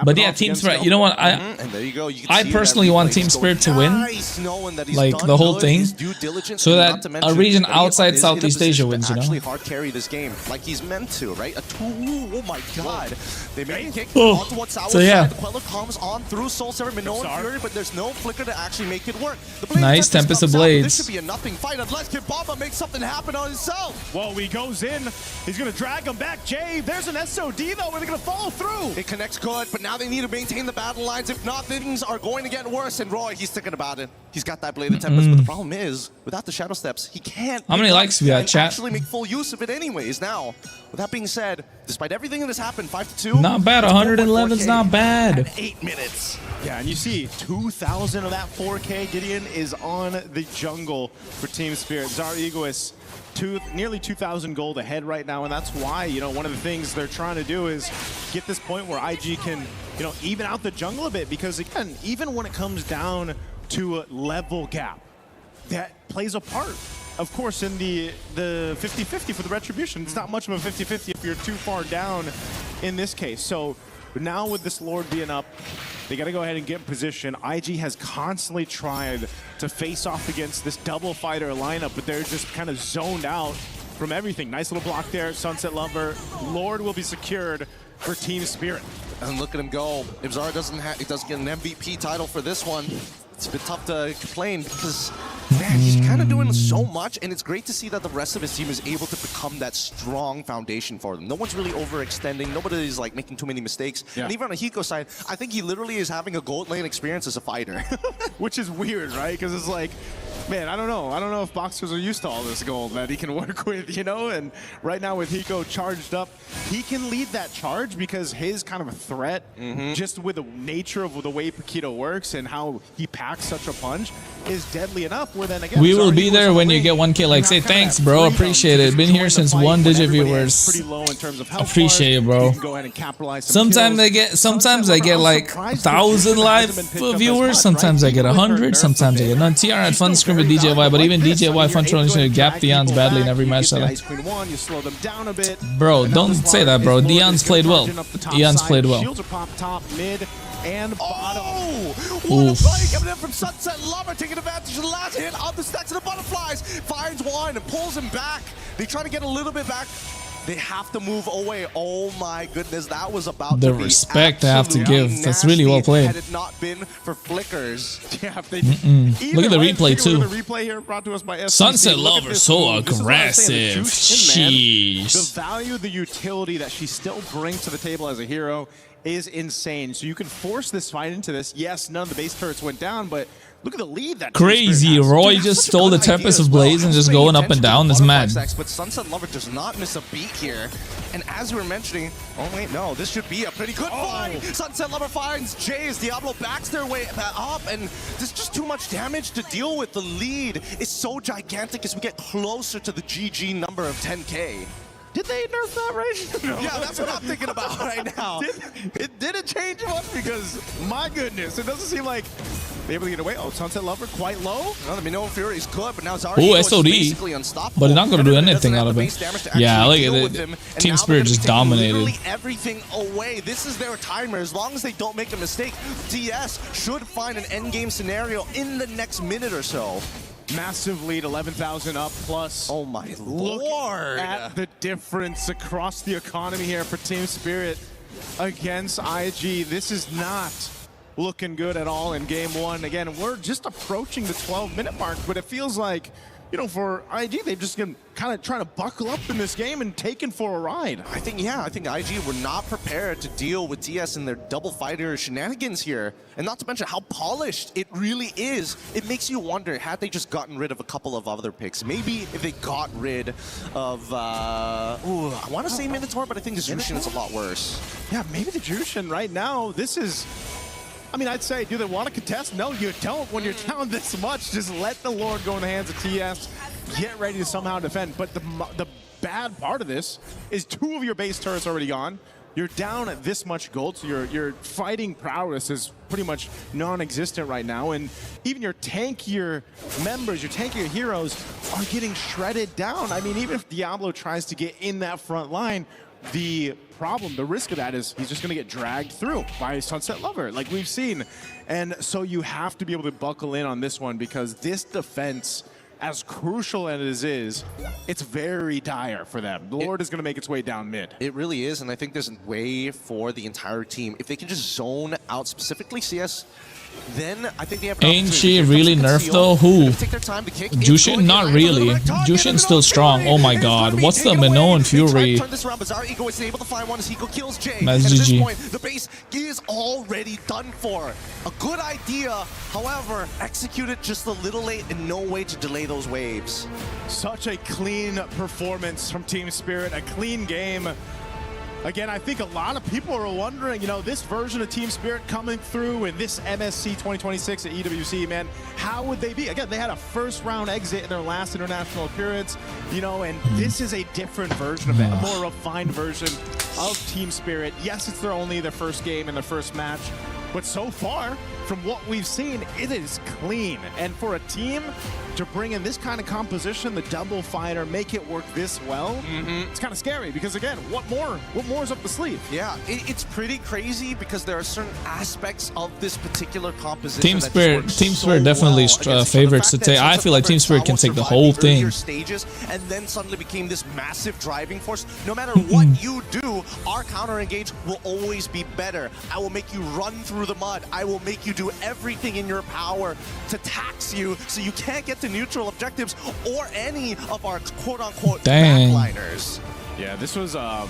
But yeah, Team Spirit, you know what? And there you go. You can I see personally that want Team Spirit to win, nice, knowing that he's like done the whole good, thing, his due diligence, so and that not to a mention region that he outside is in a Southeast position Asia to wins, you know? actually hard carry this game like he's meant to, right? Oh my God. They made a kick Oh. onto what's our So yeah. side. The Queller comes on through Soul Server, Minoan Fury, but there's no flicker to actually make it work. The Nice Tempest of Blades. This should be a nothing fight unless Kibaba makes something happen on himself. Whoa, he goes in. He's going to drag him back. Jay, there's an SOD, though. Are they going to follow through? It connects good, but now they need to maintain the battle lines. If not, things are going to get worse. And Roy, he's thinking about it. He's got that Blade of Tempest, but the problem is, without the Shadow Steps, he can't How many likes we got, chat? actually make full use of it anyways. Now, with that being said, despite everything that has happened, 5-2. Not bad. 111's not bad. 8 minutes. Yeah, and you see 2,000 of that 4K. Gideon is on the jungle for Team Spirit. Zar Egoist, nearly 2,000 gold ahead right now, and that's why, you know, one of the things they're trying to do is get this point where IG can, you know, even out the jungle a bit, because again, even when it comes down to a level gap, that plays a part. Of course, in the 50-50 for the Retribution, it's not much of a 50-50 if you're too far down in this case. So now with this Lord being up, they got to go ahead and get in position. IG has constantly tried to face off against this double fighter lineup, but they're just kind of zoned out from everything. Nice little block there, Sunset Lover. Lord will be secured for Team Spirit. And look at him go. If Zara doesn't get an MVP title for this one, it's a bit tough to complain because, man, he's kind of doing so much, and it's great to see that the rest of his team is able to become that strong foundation for them. No one's really overextending. Nobody is like making too many mistakes. Yeah. And even on the Hiko side, I think he literally is having a gold lane experience as a fighter. Which is weird, right? Because it's like, man, I don't know. I don't know if boxers are used to all this gold that he can work with, you know? And right now with Hiko charged up, he can lead that charge because his kind of a threat, just with the nature of the way Paquito works and how he packs such a punch, is deadly enough. Where then again, We will be there when you get 1K. Like, say thanks, bro. Appreciate it. Been here since 1-digit viewers. Pretty low in terms of health Appreciate it, bro. bars. You can go ahead and capitalize some Sometimes I get like 1,000 live viewers. Sometimes I get 100. Sometimes I get none. TR had fun scrim with DJY, but even DJY fun trolling to gap Dion's badly in every match. Bro, don't say that, bro. Dion's played well. Dion's played well. Shields are popped top, mid, and bottom. What a play coming in from Sunset Lover, taking advantage of the last hit on the stacks of the butterflies. Finds one and pulls him back. They try to get a little bit back. They have to move away. Oh my goodness, that was about The to be respect I have to absolutely give. That's really well nasty played. Had it not been for flickers. Yeah, if they Look at the replay too. The replay here brought to us by SBC. Sunset Look at Lover this so move. This is what I'm saying, the aggressive. juice in, man. Jeez. The value, the utility that she still brings to the table as a hero is insane. So you can force this fight into this. Yes, none of the base turrets went down, but look at the lead that Crazy. Roy just stole the Tempest of Blades and just going up and down. It's mad. But Sunset Lover does not miss a beat here. And as we were mentioning, oh wait, no, this should be a pretty good fight. Sunset Lover finds Jay as Diablo backs their way up, and there's just too much damage to deal with. The lead is so gigantic as we get closer to the GG number of 10K. Did they nerf that right? No. Yeah, that's what I'm thinking about right now. Did it change much? Because, my goodness, it doesn't seem like they're able to get away. Oh, Sunset Lover quite low. No, the Minoan Fury is good, but now Zara Ooh, is SOD. basically unstoppable. But they're not going to do Everyone anything doesn't out have of the it. base damage to Yeah, actually look deal at with it. him, and Team now Spirit they're just gonna take dominated. literally everything away. This is their timer. As long as they don't make a mistake, DS should find an endgame scenario in the next minute or so. Massive lead, 11,000 up plus. Oh my Look lord! at the difference across the economy here for Team Spirit against IG. This is not looking good at all in game one. Again, we're just approaching the 12-minute mark, but it feels like, you know, for IG, they've just been kind of trying to buckle up in this game and taken for a ride. I think IG were not prepared to deal with DS and their double fighter shenanigans here. And not to mention how polished it really is. It makes you wonder, had they just gotten rid of a couple of other picks? Maybe if they got rid of, I want to say Minotaur, but I think the Jushin is a lot worse. Yeah, maybe the Jushin right now, this is... I mean, I'd say, do they want to contest? No, you don't. When you're down this much, just let the Lord go in the hands of TS. Get ready to somehow defend. But the bad part of this is 2 of your base turrets already gone. you're down at this much gold, so your fighting prowess is pretty much non-existent right now, and even your tankier members, your tankier heroes are getting shredded down. I mean, even if Diablo tries to get in that front line, the risk of that is he's just going to get dragged through by Sunset Lover, like we've seen. And so you have to be able to buckle in on this one, because this defense, as crucial as it is, it's very dire for them. The Lord is going to make its way down mid. It really is, and I think there's a way for the entire team. If they can just zone out specifically CS, then I think they have an Ain't she really nerfed though? Who? Jushin? Not really. Jushin's still strong. Oh my god. What's the Minoan Fury? That's GG. The base is already done for. A good idea, however, executed just a little late and no way to delay those waves. Such a clean performance from Team Spirit, a clean game. Again, I think a lot of people are wondering, you know, this version of Team Spirit coming through in this MSC 2026 at EWC, man, how would they be? Again, they had a first round exit in their last international appearance, you know, and this is a different version of that, a more refined version of Team Spirit. Yes, it's only their first game and their first match, but so far, from what we've seen, it is clean. And for a team to bring in this kind of composition, the double fighter, make it work this well, it's kind of scary, because again, what more is up the sleeve? Yeah, it's pretty crazy, because there are certain aspects of this particular composition. Team Spirit definitely favorites to take. I feel like Team Spirit can take the whole thing. Stages, and then suddenly became this massive driving force. No matter what you do, our counter engage will always be better. I will make you run through the mud. I will make you do everything in your power to tax you, so you can't get to neutral objectives or any of our quote-unquote backliners. Yeah, this was a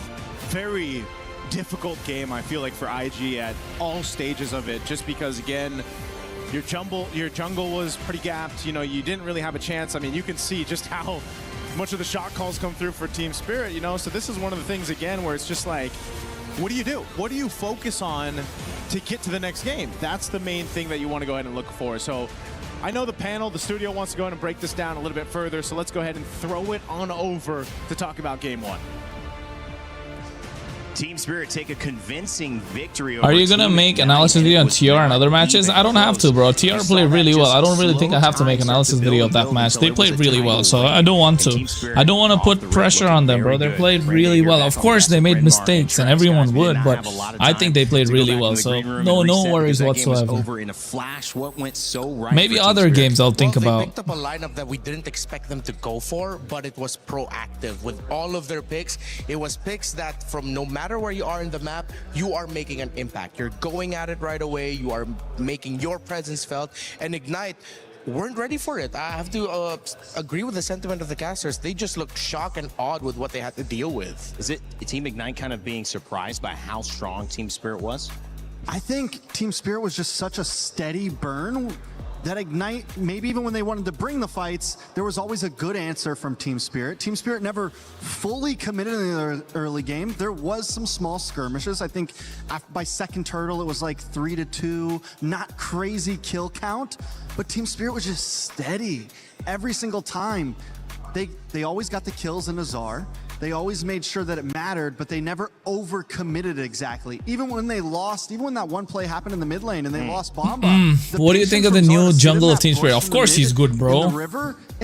very difficult game, I feel like, for IG at all stages of it, just because, again, your jungle was pretty gapped. You know, you didn't really have a chance. I mean, you can see just how much of the shot calls come through for Team Spirit, you know? So this is one of the things, again, where it's just like, what do you do? What do you focus on to get to the next game? That's the main thing that you want to go ahead and look for. So I know the panel, the studio wants to go ahead and break this down a little bit further, so let's go ahead and throw it on over to talk about game one. Team Spirit take a convincing victory over Are you gonna make analysis video on TR and other matches? I don't have to, bro. TR played really well. I don't really think I have to make analysis video of that match. They played really well, so I don't want to. I don't want to put pressure on them, bro. They played really well. Of course, they made mistakes, and everyone would, but I think they played really well. So no worries whatsoever. Maybe other games I'll think about. They picked up a lineup that we didn't expect them to go for, but it was proactive. With all of their picks, it was picks that from no matter where you are in the map, you are making an impact. You're going at it right away. You are making your presence felt. And Ignite weren't ready for it. I have to agree with the sentiment of the casters. They just looked shocked and awed with what they had to deal with. Is it Team Ignite kind of being surprised by how strong Team Spirit was? I think Team Spirit was just such a steady burn that Ignite, maybe even when they wanted to bring the fights, there was always a good answer from Team Spirit. Team Spirit never fully committed in the early game. There was some small skirmishes. I think by second turtle, it was like 3-2, not crazy kill count, but Team Spirit was just steady every single time. They always got the kills in Azar. They always made sure that it mattered, but they never overcommitted exactly. Even when they lost, even when that one play happened in the mid lane and they lost Bomba. What do you think of the new jungle of Team Spirit? Of course he's good, bro.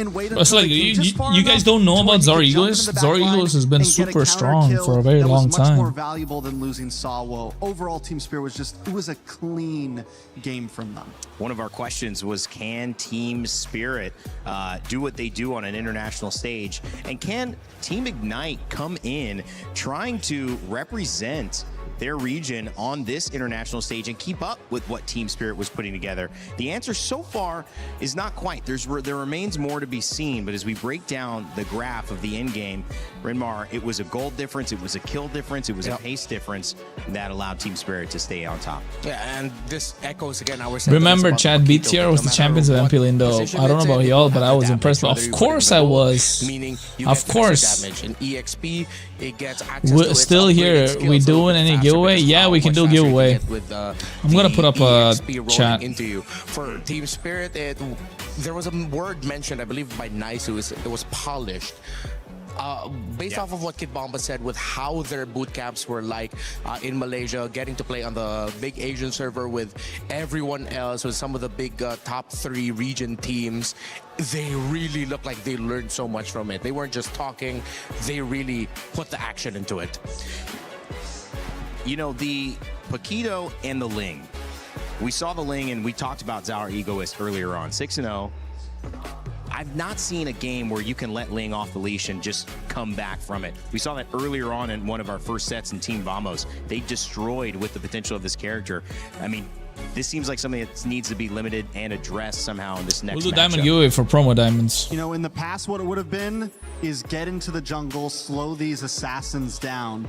It's like, you guys don't know about Zarigos? Zarigos has been super strong for a very long time. Much more valuable than losing Sawo. Overall, Team Spirit was it was a clean game from them. One of our questions was, can Team Spirit do what they do on an international stage? And can Team Ignite come in trying to represent their region on this international stage and keep up with what Team Spirit was putting together? The answer so far is not quite. There remains more to be seen, but as we break down the graph of the end game, Renmar, it was a gold difference, it was a kill difference, it was a pace difference that allowed Team Spirit to stay on top. Yeah, and this echoes again our Remember, Chad, BTR was the champions of MP Lindo. I don't know about y'all, but I was impressed. Of course I was. Of course. And EXP, it gets we're still here. We doing any giveaway? Yeah, we can do giveaway. I'm gonna put up a chat. For Team Spirit, there was a word mentioned, I believe, by Nice. It was polished. based off of what Kid Bomba said, with how their boot camps were like in Malaysia, getting to play on the big Asian server with everyone else, with some of the big top 3 region teams, they really look like they learned so much from it. They weren't just talking, they really put the action into it. You know, the Paquito and the Ling. We saw the Ling, and we talked about Zauer Egoist earlier on. 6-0. I've not seen a game where you can let Ling off the leash and just come back from it. We saw that earlier on in one of our first sets in Team Vamos. They destroyed with the potential of this character. I mean, this seems like something that needs to be limited and addressed somehow in this next We'll do matchup. diamond giveaway for promo diamonds. You know, in the past, what it would have been is get into the jungle, slow these assassins down.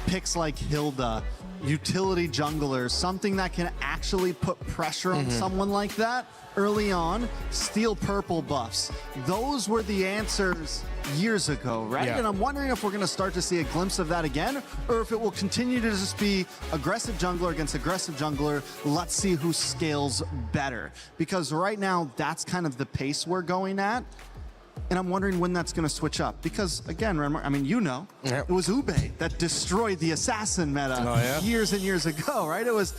Picks like Hilda, utility junglers, something that can actually put pressure on someone like that early on, steal purple buffs. Those were the answers years ago, right? Yeah. And I'm wondering if we're going to start to see a glimpse of that again, or if it will continue to just be aggressive jungler against aggressive jungler. Let's see who scales better. Because right now, that's kind of the pace we're going at. And I'm wondering when that's going to switch up. Because, again, Renmar, I mean, you know, it was Ube that destroyed the assassin meta years and years ago, right? It was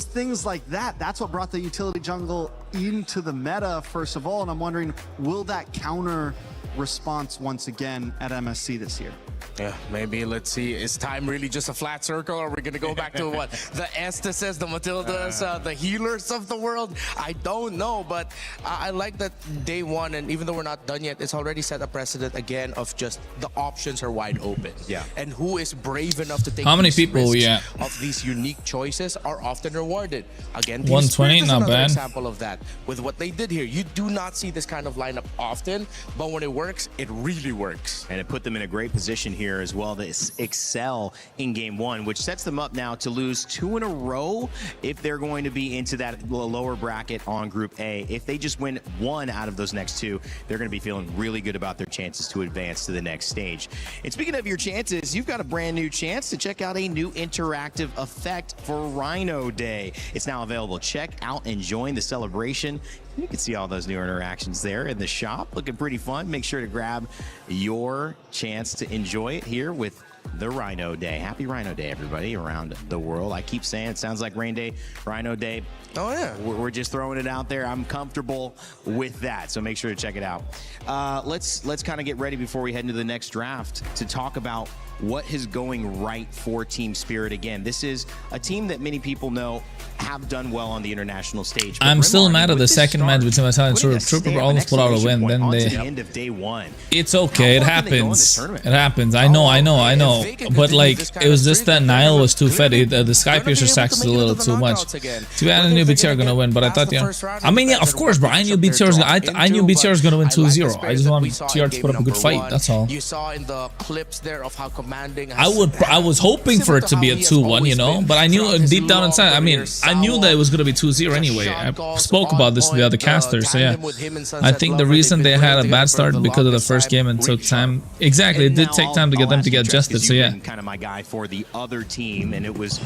things like that. That's what brought the utility jungle into the meta, first of all. And I'm wondering, will that counter response once again at MSC this year? Yeah, maybe. Let's see. Is time really just a flat circle? Or are we going to go back to what? The Estases, the Matildas, the healers of the world? I don't know, but I like that day one, and even though we're not done yet, it's already set a precedent again of just the options are wide open. Yeah. And who is brave enough to take How many these people risks we at? of these unique choices are often rewarded. Again, 120, is not another bad. example of that. With what they did here, you do not see this kind of lineup often, but when it works, it really works. And it put them in a great position here as well to excel in game one, which sets them up now to lose 2 in a row if they're going to be into that lower bracket on Group A. If they just win 1 out of those next 2, they're going to be feeling really good about their chances to advance to the next stage. And speaking of your chances, you've got a brand new chance to check out a new interactive effect for Rhino Day. It's now available. Check out and join the celebration. You can see all those new interactions there in the shop. Looking pretty fun. Make sure to grab your chance to enjoy it here with the Rhino Day. Happy Rhino Day, everybody, around the world. I keep saying it sounds like Rain Day, Rhino Day. Oh, yeah. We're just throwing it out there. I'm comfortable with that, so make sure to check it out. Let's kind of get ready before we head into the next draft to talk about what is going right for Team Spirit. Again, this is a team that many people know have done well on the international stage. But I'm still Rimar, mad at the second match between Vitality and Trooper. Trooper almost put out a win. Then they. The end of day one. It's okay. It How far can they go in this happens. tournament? It happens. I know. But like, it was just that Nile was too fed. The Skypiercer stacks is a little too much. Too bad I knew BTR gonna win, but I thought, I mean, yeah, of course, bro. I knew BTR was gonna win 2-0. I just want BTR to put up a good fight. That's all. You saw in the clips there of how commanding. I was hoping for it to be a 2-1, you know, but I knew deep down inside. I mean, I knew that it was gonna be 2-0 anyway. I spoke about this to the other casters, so yeah. I think the reason they had a bad start because of the first game and took time. Exactly, it did take time to get them to get adjusted. So yeah. Kind of my guy for the other team, and it was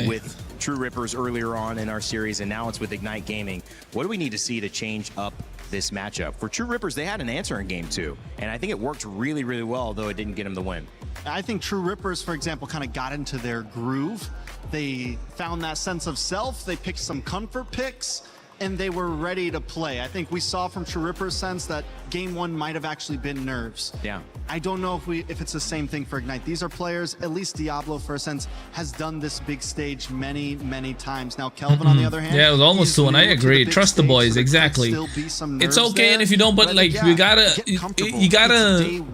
with True Rippers earlier on in our series, and now it's with Ignite Gaming. What do we need to see to change up this matchup? For True Rippers, they had an answer in game 2, and I think it worked really, really well, though it didn't get them the win. I think True Rippers, for example, kind of got into their groove. They found that sense of self. They picked some comfort picks, and they were ready to play. I think we saw from True Rippers' sense that game 1 might have actually been nerves. Yeah. I don't know if it's the same thing for Ignite. These are players, at least Diablo, for a sense, has done this big stage many, many times. Now, Kelvin, on the other hand, yeah, it was almost 2-1. I agree. Trust the boys, so exactly. It's okay, and if you don't, but like, you gotta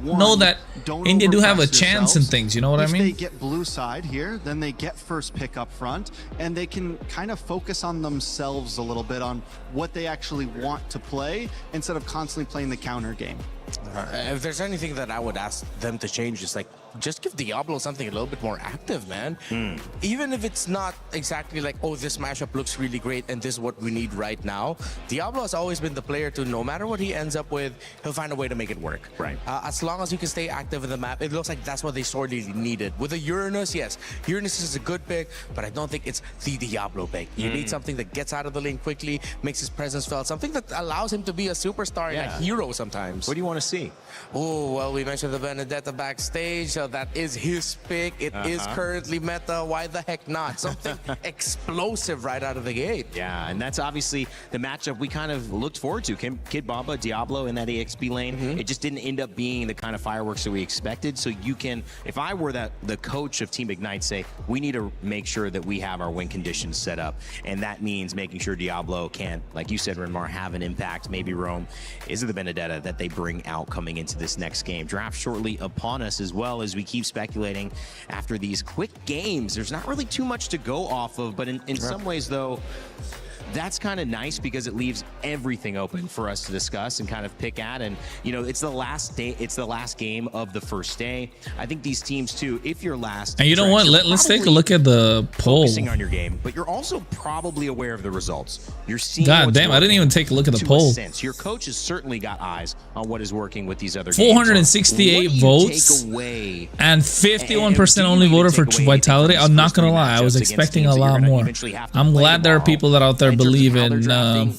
know that India do have a chance and things. You know what I mean? If they get blue side here, then they get first pick up front, and they can kind of focus on themselves a little bit on what they actually want to play instead of constantly playing the counter game. If there's anything that I would ask them to change, is like just give Diablo something a little bit more active, man. Even if it's not exactly like, oh, this mashup looks really great and this is what we need right now. Diablo has always been the player to, no matter what he ends up with, he'll find a way to make it work. Right. As long as you can stay active in the map, it looks like that's what they sorely needed. With a Uranus, yes, Uranus is a good pick, but I don't think it's the Diablo pick. You need something that gets out of the lane quickly, makes his presence felt, something that allows him to be a superstar and a hero sometimes. What do you want to see? Oh, well, we mentioned the Benedetta backstage, so that is his pick. It is currently meta. Why the heck not? Something explosive right out of the gate. Yeah, and that's obviously the matchup we kind of looked forward to. Kid Bamba, Diablo in that EXP lane. It just didn't end up being the kind of fireworks that we expected. So you can, if I were the coach of Team Ignite, say, we need to make sure that we have our win conditions set up. And that means making sure Diablo can, like you said, Renmar, have an impact. Maybe Rome. Is it the Benedetta that they bring out coming into this next game? Draft shortly upon us, as well as we keep speculating after these quick games. There's not really too much to go off of, but in some ways, though, that's kind of nice because it leaves everything open for us to discuss and kind of pick at. And, you know, it's the last day, it's the last game of the first day. I think these teams, too, if you're last. And you know what? Let's take a look at the poll. Focusing on your game, but you're also probably aware of the results. You're seeing. God damn, I didn't even take a look at the poll. Your coach has certainly got eyes on what is working with these other 468 games. votes and 51% only voted for Vitality. I'm not gonna lie, I was expecting a lot more. I'm glad there are people that out there believe in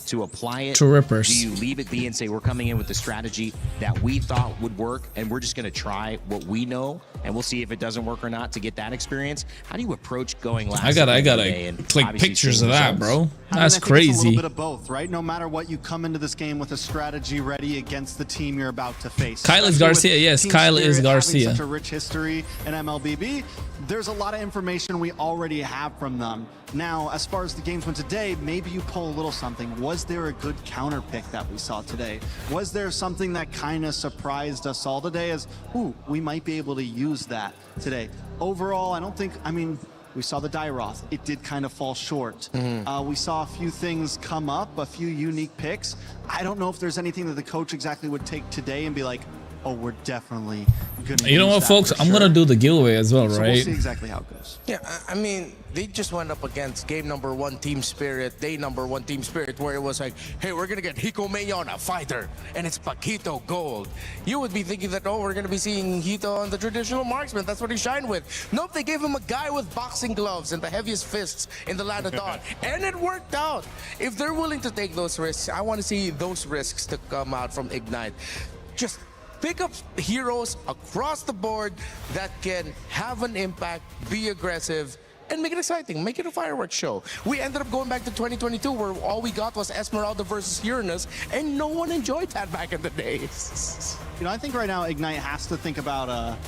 to apply it. True Rippers. Do you leave it be and say we're coming in with the strategy that we thought would work and we're just going to try what we know and we'll see if it doesn't work or not to get that experience? How do you approach going last? I gotta click pictures of that, bro. That's crazy. It's a little bit of both, right? No matter what, you come into this game with a strategy ready against the team you're about to face. Kyle is Garcia. Yes, Kyle is Garcia. Such a rich history in MLBB. There's a lot of information we already have from them. Now, as far as the games went today, maybe you pull a little something. Was there a good counter pick that we saw today? Was there something that kind of surprised us all today as, ooh, we might be able to use that today? Overall, I don't think, I mean, we saw the Dairoth. It did kind of fall short. We saw a few things come up, a few unique picks. I don't know if there's anything that the coach exactly would take today and be like, oh, we're definitely gonna. You know what, folks? I'm gonna do the giveaway as well, so right? We'll see exactly how it goes. Yeah, I mean, they just went up against game number 1 Team Spirit, day number 1 Team Spirit, where it was like, hey, we're gonna get Hiko Mayona, fighter, and it's Paquito Gold. You would be thinking that, oh, we're gonna be seeing Hito on the traditional marksman. That's what he shined with. Nope, they gave him a guy with boxing gloves and the heaviest fists in the land of Dawn, and it worked out. If they're willing to take those risks, I want to see those risks to come out from Ignite. Just pick up heroes across the board that can have an impact, be aggressive, and make it exciting. Make it a fireworks show. We ended up going back to 2022 where all we got was Esmeralda versus Uranus, and no one enjoyed that back in the days. You know, I think right now Ignite has to think about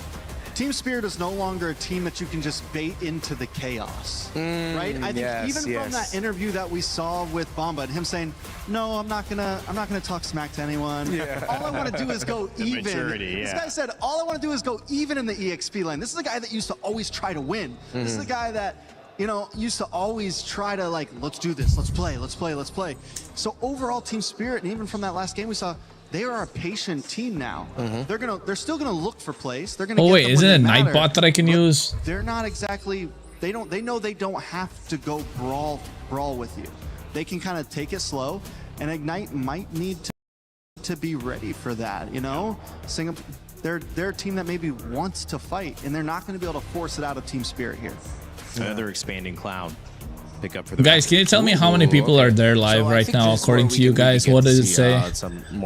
Team Spirit is no longer a team that you can just bait into the chaos, right? I think even from that interview that we saw with Bamba and him saying, "No, I'm not gonna talk smack to anyone. All I want to do is go even." This guy said, "All I want to do is go even in the EXP lane." This is a guy that used to always try to win. This is a guy that, you know, used to always try to like, let's do this, let's play, let's play, let's play. So overall, Team Spirit, and even from that last game we saw, they are a patient team now. They're still gonna look for plays. They're gonna. Oh wait, isn't it a Nightbot that I can use? They're not exactly. They know they don't have to go brawl with you. They can kind of take it slow, and Ignite might need to be ready for that. You know, they're a team that maybe wants to fight, and they're not going to be able to force it out of Team Spirit here. Another expanding cloud. Pick up for the guys, can you tell me how many people are there live right now according to you guys? What does it say?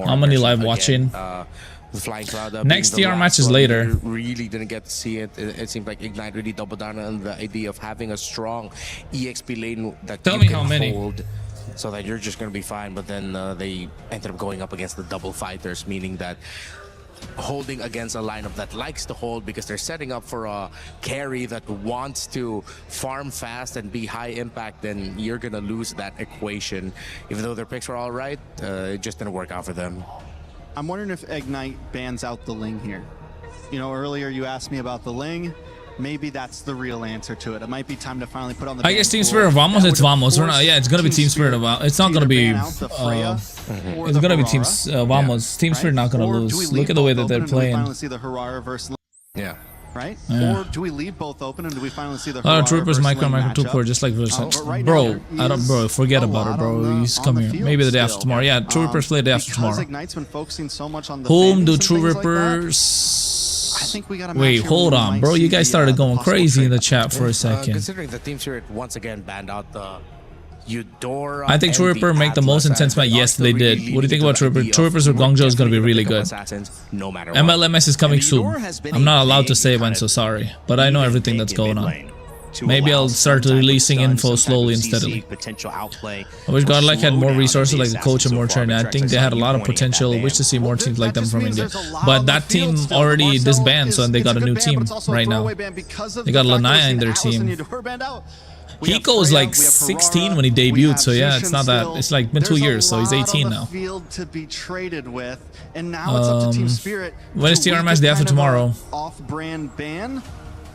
How many live watching? The Flying Cloud next TR match is later. Really didn't get to see it. It seems like Ignite really doubled down on the idea of having a strong EXP lane that you can hold, so that you're just going to be fine. But then they ended up going up against the double fighters, meaning that holding against a lineup that likes to hold because they're setting up for a carry that wants to farm fast and be high impact, then you're gonna lose that equation. Even though their picks were all right, it just didn't work out for them. I'm wondering if Ignite bans out the Ling here. You know, earlier you asked me about the Ling. Maybe that's the real answer to it. It might be time to finally put on the. I guess Team Spirit of Vamos. It's Vamos. We're not. Yeah, it's gonna be Team Spirit of Vamos. It's not gonna be. It's gonna be Team Vamos. Team Spirit not gonna lose. Look at the way that they're playing. See the Harara versus. Yeah. right? Yeah. Or do we leave both open and do we finally see the Troopers, versus micro, Ling micro, matchup? 2-core, just like versus. But right Bro, now, there bro, is forget a about it, lot bro. on He's the coming here. field Maybe the day after still. tomorrow. Yeah, Troopers play the day after Because tomorrow. Ignite's been focusing so much on the Whom do fans and True things like that, Rippers? I think we got a match Wait, here hold where we on, might bro. see You guys the, started going possible crazy in the trade-up. chat for a second. Considering the Team Spirit once again banned out the Eudora. I think True Ripper make the most intense match. Yes, they did. What do you think about True Ripper? True Rippers or Guangzhou is going to be really good. No matter MLMS is coming soon. I'm not allowed to say when, so sorry. But I know everything that's going on. Maybe I'll start releasing info slowly and steadily. I wish Godlike had more resources like the coach and more training. I think they had a lot of potential. I wish to see more teams like them from India. But that team already disbanded, so they got a new team right now. They got Lanaya in their team. He goes like 16 when he debuted, so yeah, it's not that. It's like been 2 years, so he's 18 now. To be traded with, and now it's up to Team Spirit. When is TR match? The day after tomorrow. Off-brand ban,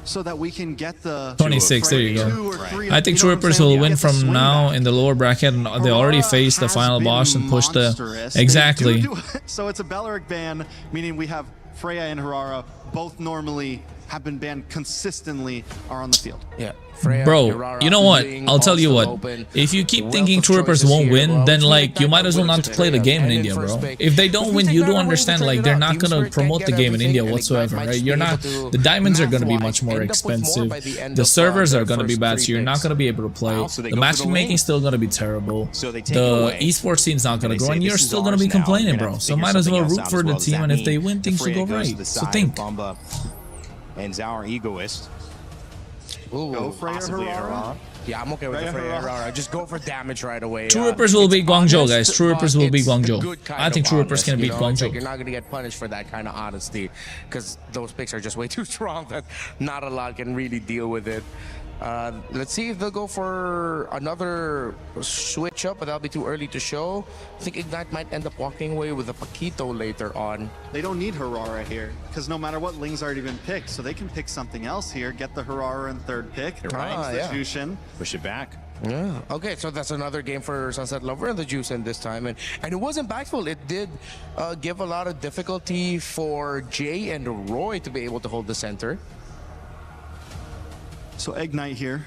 so that we can get the 26. There you go. I think True Rippers will win from now in the lower bracket, and they already faced the final boss and pushed the exactly. So it's a Belleric ban, meaning we have Freya and Harara both normally have been banned consistently are on the field. Yeah. Bro, you know what? I'll tell you what. If you keep thinking True Rippers won't win, then like you might as well not play the game in India, bro. If they don't win, you do understand like they're not gonna promote the game in India whatsoever, right? You're not. The diamonds are gonna be much more expensive. The servers are gonna be bad, so you're not gonna be able to play. The matchmaking still gonna be terrible. The esports scene's not gonna grow, and you're still gonna be complaining, bro. So might as well root for the team, and if they win, things will go right. So think. And Zauer Egoist. Ooh, go Freya Harara. Yeah, I'm okay with the Freya Harara. Just go for damage right away. True Rippers will beat Guangzhou, guys. True Rippers will beat Guangzhou. I think True Rippers can beat Guangzhou. You're not going to get punished for that kind of honesty because those picks are just way too strong that not a lot can really deal with it. Let's see if they'll go for another switch up, but that'll be too early to show. I think Ignite might end up walking away with a Paquito later on. They don't need Harara here, because no matter what, Ling's already been picked, so they can pick something else here, get the Harara in third pick, the Jushin. Push it back. Yeah. Okay, so that's another game for Sunset Lover and the Jushin this time, and it was impactful. It did give a lot of difficulty for Jay and Roy to be able to hold the center. So Ignite here.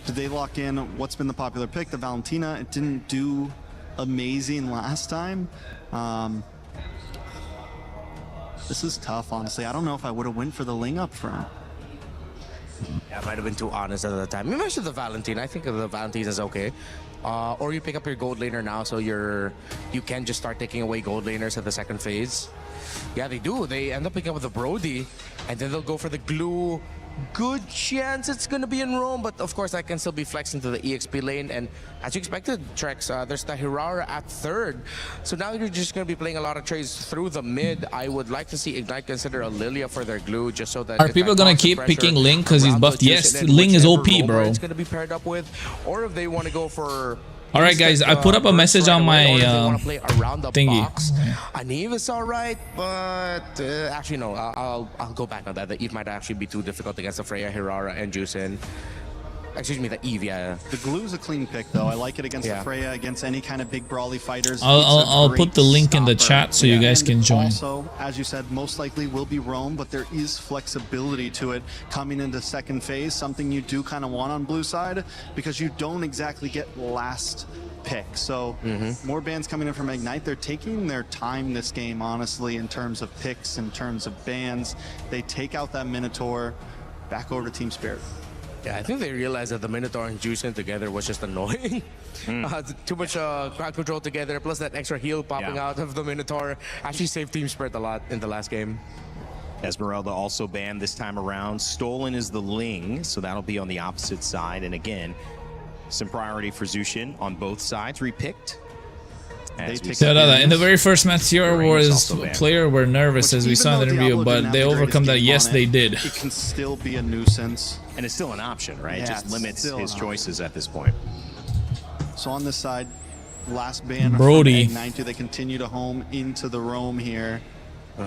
Did they lock in what's been the popular pick? The Valentina. It didn't do amazing last time. This is tough, honestly. I don't know if I would have went for the Ling up front. Yeah, I might have been too honest at the time. Maybe I should the Valentine. I think the Valentine is okay. Or you pick up your gold laner now, so you can just start taking away gold laners at the second phase. Yeah, they do. They end up picking up with the Brody, and then they'll go for the glue. Good chance it's going to be in Rome, but of course that can still be flexed into the EXP lane. And as you expected, Trex, there's the Hirara at third. So now you're just going to be playing a lot of trades through the mid. I would like to see Ignite consider a Lilia for their glue, just so that... Are people going to keep picking Ling because he's buffed? Yes, Ling is OP, bro. It's going to be paired up with, or if they want to go for... All right, guys, I put up a message on my thingy. Aneve is all right, but actually no, I'll go back on that. The Eve might actually be too difficult against the Freya, Hirara, and Jushin. Excuse me, the Eve, yeah. The glue's a clean pick, though. I like it against the Freya, against any kind of big brawly fighters. I'll put the link in the chat so you guys can join. Also, as you said, most likely will be Rome, but there is flexibility to it coming into second phase, something you do kind of want on blue side, because you don't exactly get last pick. So more bans coming in from Ignite. They're taking their time this game, honestly, in terms of picks, in terms of bans. They take out that Minotaur, back over to Team Spirit. Yeah, I think they realized that the Minotaur and Jushin together was just annoying. Too much crowd control together, plus that extra heal popping out of the Minotaur actually saved Team Spirit a lot in the last game. Esmeralda also banned this time around. Stolen is the Ling, so that'll be on the opposite side. And again, some priority for Jushin on both sides, repicked. In the very first match, CR Wars player were nervous, as we saw in the interview, but they overcome that. Yes, they did. It can still be a nuisance. And it's still an option, right? Yeah, it just limits his choices at this point. So on this side, last ban Brody. from Ignite, do they continue to home into the Rome here?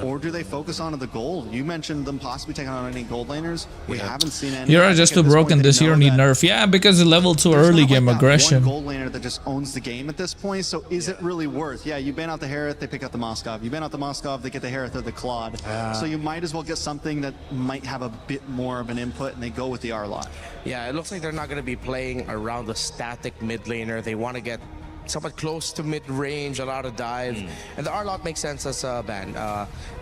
or do they focus on the gold? You mentioned them possibly taking on any gold laners. We haven't seen any. You're just too broken. This hero need nerf. Yeah, because the level 2 early game aggression. One gold laner that just owns the game at this point. So is it really worth? Yeah, you ban out the Hereth, they pick up the Moskov. You ban out the Moskov, they get the Hereth or the Claude. So you might as well get something that might have a bit more of an input, and they go with the Arlot. Yeah, it looks like they're not going to be playing around the static mid laner. They want to get somewhat close to mid-range, a lot of dives. And the Arlot makes sense as a ban.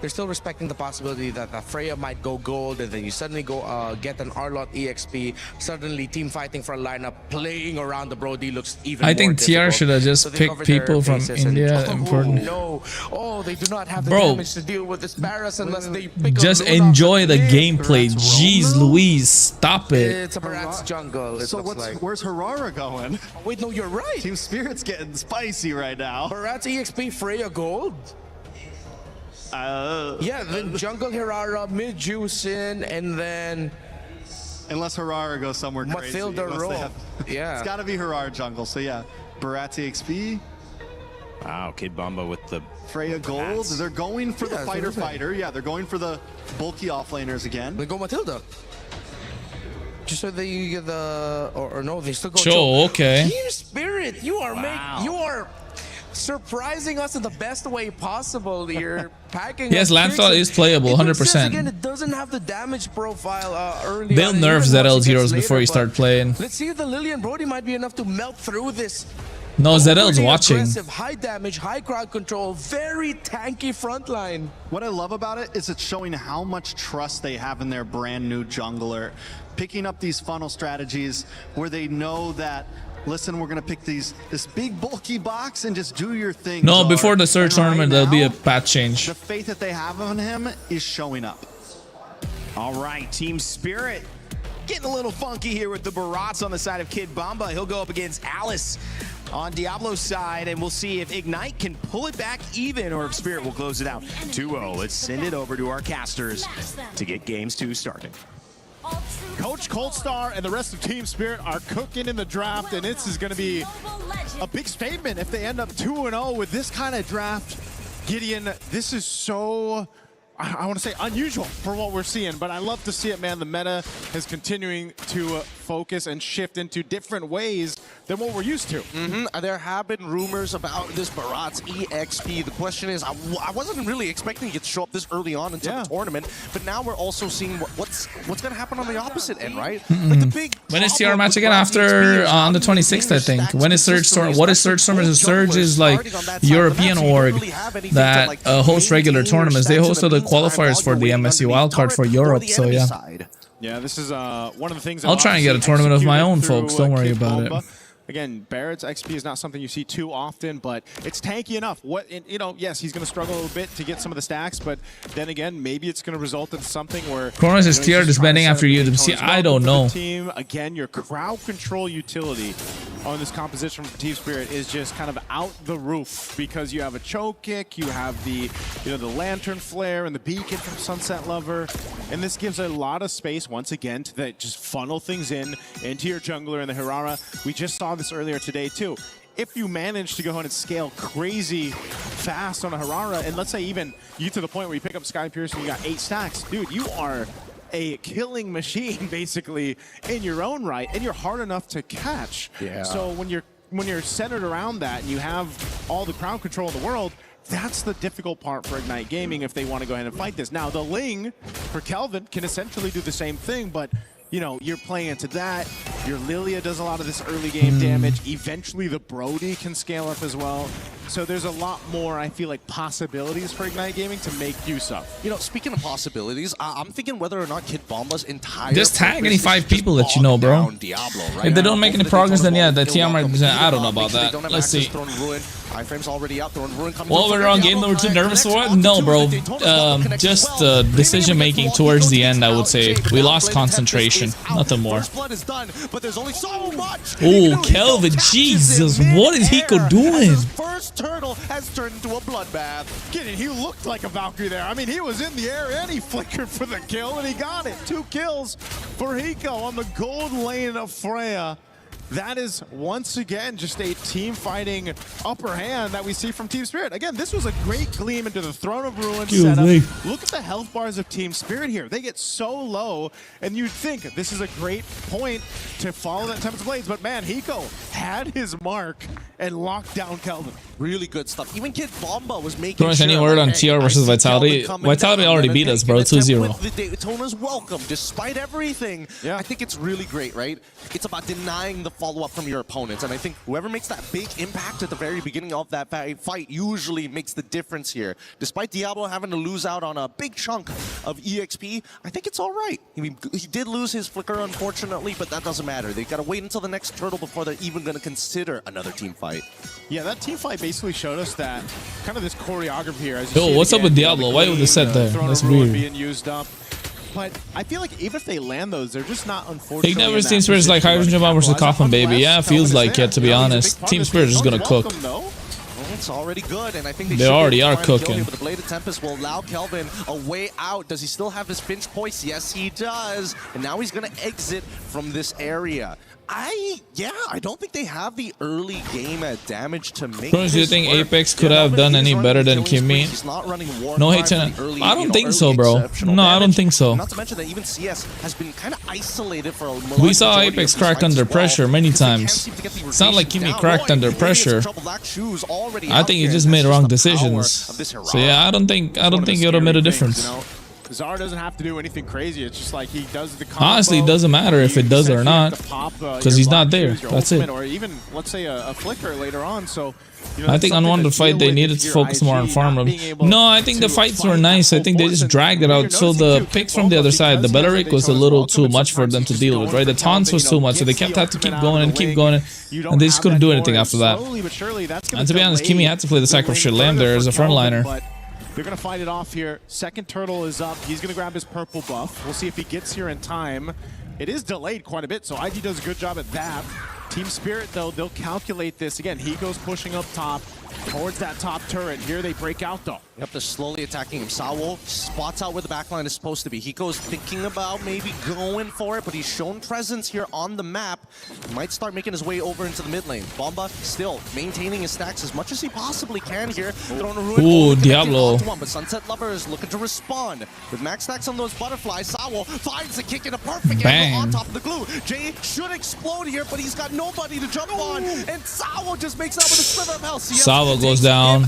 They're still respecting the possibility that Freya might go gold, and then you suddenly go get an Arlot EXP. Suddenly, team fighting for a lineup, playing around the Brody looks even more I think TR should have just picked people from India. Important. No. Oh, they do not have the Bro, damage to deal with this Barras unless they pick just a Luna. enjoy the gameplay. Jeez Louise, stop it. It's a Barat's jungle. So where's Harara going? Wait, no, you're right. Team Spirit's getting spicy right now. Barat's EXP Freya gold. Yeah, then jungle Harara, mid Juicin, and then unless Harara goes somewhere crazy. Mathilda roll. Yeah, it's got to be Harara jungle. So yeah, Barat's EXP. Wow, Kid Bomba with the Freya gold. They're going for the fighter. Yeah, they're going for the bulky offlaners again. They go Mathilda. Just so they get the or no, they still go. Joe, okay. Team Spirit, you are surprising us in the best way possible. You're packing. Yes, Lancelot is playable, 100%. Again, it doesn't have the damage profile early. They'll nerf ZL's heroes before you start playing. Let's see if the Lily and Brody might be enough to melt through this. No, ZL's watching. Aggressive, high damage, high crowd control, very tanky frontline. What I love about it is it's showing how much trust they have in their brand new jungler. Picking up these funnel strategies where they know that, listen, we're going to pick this big bulky box and just do your thing. No, before the Surge tournament, there'll be a patch change. The faith that they have on him is showing up. All right, Team Spirit getting a little funky here with the Barats on the side of Kid Bomba. He'll go up against Alice on Diablo's side, and we'll see if Ignite can pull it back even or if Spirit will close it out 2-0. Let's send it over to our casters to get games 2 started. Coach Coldstar and the rest of Team Spirit are cooking in the draft, and this is going to be a big statement if they end up 2-0 with this kind of draft. Gideon, this is so, I want to say, unusual for what we're seeing, but I love to see it, man. The meta is continuing to focus and shift into different ways than what we're used to. There have been rumors about this Barat's EXP. The question is, I wasn't really expecting it to show up this early on into the tournament, but now we're also seeing what's going to happen on the opposite end, right? Like the big when is TR match again? After on the 26th, I think. When is Surge Storm? What is Surge Storm? Surge is like European org that hosts regular tournaments. They hosted the qualifiers for the MSC wildcard for Europe. So yeah. Yeah, this is one of the things. I'll try and get a tournament of my own, folks. Don't worry about it. Again, Barrett's XP is not something you see too often, but it's tanky enough. Yes, he's going to struggle a little bit to get some of the stacks, but then again, maybe it's going to result in something where KRONOS is tier disbanding after UWC. I don't know. Team again, your crowd control utility on this composition from Team Spirit is just kind of out the roof because you have a choke kick, you have the the lantern flare and the beacon from Sunset Lover, and this gives a lot of space once again to just funnel things into your jungler and the Harara. We just saw this earlier today too. If you manage to go ahead and scale crazy fast on a Harara, and let's say even you to the point where you pick up Sky Pierce and you got 8 stacks, dude, you are a killing machine basically in your own right, and you're hard enough to catch. Yeah. So when you're centered around that and you have all the crowd control in the world, that's the difficult part for Ignite Gaming if they want to go ahead and fight this. Now the Ling for Kelvin can essentially do the same thing, but you're playing into that. Your Lilia does a lot of this early game damage. Eventually the Brody can scale up as well. So there's a lot more, I feel like, possibilities for Ignite Gaming to make use of. Speaking of possibilities, I'm thinking whether or not Kid Bomba's entire Just tag any 5 people that you know, bro. Diablo, right? If they don't make any progress, then yeah, the TR might be. I don't know about that. Let's see. Iframe's already out. Well, we're on game number 2. Nervous for what? No, bro. Just decision making towards the end, I would say. We lost concentration. Nothing more. Oh, Kelvin, Jesus, what is Hiko doing? First turtle has turned into a bloodbath. He looked like a Valkyrie there. I mean, he was in the air and he flickered for the kill, and he got it. 2 kills for Hiko on the gold lane of Freya. that is once again just a team fighting upper hand that we see from Team Spirit. Again, this was a great gleam into the Throne of Ruin setup. Look at the health bars of Team Spirit here. They get so low, and you'd think this is a great point to follow that Tempest Blades, but man, Hiko had his mark and locked down Kelvin. Really good stuff. Even Kid Bomba was making Torrance, any word on TR versus Vitality? Vitality already beat us, bro. 2-0. The Daytona's welcome, despite everything. Yeah. I think it's really great, right? It's about denying the follow-up from your opponents, and I think whoever makes that big impact at the very beginning of that fight usually makes the difference here. Despite Diablo having to lose out on a big chunk of EXP, I think it's all right. I mean, he did lose his Flicker, unfortunately, but that doesn't matter. They've got to wait until the next turtle before they're even going to consider another team fight. Yeah, that team fight basically showed us that kind of this choreography here. As Yo, what's up with Diablo? Why would they set there? That's weird. Being used up. But I feel like even if they land those, they're just not, unfortunately. Big Never Team Spirit is like Hydrogen Bomb versus Coffin Baby. Yeah, it feels like it, to be honest. Team Spirit is just gonna cook. It's already good, and I think they already are cooking. But the Blade of Tempest will allow Kelvin a way out. Does he still have his pinch poise? Yes, he does. And now he's going to exit from this area. I don't think they have the early game damage to make Do you think Apex could have done any better than Kimmy? No hate to I don't think so, bro. No, I don't think so. Not to mention that even CS has been kind of isolated for a We saw Apex crack under pressure many times. It's not like Kimmy cracked under pressure. I think he just made wrong decisions. So yeah, I don't think it would have made a difference. Zara doesn't have to do anything crazy. It's just like he does the combo. Honestly, it doesn't matter if it does or not, because he's not there. That's it. Or even, let's say, a flicker later on. So, I think on one of the fight they needed to focus more on farm room. No, I think the fights were nice. I think they just dragged it out. So the picks from the other side, the Belleric was a little too much for them to deal with, right? The taunts was too much, so they kept having to keep going, and they just couldn't do anything after that. And to be honest, Kimmy had to play the sacrificial lamb there as a frontliner. They're going to fight it off here. Second turtle is up. He's going to grab his purple buff. We'll see if he gets here in time. It is delayed quite a bit, so IG does a good job at that. Team Spirit, though, they'll calculate this. Again, Hiko's pushing up top towards that top turret. Here they break out, though. Yep, they're slowly attacking him. Sawo spots out where the backline is supposed to be. Hiko's thinking about maybe going for it, but he's shown presence here on the map. He might start making his way over into the mid lane. Bomba still maintaining his stacks as much as he possibly can here. Ooh, Diablo. But Sunset Lover is looking to respond. With max stacks on those butterflies, Sawo finds the kick in a perfect angle on top of the glue. Jay should explode here, but he's got nobody to jump on. And Sawo just makes out with a sliver of health. Sawo goes down.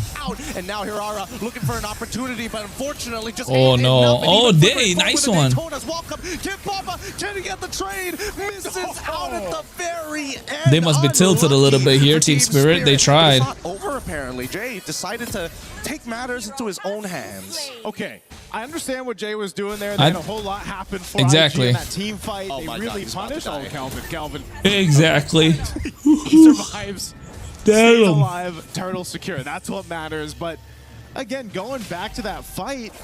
And now Hirara looking for an opportunity, but unfortunately just Day, nice one. Welcome. Kid Bomba getting at the trade, misses out at the very end. They must be tilted a little bit here, Team Spirit. They tried. It's not over apparently. Jay decided to take matters into his own hands. Okay, I understand what Jay was doing there. They had a whole lot happen for IG in that team fight. They really punished Kelvin. Exactly. He survives. Stays Damn. alive. Turtle secure. That's what matters. But again, going back to that fight,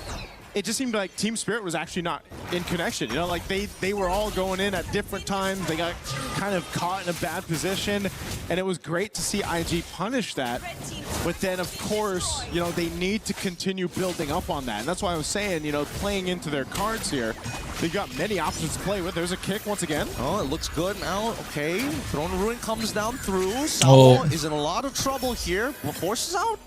it just seemed like Team Spirit was actually not in connection. You know, like they were all going in at different times. They got kind of caught in a bad position, and it was great to see IG punish that. But then, of course, you know, they need to continue building up on that. And that's why I was saying, you know, playing into their cards here, they've got many options to play with. There's a kick once again. Oh, it looks good now. Okay, Throne of Ruin comes down through. Sawo is in a lot of trouble here. Well, forces out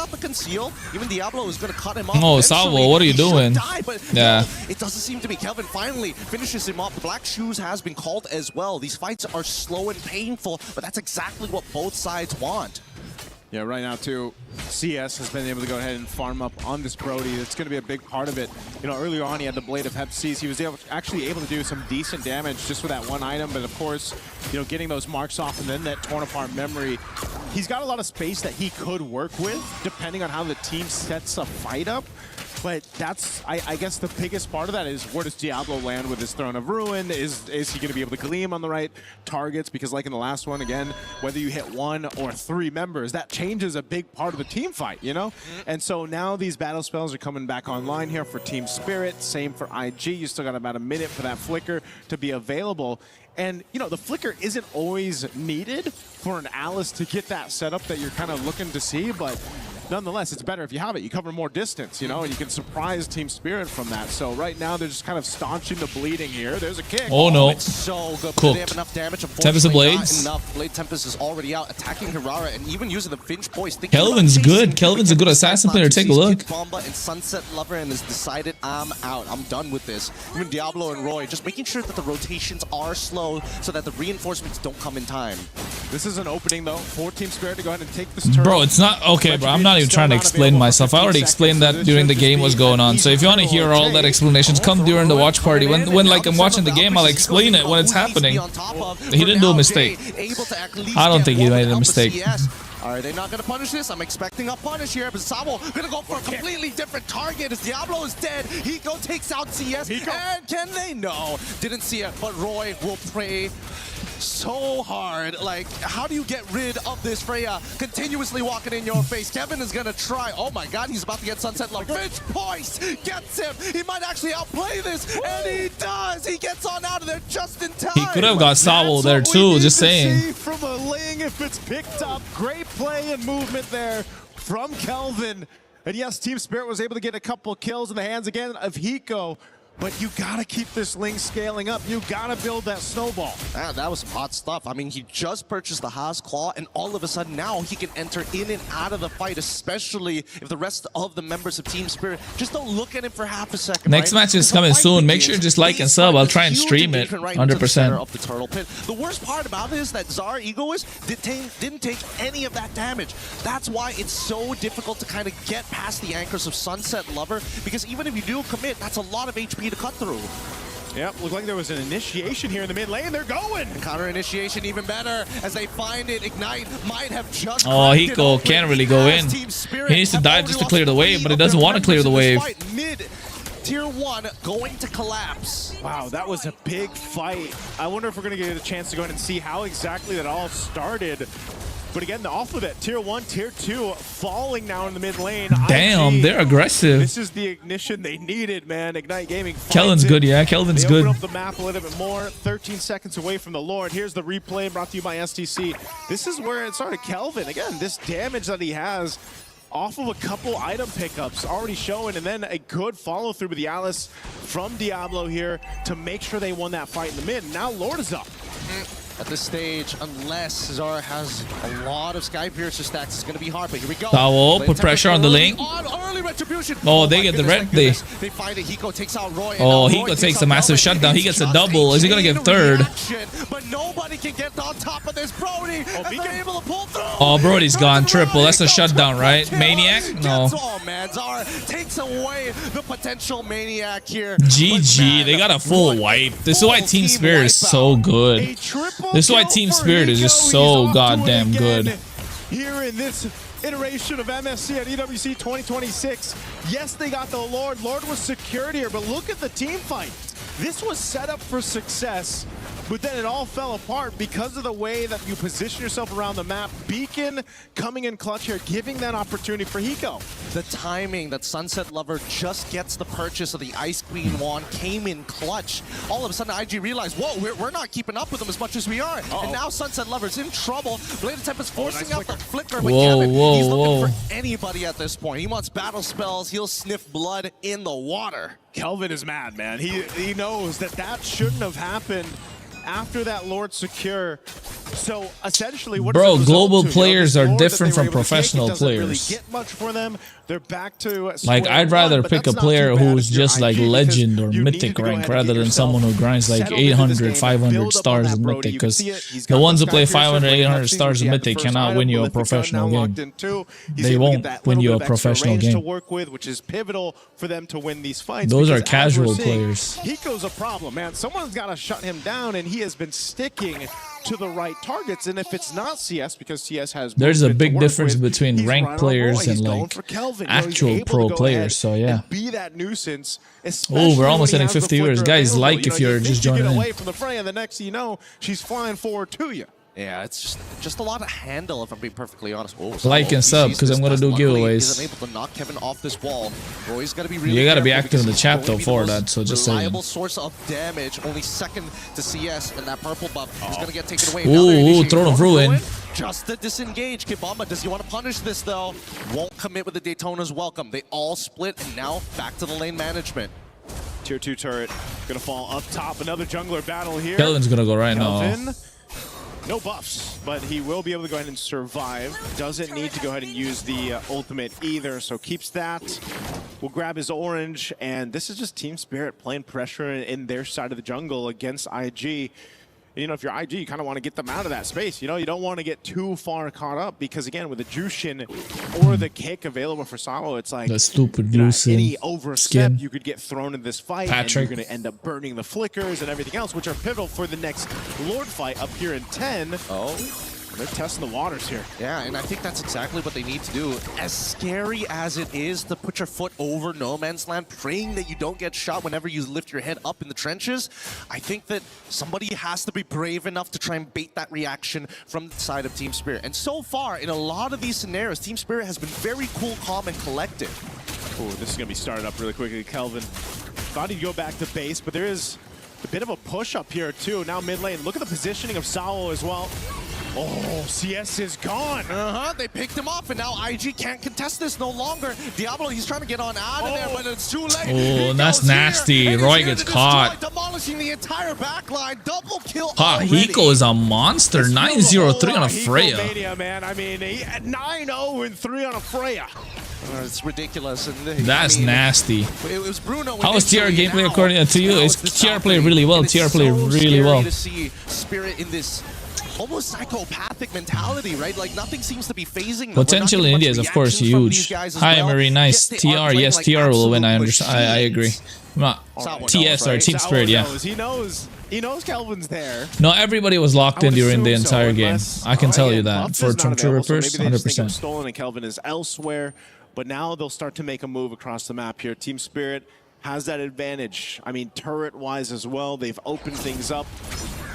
the conceal. Even Diablo is going to cut him off. Oh, Sawo, what are you doing? Die, but yeah. It doesn't seem to be. Kelvin finally finishes him off. The Black Shoes has been called as well. These fights are slow and painful, but that's exactly what both sides want. Yeah, right now, too, CS has been able to go ahead and farm up on this Brody. It's going to be a big part of it. You know, earlier on, he had the Blade of Hep C's. He was actually able to do some decent damage just with that one item. But, of course, you know, getting those marks off and then that torn apart memory, he's got a lot of space that he could work with, depending on how the team sets a fight up. But that's, I guess the biggest part of that is where does Diablo land with his Throne of Ruin? Is he going to be able to gleam on the right targets? Because like in the last one, again, whether you hit 1 or 3 members, that changes a big part of the team fight, you know? And so now these battle spells are coming back online here for Team Spirit. Same for IG. You still got about a minute for that flicker to be available. And, you know, the flicker isn't always needed for an Alice to get that setup that you're kind of looking to see, but nonetheless, it's better if you have it. You cover more distance, you know, and you can surprise Team Spirit from that. So right now, they're just kind of staunching the bleeding here. There's a kick. Oh no. It's so good. Cooked. They have enough damage. Tempest of Blades. Not enough. Blade Tempest is already out, attacking Hirara and even using the Finch Boys. Kelvin's good. Kelvin's a good assassin player. Take a look. Kid Bomba and Sunset Lover and has decided, I'm out. I'm done with this. Even Diablo and Roy just making sure that the rotations are slow so that the reinforcements don't come in time. This is an opening, though, for Team Spirit to go ahead and take this turn. Bro, it's not okay, bro. I'm not even trying to explain myself. I already explained that during the game what's going on. So if you want to hear all that explanations, come during the watch party. When like I'm watching the game, I'll explain it when it's happening. He didn't do a mistake. I don't think he made a mistake. Are they not going to punish this? I'm expecting a punish here, but Sabo going to go for a completely different target as Diablo is dead. Hiko takes out CS, and can they? No, didn't see it, but Roy will pray so hard. Like, how do you get rid of this Freya continuously walking in your face? Kevin is going to try. Oh my god, he's about to get Sunset Love. Finch Poise gets him. He might actually outplay this, and he does. He gets on out of there just in time. He could have got Sabo there too, just saying. From a Ling, if it's picked up, great play and movement there from Kelvin. And yes, Team Spirit was able to get a couple kills in the hands again of Hiko. But you gotta keep this Ling scaling up. You gotta build that snowball. That was some hot stuff. I mean, he just purchased the Haas Claw, and all of a sudden now he can enter in and out of the fight, especially if the rest of the members of Team Spirit just don't look at him for half a second. Next match is coming soon. Make sure to just like and sub. I'll try and stream it 100%. The worst part about it is that Zara Egoist didn't take any of that damage. That's why it's so difficult to kind of get past the anchors of Sunset Lover, because even if you do commit, that's a lot of HP to cut through. Yep, looked like there was an initiation here in the mid lane. They're going! And counter initiation even better as they find it. Ignite might have just... Oh, Hiko can't really go in. He needs to dive just to clear the wave, but he doesn't want to clear the wave. Mid Tier 1 going to collapse. Wow, that was a big fight. I wonder if we're going to get a chance to go in and see how exactly that all started. But again, the alphabet, Tier 1, Tier 2, falling now in the mid lane. Damn, they're aggressive. This is the ignition they needed, man. Ignite Gaming. Kelvin's good, yeah. Kelvin's they good. Open up the map a little bit more. 13 seconds away from the Lord. Here's the replay brought to you by STC. This is where it started. Kelvin, again, this damage that he has off of a couple item pickups already showing, and then a good follow through with the Alice from Diablo here to make sure they won that fight in the mid. Now Lord is up. At this stage, unless Zara has a lot of Sky Piercer stacks, it's going to be hard, but here we go. Tao put pressure on the lane. Early retribution. Oh, they get the red. They find it. Hiko takes out Roy. Oh, Hiko takes a massive shutdown. He gets a double. Is he going to get third? But nobody can get on top of this. Brody, they're able to pull through. Oh, Brody's gone triple. That's a shutdown, right? Maniac? No. Oh, man. Zara takes away the potential Maniac here. GG. They got a full wipe. This is why Team Spirit is so good. This is why Team Spirit is just so goddamn good. Here in this iteration of MSC at EWC 2026. Yes, they got the Lord. Lord was secured here, but look at the team fight. This was set up for success, but then it all fell apart because of the way that you position yourself around the map. Beacon coming in clutch here, giving that opportunity for Hiko. The timing that Sunset Lover just gets the purchase of the Ice Queen wand came in clutch. All of a sudden, IG realized, whoa, we're not keeping up with them as much as we are. And now Sunset Lover's in trouble. Blade of Tempest forcing out the flicker, but Kevin, he's looking for anybody at this point. He wants battle spells. He'll sniff blood in the water. Kelvin is mad, man. He knows that shouldn't have happened after that Lord secure. So essentially, what global players are different from professional players. Really get much for them. They're back to like I'd rather pick a player who's just like legend or mythic rank rather than someone who grinds like 800, 500 stars in mythic, because the ones who play 500, 800 stars in mythic cannot win you a professional game. They won't win you a professional game. To work with, which is pivotal for them to win these fights. Those are casual players. Hiko's a problem, man. Someone's got to shut him down, and he has been sticking to the right targets. And if it's not CS, because CS has, there's a big difference between ranked players and like actual pro players. So yeah. Be that nuisance. Oh, we're almost hitting 50 viewers, guys. Like if you're just joining in. Away from the fray, and the next thing you know, she's flying forward to you. Yeah, it's just a lot of handle, if I'm being perfectly honest. Like and sub, because I'm gonna do giveaways. Able to knock Kevin off this wall. Roy's gotta be really you gotta be active in the chat though for that. So just saying. Reliable source of damage, only second to CS, and that purple buff is gonna get taken away. Ooh, throw him through in. just to disengage. Kid Bomba, does he want to punish this though? Won't commit with the Daytona's welcome. They all split, and now back to the lane management. Tier 2 turret gonna fall up top. Another jungler battle here. Kelvin's gonna go right Kelvin, now. no buffs, but he will be able to go ahead and survive. Doesn't need to go ahead and use the ultimate either, so keeps that. Will grab his orange, and this is just Team Spirit playing pressure in their side of the jungle against IG. You know, if you're IG, you kind of want to get them out of that space. You know, you don't want to get too far caught up because, again, with the Jushin or the kick available for Samo, it's like The stupid you know, Lucid any overstep, skin. you could get thrown in this fight, Patrick. and you're going to end up burning the flickers and everything else, which are pivotal for the next Lord fight up here in 10. Oh. They're testing the waters here. Yeah, and I think that's exactly what they need to do. As scary as it is to put your foot over no man's land, praying that you don't get shot whenever you lift your head up in the trenches, I think that somebody has to be brave enough to try and bait that reaction from the side of Team Spirit. And so far, in a lot of these scenarios, Team Spirit has been very cool, calm, and collected. Oh, this is going to be started up really quickly. Kelvin thought he'd go back to base, but there is a bit of a push up here, too. Now mid lane. Look at the positioning of Sao as well. Oh, CS is gone. They picked him up, and now IG can't contest this no longer. Diablo, he's trying to get on out of there, but it's too late. Oh, that's nasty. Roy gets caught. Demolishing the entire backline. Double kill. Hiko is a monster. 9-0-3 on a Freya. Mania, man. I mean, he had 9-0 and 3 on a Freya. It's ridiculous. And That's nasty. It was Bruno. How is TR gameplay according to you? Is TR play really well? TR play really well. To see Spirit in this almost psychopathic mentality, right? Like nothing seems to be phasing them. Potential in India is of course huge. Hi, Marie. Nice. TR. Yes, TR will win. I understand. I agree. TS or Team Spirit. Yeah. He knows Kelvin's there. No, everybody was locked in during the entire game. I can tell you that for True Rippers, 100%. Stolen and Kelvin is elsewhere, but now they'll start to make a move across the map here. Team Spirit has that advantage. I mean, turret-wise as well. They've opened things up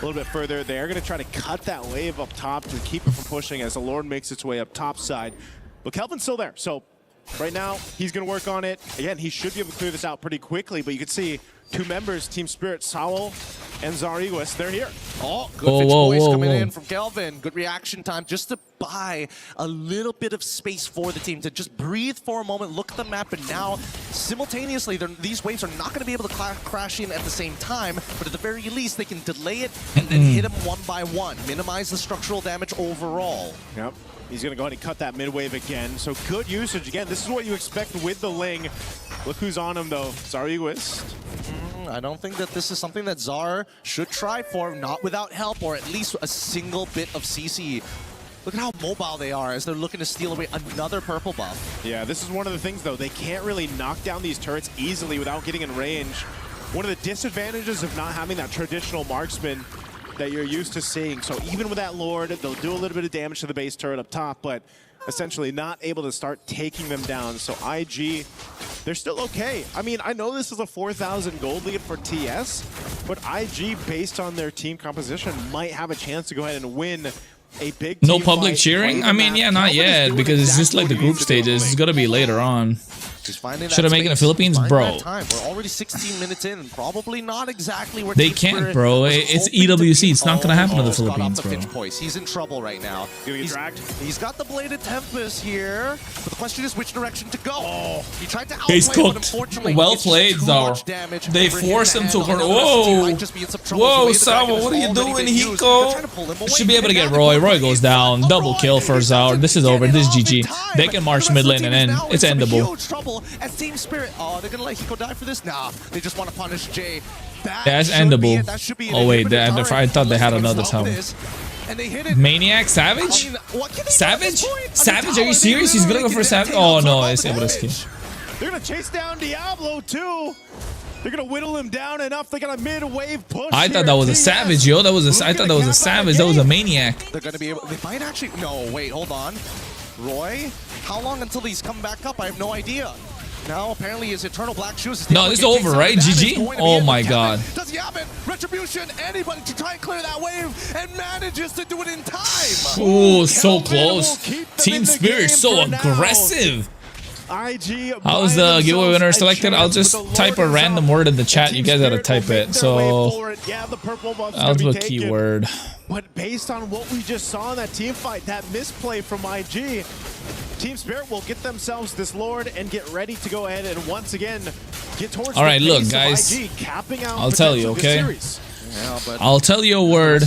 a little bit further. They are going to try to cut that wave up top to keep it from pushing as the Lord makes its way up top side. But Kelvin's still there, so right now he's going to work on it. Again, he should be able to clear this out pretty quickly, but you can see two members, Team Spirit, Saul and Zariguis, they're here. Oh, good voice coming in from Kelvin. Good reaction time just to buy a little bit of space for the team to just breathe for a moment, look at the map, and now simultaneously these waves are not going to be able to crash in at the same time, but at the very least they can delay it and then hit them one by one, minimize the structural damage overall. Yep. He's going to go ahead and cut that mid-wave again. So good usage. Again, this is what you expect with the Ling. Look who's on him, though. Zariguis. I don't think that this is something that Zar should try for, not without help, or at least a single bit of CC. Look at how mobile they are as they're looking to steal away another purple buff. Yeah, this is one of the things, though. They can't really knock down these turrets easily without getting in range. One of the disadvantages of not having that traditional marksman that you're used to seeing. So even with that Lord, they'll do a little bit of damage to the base turret up top, but essentially not able to start taking them down. So IG, they're still okay. I mean, I know this is a 4,000 gold lead for TS, but IG, based on their team composition, might have a chance to go ahead and win a big No team public fight. cheering? I mean, yeah, not yet, because it's just like the group stages. It's gonna be later on. Should have made it in the Philippines, bro. We're already 16 minutes in, and probably not exactly where They Team can't, Spirit bro. was It's hoping to EWC. be. It's not gonna happen to the Got off Philippines, the bro. pinch points. He's in trouble right now. He's got the bladed Tempest here, but the question is which direction to go. He tried to outplay, He's but cooked. unfortunately, Well it's just played, too though. much damage They for forced him to handle. hurt. And the rest of the team Whoa. might just be in some trouble. Whoa, The way the Savo, dragon what are has you already doing, been used. They're Hiko? trying to pull him away. Should be able to get And now Roy. the Roy goes down. Double kill for Zaur. This is over. This is GG. They can march mid lane and then it's endable. Huge trouble as Team Spirit. Oh, they're gonna let Hiko die for this? Nah, they just want to punish Jay. That's endable. Oh wait, I thought they had another tower. Maniac Savage? Savage? Savage? Are you serious? He's gonna go for Savage? Oh no, it's Ebreski. They're going to chase down Diablo, too. They're going to whittle him down enough. They got a mid-wave push. I thought that was a Savage, yo. That was a. I thought that was a Savage. That was a Maniac. They're going to be able. They might actually. No, wait, hold on. Roy, how long until he's come back up? I have no idea. Now apparently his eternal black shoes. No, this is over, right? GG. Oh my god. Does he have it? Retribution. Anybody to try and clear that wave and manages to do it in time. Oh, so close. Team Spirit so aggressive. IG. How's the giveaway winner selected? I'll just type a random word in the chat. You guys gotta type it. So Yeah, the purple buff's I'll gonna do be a taken. keyword. But based on what we just saw in that team fight, that misplay from IG, Team Spirit will get themselves this Lord and get ready to go ahead and once again get towards All right, the look, base of guys. IG, capping out I'll tell you, potentially okay? this series. I'll tell you a word,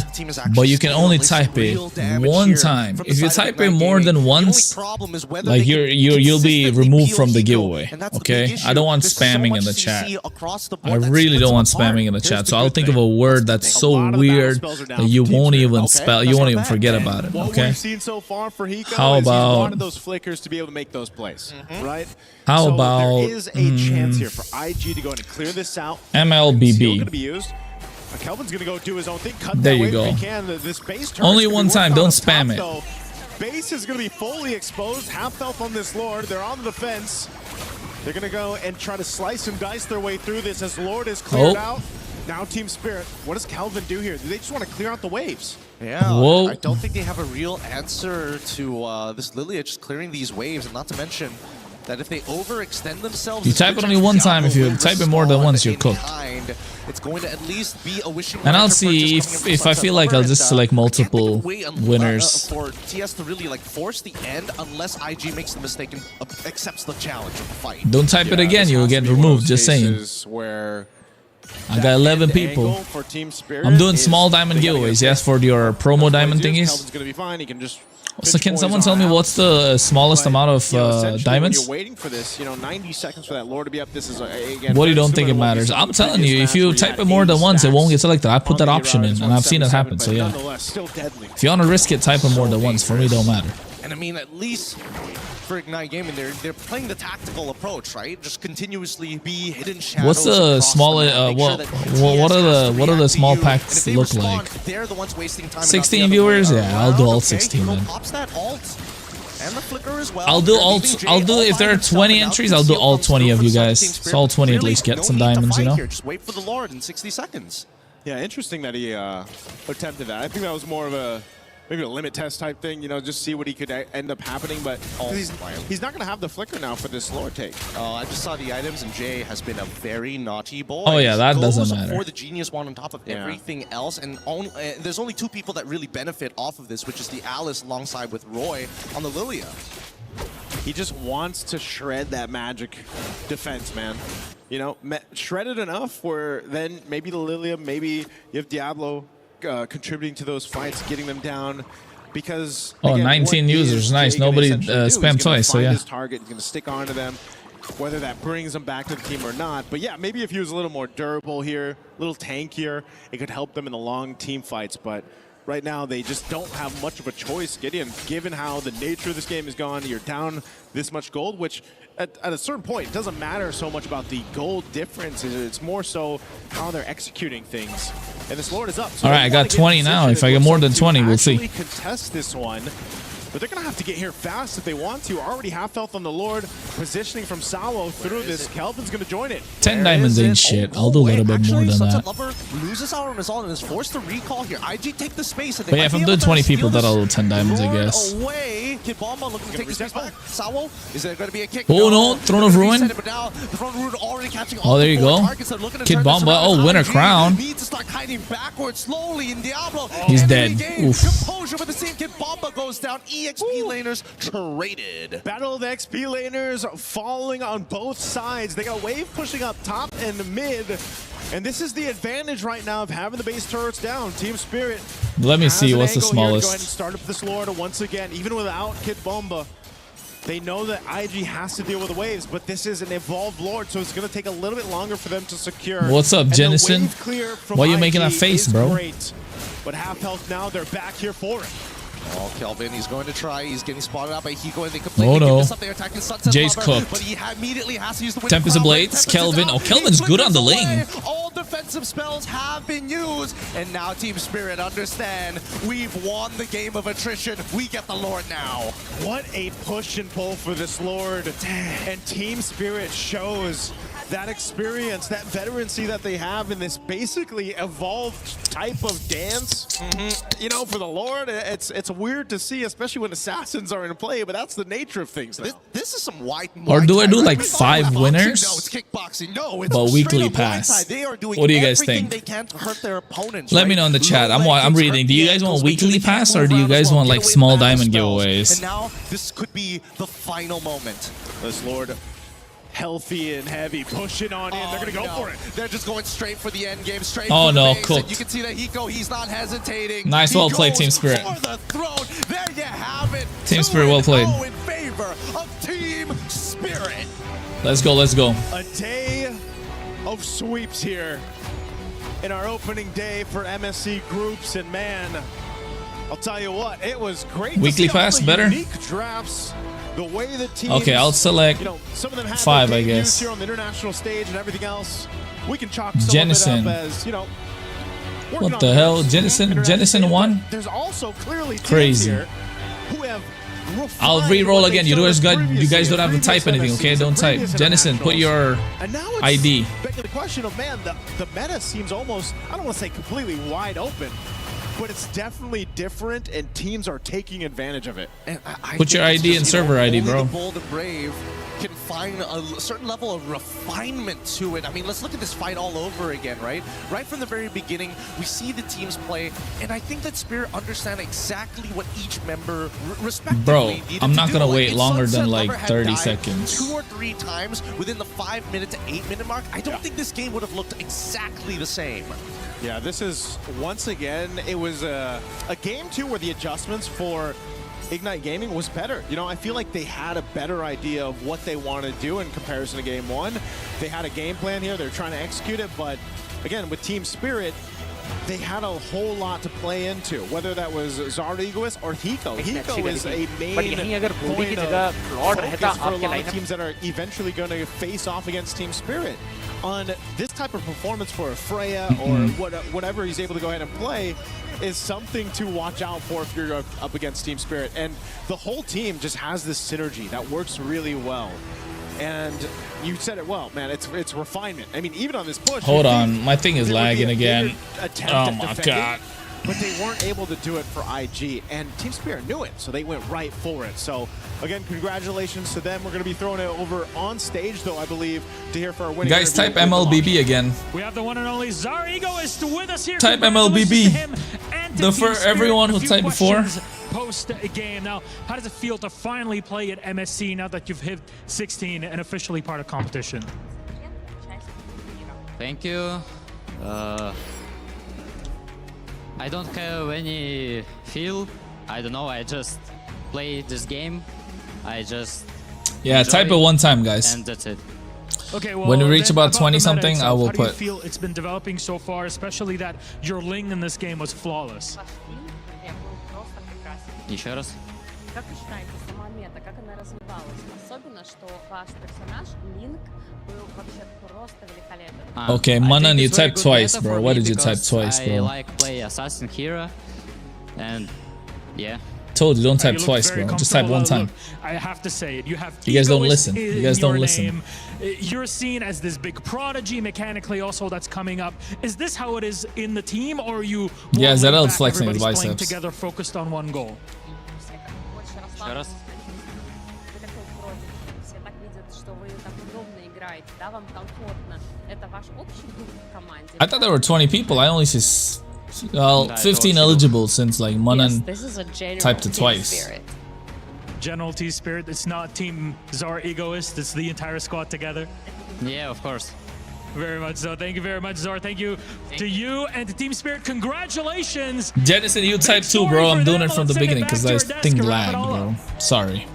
but you can only type it one time. If you type it more than once, like you'll be removed from the giveaway. Okay? I don't want spamming in the chat. I really don't want spamming in the chat. So I'll think of a word that's so weird that you won't even spell. You won't even forget about it. What Okay? we've seen so far for Hiko How is he's about- wanted those flickers to be able to make those plays, right? How so about, there is a chance here for IG to go and clear this out. MLBB? Still going to be used. Kelvin's going to go do his own thing. Cut There that you wave go. if he can. This base turret's Only gonna be one worked time, on don't up top, spam it. though. Base is going to be fully exposed. Half health on this Lord. They're on the defense. They're going to go and try to slice and dice their way through this as Lord is cleared out. Now Team Spirit, what does Kelvin do here? Do they just want to clear out the waves? Yeah, Whoa. I don't think they have a real answer to this Lilia just clearing these waves, and not to mention that if they overextend themselves, You type it only one time. If you type it more than once, you're cooked. it's going to at least be a wishing. And I'll Lantern see purchase coming in if from I Sunset feel like Lover, I'll just and, select multiple wait winners. for TS to really like force the end unless IG makes the mistake and accepts the challenge of the fight. Don't type it again. You'll get removed. Just saying. Where I got 11 people. for Team Spirit I'm doing is small diamond they gotta giveaways. get Yes, for your promo diamond Kelvin's thingies. going to be fine. He can just So can someone tell me what's the smallest amount of essentially, diamonds? when you're waiting for this, 90 seconds for that Lord to be up. This is again. What do you very don't think it similar to what we matters? saw in I'm the telling previous you, if match you where type had it more than 80 once, it won't get stacks selected. I put on that the option in, Mirage, and I've seen it 177, happen. but So yeah, nonetheless, still deadly. if you want to risk it, type it more than once. For me, don't matter. And I mean, at least for Ignite Gaming, they're playing the tactical approach, right? Just continuously be hidden shadows. What's the across small? the map, make sure that What TS are has the to what are the react to small you. packs And if they look respond, like? They're the ones wasting time. 16 viewers? Yeah, I'll do all 16 then. Pops that alt and the flicker as well. I'll do They're all. leaving Jay I'll do all if by there are himself, 20 and now entries. I'll do Conceal all comes 20 through of for you some guys. Team So all Spirit. 20 at Really, least get no some need to diamonds. You fight know. here. Just wait for the Lord in 60 seconds. Yeah, interesting that he attempted that. I think that was more of a maybe a limit test type thing, just see what he could end up happening. But he's not going to have the flicker now for this Lord take. Oh, I just saw the items, and Jay has been a very naughty boy. Oh, yeah, that He doesn't goes matter. for the Genius Wand on top of everything else, and there's only two people that really benefit off of this, which is the Alice alongside with Roy on the Lilia. He just wants to shred that magic defense, man. Shred it enough where then maybe the Lilia, maybe you have Diablo contributing to those fights, getting them down. Because Oh, again, 19 what users, is nice. Jay gonna Nobody essentially do? He's spammed gonna twice, so find yeah. his target, he's going to stick onto them, whether that brings them back to the team or not. But yeah, maybe if he was a little more durable here, a little tankier, it could help them in the long team fights. But right now, they just don't have much of a choice, Gideon, given how the nature of this game is gone. You're down this much gold, which at a certain point, it doesn't matter so much about the gold difference. It's more so how they're executing things. And this Lord is up. So All right, they I got wanna get 20 in now. position. If I It get looks more like than to 20, we'll see. actually contest this one. But they're going to have to get here fast if they want to. Already half health on the Lord. Positioning from Sawo through this. Kelvin's going to join it. 10 diamonds ain't shit. I'll do a little bit more than Sunset that. Lover loses out on his ult and is forced to recall here. IG take the space. And they But yeah, might if be I'm able doing to 20 steal people, this that'll 10 diamonds, I Lord guess. Away. Kid Bomba looking to take the space back. Sawo, is there going to be a kick? Oh no, Throne of Ruin. But now the Throne of Ruin already catching Oh, there you go. Kid Bomba. Oh, winner crown. Needs to start kiting backwards slowly in Diablo. He's And dead. regain Oof. Composure, but the same Kid Bomba goes down. EXP laners traded. Battle of the XP laners falling on both sides. They got a wave pushing up top and mid. And this is the advantage right now of having the base turrets down. Team Spirit. Let me has see an what's the angle here to Go ahead and smallest. start up this Lord once again, even without Kid Bomba. They know that IG has to deal with the waves, but this is an evolved Lord, so it's going to take a little bit longer for them to secure. What's up, And the Jennison? wave clear from Why you making that IG face, is bro? Great. But half health now, they're back here for it. Oh, Kelvin, he's going to try. He's getting spotted out by Hiko, and they completely Oh, no. give this up. They're attacking Sunset Jay's Lover, cooked. but he immediately has to use the Wind Tempest of Crown. Blades, Tempest is Kelvin. out. Oh, Kelvin's He good on the flickers lane. away. All defensive spells have been used, and now Team Spirit understand. We've won the game of attrition. We get the Lord now. What a push and pull for this Lord. And Team Spirit shows that experience, that veterancy that they have in this basically evolved type of dance. You know, for the Lord, it's weird to see, especially when assassins are in play, but that's the nature of things. This is some white. Or do I do like 5 winners? No, it's kickboxing. No, it's but weekly straight up Muay Thai. pass. They are doing What do you guys everything think? they can to hurt their opponents. Let me know in the chat. I'm reading. Do you guys want weekly pass or do you guys want like small diamond giveaways? And now this could be the final moment. This Lord, healthy and heavy, pushing on in. They're gonna go for it. They're just going straight for the end game, straight Oh for no, the base. cooked. And you can see that he's not hesitating. Nice, He well played, goes Team Spirit. for the throat. There you have it. Team Spirit, well played. 2-0 in favor of Team Spirit. Let's go, let's go. A day of sweeps here in our opening day for MSC groups, and man, I'll tell you what, it was great. Weekly pass, better? Unique drafts. The way the teams, Okay, I'll select some of them have 5, their I debuts guess. here on the international stage and everything else. We can chalk some Jennison. of it up as, working What on the hell? their Jennison 1? There's also clearly teams Crazy. here who have I'll re-roll again. You guys don't have to type anything, okay? Don't type. Jennison, put your ID. Back to the question of, man, the meta seems almost, I don't want to say completely wide open, but it's definitely different, and teams are taking advantage of it. And I Put your think it's ID just, and server ID, only bro. The bold and brave can find a certain level of refinement to it. I mean, let's look at this fight all over again, right? Right from the very beginning, we see the teams play, and I think that Spirit understand exactly what each member respectively Bro, needed I'm to not do. gonna Like, wait if longer Sunset than Lover like had 30 died seconds. 2 or 3 times within the 5-minute to 8-minute mark, I don't think this game would have looked exactly the same. Yeah, this is, once again, it was a game, too, where the adjustments for Ignite Gaming was better. I feel like they had a better idea of what they want to do in comparison to Game 1. They had a game plan here. They're trying to execute it. But, again, with Team Spirit, they had a whole lot to play into, whether that was Zara Egoist or Hiko. Hiko is a main point of focus for a lot of teams that are eventually going to face off against Team Spirit. On this type of performance for a Freya or whatever he's able to go ahead and play is something to watch out for if you're up against Team Spirit. And the whole team just has this synergy that works really well. And you said it well, man. It's refinement. I mean, even on this push. Hold on, my thing is lagging again. Oh my god. But they weren't able to do it for IG, and Team Spirit knew it, so they went right for it. So, again, congratulations to them. We're going to be throwing it over on stage, though, I believe, to hear for our winning. Guys, type MLBB again. We have the one and only Zara Egoist with us here. Type MLBB. For everyone who typed before. Post-game. Now, how does it feel to finally play at MSC now that you've hit 16 and officially part of competition? Thank you. I don't have any feel. I don't know. I just play this game. I just type it one time, guys. And that's it. Okay, well, when we reach about the 20 meta something, itself, I will how do you put. feel it's been developing so far, especially that your Ling in this game was flawless? Еще раз. Как вы считаете, сама мета, как она развивалась? Особенно, что ваш персонаж, Линк, был вообще просто великолепен. Okay, Manan, you typed twice, bro. Why did you type twice, I bro? like play assassin hero, and yeah. Told you, don't type You look twice, very bro. Just type one comfortable. time. Look, I have to say it. You have You guys don't Egoist listen. You in guys don't your listen. name. You're seen as this big prodigy mechanically also that's coming up. Is this how it is in the team, or are you Yeah, more laid Zerel's back, flexing his everybody's playing biceps. together focused on one goal? Еще раз. Вы такой вроде, все так видят, что вы так удобно играете, да, вам комфортно. Это ваш общий дух в команде? I thought there were 20 people. I only see 15 eligible since like Manan Yes, this is a general typed it team twice. spirit. General T Spirit, it's not Team Zara Egoist, it's the entire squad together. Yeah, of course. Very much so. Thank you very much, Zara. Thank you to you and to Team Spirit. Congratulations. Jennison, you typed too, bro. I'm doing it from the beginning because I think lagged, bro. Sorry.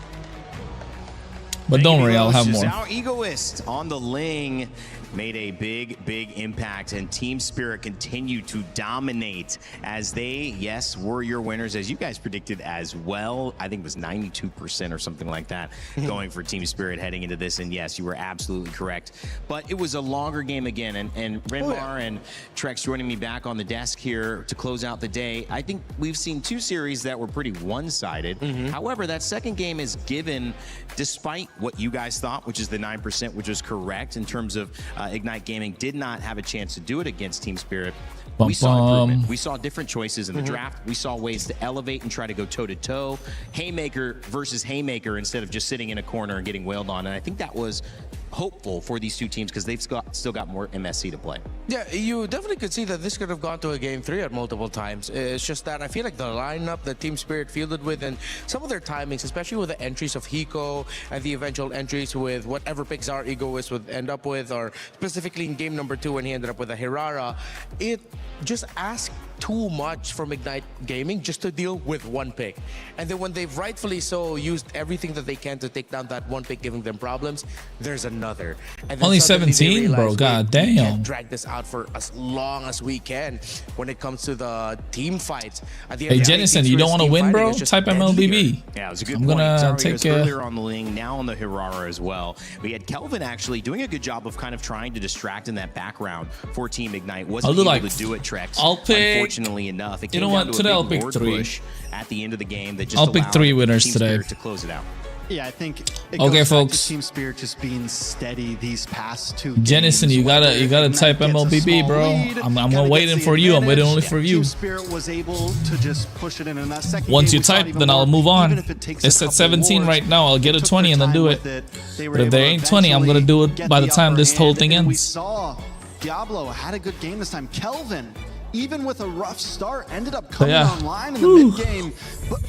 But don't worry, I'll have more. Our Egoist on the Ling. made a big impact, and Team Spirit continued to dominate as they, yes, were your winners, as you guys predicted as well. I think it was 92% or something like that going for Team Spirit heading into this, and yes, you were absolutely correct. But it was a longer game again, and Renmar and Trex joining me back on the desk here to close out the day. I think we've seen two series that were pretty one-sided. However, that second game is given, despite what you guys thought, which is the 9%, which is correct in terms of Ignite Gaming did not have a chance to do it against Team Spirit. We saw improvement. We saw different choices in the draft. We saw ways to elevate and try to go toe-to-toe. Haymaker versus Haymaker instead of just sitting in a corner and getting wailed on. And I think that was hopeful for these two teams because they've still got more MSC to play. Yeah, you definitely could see that this could have gone to a game 3 at multiple times. It's just that I feel like the lineup that Team Spirit fielded with and some of their timings, especially with the entries of Hiko and the eventual entries with whatever picks our egoist would end up with, or specifically in game number 2 when he ended up with a Hirara, it just asked too much from Ignite Gaming just to deal with one pick. And then when they've rightfully so used everything that they can to take down that one pick giving them problems, there's another. And then only suddenly 17, bro. God damn. We can't drag this out for as long as we can when it comes to the team fights. At the end Hey, of the day, Jennison, Team you don't Spirit's want to team win, fighting bro? is just Type MLBB. deadlier. Yeah, it was a good I'm point. gonna Zarya take was earlier on the Ling, now on the Hirara as well. We had Kelvin actually doing a good job of kind of trying to distract in that background for Team Ignite. Wasn't able to do it, Trex. I'll pick, unfortunately enough. It you know came down what? to Today a I'll big pick Lord 3. push at the end of the game that just I'll pick allowed 3 winners Team today. Spirit to close it out. Yeah, I think it Okay, goes folks. back to Team Spirit just being steady these past 2 Jennison, games. you gotta Ignite type gets a MLBB, small bro. lead, I'm kinda waiting gets the for you. I'm waiting only advantage, for and you. Team Spirit was able to just push it in that second Once game, you we saw it type, even then I'll more, move on. even if it takes It's a at couple 17 wards, right now. I'll get they a took 20 their and then time do with it. They were But if able there to ain't 20, I'm gonna do it get by the time upper this whole hand, thing and We ends. saw Diablo had a good game this time. Kelvin, even with a rough start, ended up coming Yeah. online in the mid-game. But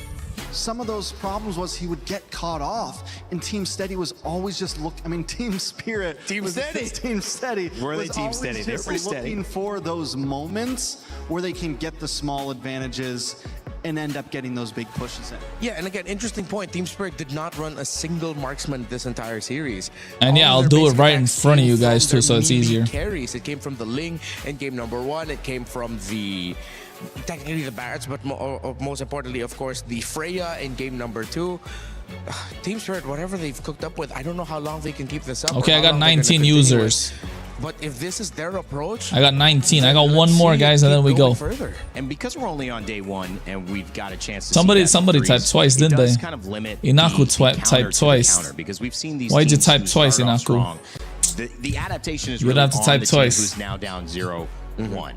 some of those problems was he would get caught off, and Team Steady was always just Team Spirit. Team was Steady. Team Steady. Were they was Team always Steady? They were just pretty steady. looking for those moments where they can get the small advantages and end up getting those big pushes in. Yeah, and again, interesting point. Team Spirit did not run a single marksman this entire series. And yeah, All I'll of do their it basic right in attacks front of came you guys from too, their so it's melee easier. Carries. It came from the Ling in game number 1. It came from the technically the Barretts, but most importantly, of course, the Freya in game number 2. Team Spirit, whatever they've cooked up with, I don't know how long they can keep this up. Okay, or I how got long they're gonna 19 continue users. it. But if this is their approach, I got 19. I got one more, guys, and then we go. further. And because we're only on day 1 and we've got a chance to Somebody see that typed twice, it didn't does they? kind of limit Inaku the counter typed to the twice. counter, because we've seen these Why'd you teams type who twice, start off Inaku? strong. The adaptation is You would really have to on type the team twice. who's now down 0-1,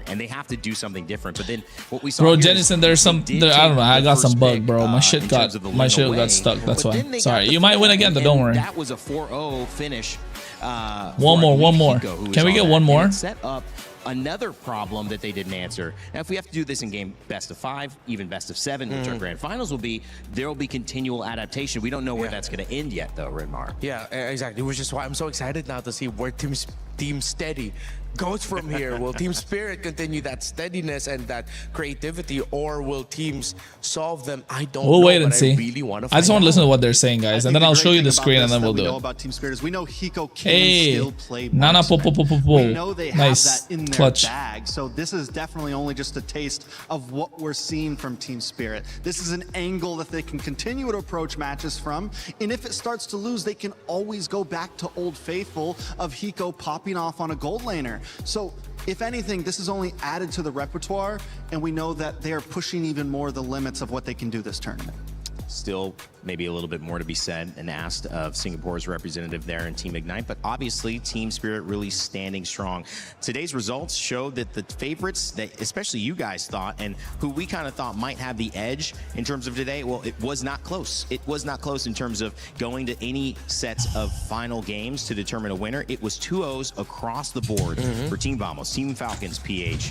and they have to do something different. But then what we saw Bro, here is Jennison, there's they some. did I don't know. take I the got some first bug, pick, bro. My in shit terms of the got Ling away, stuck. That's but why. then they got Sorry. the You might win fill, again, though. and Don't worry. That was a 4-0 finish. One more. Can we get one more? Set up another problem that they didn't answer. Now, if we have to do this in game best of 5, even best of 7, which our grand finals will be, there will be continual adaptation. We don't know where that's going to end yet, though, Renmar. Yeah, exactly. Which is why I'm so excited now to see where Team Steady goes from here. Will Team Spirit continue that steadiness and that creativity, or will teams solve them? I don't know. We'll wait and but see. I really want to I just want to listen to what they're saying, guys, and then I'll show you the screen, and then we'll we do know it. about Team Spirit is we know Hiko can Hey, still play Nana marksman. po. We know they have Nice that in their clutch. bag, so this is definitely only just a taste of what we're seeing from Team Spirit. This is an angle that they can continue to approach matches from, and if it starts to lose, they can always go back to Old Faithful of Hiko popping off on a gold laner. So if anything, this is only added to the repertoire, and we know that they are pushing even more the limits of what they can do this tournament. Still maybe a little bit more to be said and asked of Singapore's representative there in Team Ignite, but obviously Team Spirit really standing strong. Today's results showed that the favorites that especially you guys thought and who we kind of thought might have the edge in terms of today, well, it was not close. It was not close in terms of going to any sets of final games to determine a winner. It was 2-0s across the board for Team Vamos, Team Falcons, PH,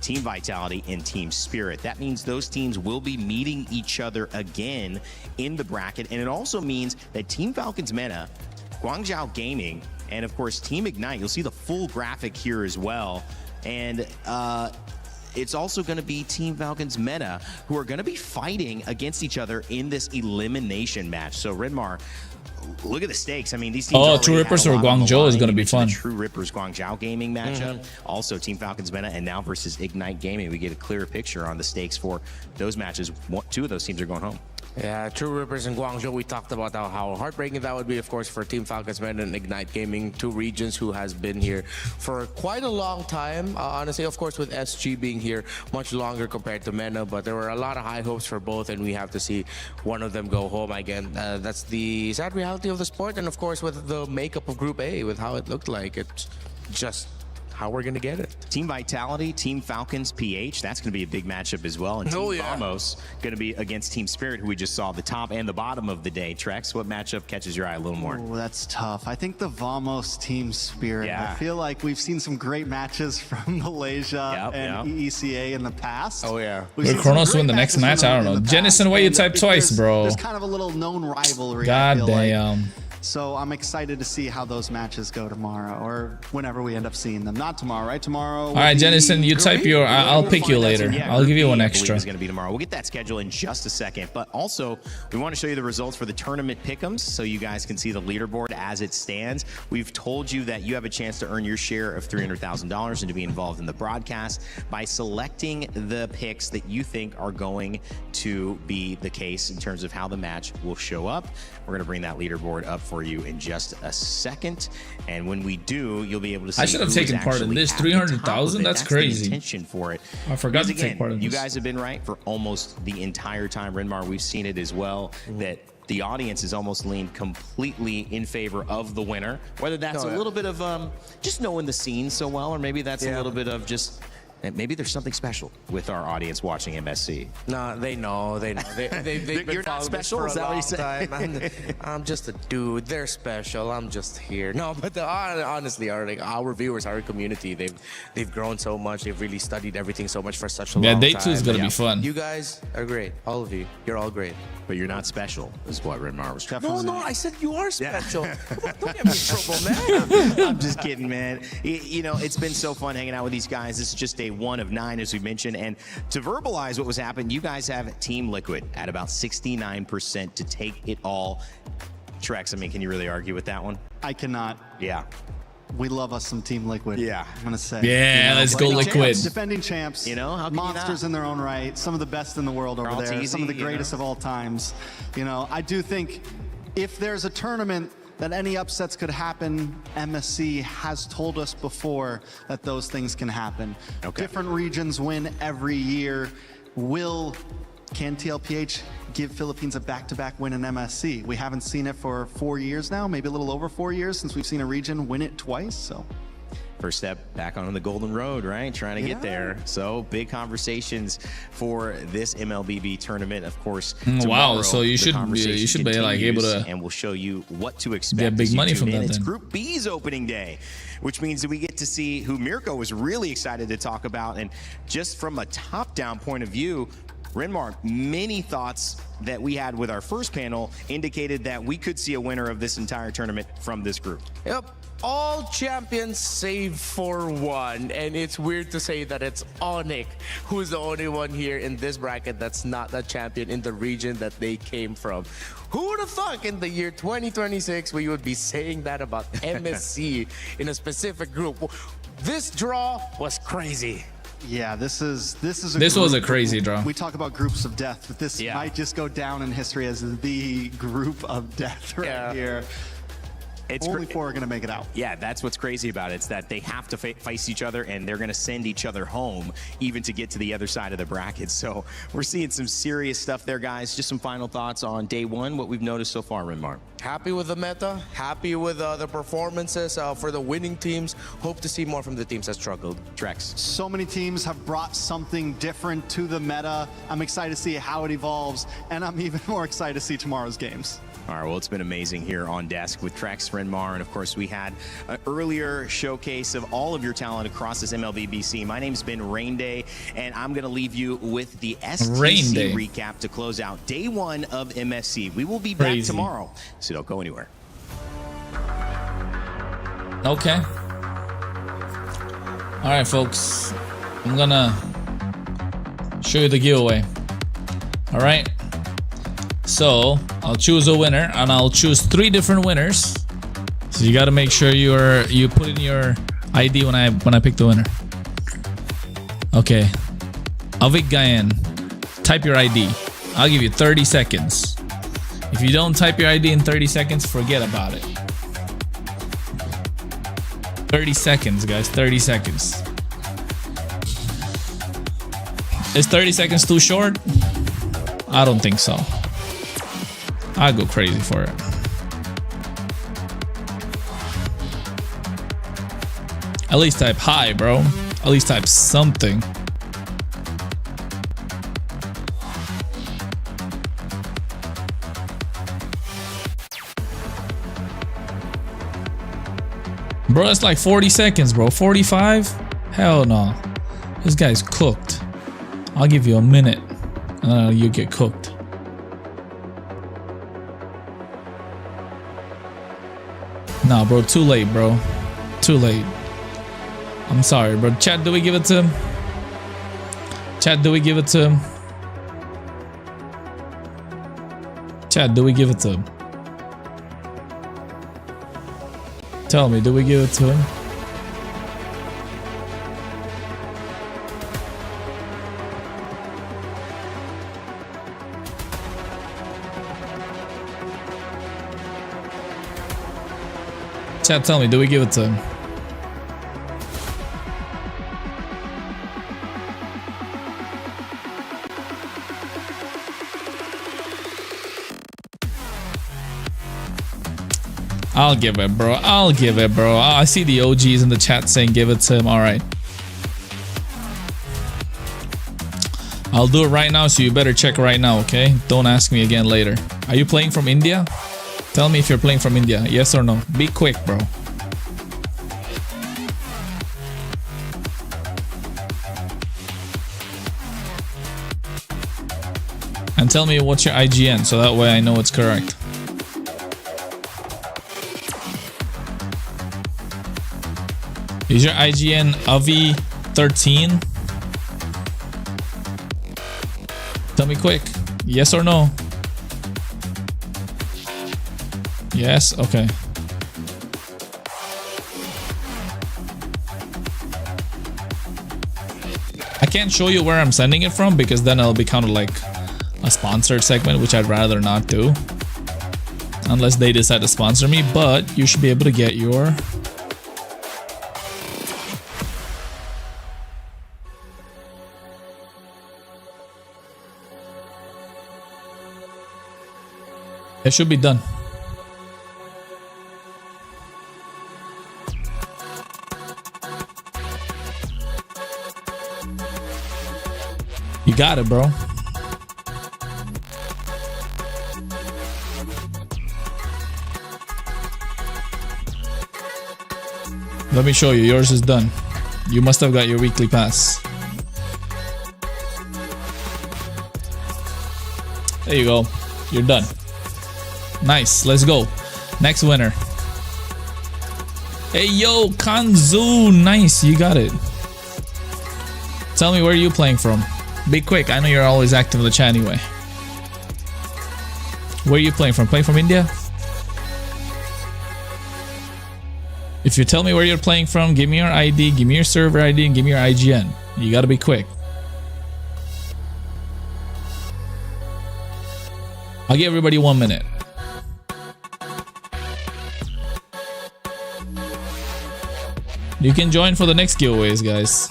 Team Vitality, and Team Spirit. That means those teams will be meeting each other again in the bracket, and it also means that Team Falcons Meta, Guangzhou Gaming, and of course Team Ignite, you'll see the full graphic here as well, and it's also going to be Team Falcon's Meta, who are going to be fighting against each other in this elimination match. So Renmar, look at the stakes. I mean, these teams True Rippers or Guangzhou is going to be fun. True Rippers Guangzhou Gaming matchup. Also, Team Falcon's Meta and now versus Ignite Gaming. We get a clearer picture on the stakes for those matches. Two of those teams are going home. Yeah, True Rippers and Guangzhou, we talked about how heartbreaking that would be, of course, for Team Falcon's Men and Ignite Gaming, two regions who has been here for quite a long time. Honestly, of course, with SG being here much longer compared to MENA, but there were a lot of high hopes for both, and we have to see one of them go home again. That's the sad reality of the sport, and of course, with the makeup of Group A, with how it looked like, it's just how we're going to get it. Team Vitality, Team Falcons, PH, that's going to be a big matchup as well. And Team Vamos going to be against Team Spirit, who we just saw the top and the bottom of the day. Trex, what matchup catches your eye a little more? Oh, that's tough. I think the Vamos Team Spirit. Yeah. I feel like we've seen some great matches from Malaysia and EECA in the past. Oh, yeah. Will KRONOS win the next match? I don't know. Jennison, why you type twice, bro? There's kind of a little known rivalry. God damn. So I'm excited to see how those matches go tomorrow, or whenever we end up seeing them. Not tomorrow, right? Tomorrow. All right, Jennison, you type your. I'll pick you later. I'll give you one extra. Is going to be tomorrow. We'll get that schedule in just a second. But also, we want to show you the results for the tournament pick'ems, so you guys can see the leaderboard as it stands. We've told you that you have a chance to earn your share of $300,000 and to be involved in the broadcast by selecting the picks that you think are going to be the case in terms of how the match will show up. We're going to bring that leaderboard up for you in just a second, and when we do, you'll be able to see. I should have taken part in this. 300,000. That's crazy. The intention for it. I forgot to take part in this. You guys have been right for almost the entire time, Renmar. We've seen it as well. That the audience is almost leaned completely in favor of the winner. Whether that's a little bit of just knowing the scene so well, or maybe that's a little bit of just. And maybe there's something special with our audience watching MSC. No, they know. They've been You're not special? Is that what you say? I'm just a dude. They're special. I'm just here. No, but honestly, our viewers, our community, they've grown so much. They've really studied everything so much for such a long time. Yeah, day 2 is gonna be fun. You guys are great. All of you. You're all great. But you're not special, is what Renmar was trying to say. No, I said you are special. Don't get me in trouble, man. I'm just kidding, man. You know, it's been so fun hanging out with these guys. This is just day 1 of 9, as we mentioned. And to verbalize what was happening, you guys have Team Liquid at about 69% to take it all. Trex, I mean, can you really argue with that one? I cannot. Yeah. We love us some Team Liquid. Yeah. I'm going to say. Yeah, let's go Liquid. Defending champs. You know, how can monsters in their own right. Some of the best in the world over there. Some of the greatest of all times. You know, I do think if there's a tournament that any upsets could happen, MSC has told us before that those things can happen. Different regions win every year. Can TLPH give Philippines a back-to-back win in MSC? We haven't seen it for 4 years now, maybe a little over 4 years since we've seen a region win it twice. So first step back on the golden road, right? Trying to get there. So big conversations for this MLBB tournament, of course. Wow, so you should be like able to, and we'll show you what to expect. Get big money from that. It's Group B's opening day, which means that we get to see who Mirko was really excited to talk about. And just from a top-down point of view, Renmar, many thoughts that we had with our first panel indicated that we could see a winner of this entire tournament from this group. Yep. All champions save for one, and it's weird to say that it's Onyx who's the only one here in this bracket that's not a champion in the region that they came from. Who would have thought in the year 2026 we would be saying that about MSC in a specific group? This draw was crazy. Yeah, this was a crazy draw. We talk about groups of death, but this might just go down in history as the group of death right here. Only 4 are going to make it out. Yeah, that's what's crazy about it. It's that they have to face each other, and they're going to send each other home even to get to the other side of the bracket. So we're seeing some serious stuff there, guys. Just some final thoughts on day 1, what we've noticed so far, Renmar. Happy with the meta, happy with the performances for the winning teams. Hope to see more from the teams that struggled. Trex. So many teams have brought something different to the meta. I'm excited to see how it evolves, and I'm even more excited to see tomorrow's games. All right, well, it's been amazing here on desk with Trex, Renmar, and of course we had an earlier showcase of all of your talent across this MLBBC. My name's been Rain Day, and I'm going to leave you with the STC recap to close out day 1 of MSC. We will be back tomorrow, so don't go anywhere. Okay. All right, folks. I'm gonna show you the giveaway. All right. So I'll choose a winner, and I'll choose 3 different winners. So you got to make sure you put in your ID when I pick the winner. Okay. Avik Gayan, type your ID. I'll give you 30 seconds. If you don't type your ID in 30 seconds, forget about it. 30 seconds, guys. 30 seconds. Is 30 seconds too short? I don't think so. I'll go crazy for it. At least type hi, bro. At least type something. Bro, it's like 40 seconds, bro. 45? Hell no. This guy's cooked. I'll give you a minute, and then you get cooked. Nah, bro, too late, bro. Too late. I'm sorry, bro. Chat, do we give it to him? Chat, do we give it to him? Chat, do we give it to him? Tell me, do we give it to him? Chat, tell me, do we give it to him? I'll give it, bro. I'll give it, bro. I see the OGs in the chat saying give it to him. All right. I'll do it right now, so you better check right now, okay? Don't ask me again later. Are you playing from India? Tell me if you're playing from India. Yes or no? Be quick, bro. And tell me what's your IGN, so that way I know it's correct. Is your IGN Avi13? Tell me quick. Yes or no? Yes? Okay. I can't show you where I'm sending it from because then it'll be kind of like a sponsored segment, which I'd rather not do. Unless they decide to sponsor me, but you should be able to get your... It should be done. You got it, bro. Let me show you. Yours is done. You must have got your weekly pass. There you go. You're done. Nice. Let's go. Next winner. Hey, yo, Kanzu. Nice. You got it. Tell me, where are you playing from? Be quick. I know you're always active in the chat anyway. Where are you playing from? Playing from India? If you tell me where you're playing from, give me your ID, give me your server ID, and give me your IGN. You gotta be quick. I'll give everybody 1 minute. You can join for the next giveaways, guys.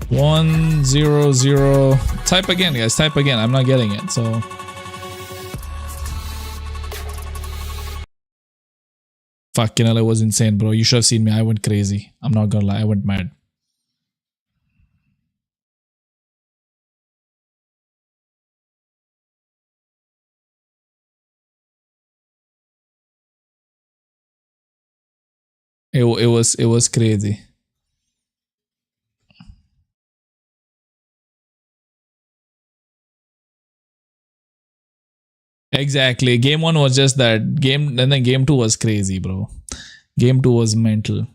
One zero zero. Type again, guys. Type again. I'm not getting it. So fucking hell, it was insane, bro. You should have seen me. I went crazy. I'm not gonna lie. I went mad. It was crazy. Exactly. Game 1 was just that. And then game 2 was crazy, bro. Game 2 was mental.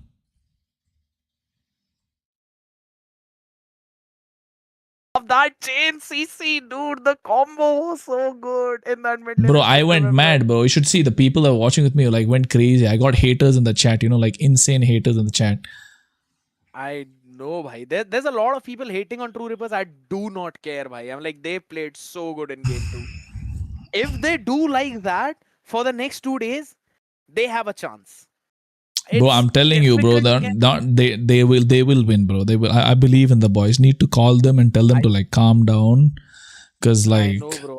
Of that chain CC, dude, the combo was so good in that mid lane. Bro, I went mad, bro. You should see the people that were watching with me like went crazy. I got haters in the chat, like insane haters in the chat. I know, bhai. There's a lot of people hating on True Rippers. I do not care, bhai. I'm like, they played so good in game 2. If they do like that for the next 2 days, they have a chance. Bro, I'm telling you, bro, they will win, bro. They will. I believe in the boys. Need to call them and tell them to like calm down, because like. I know, bro.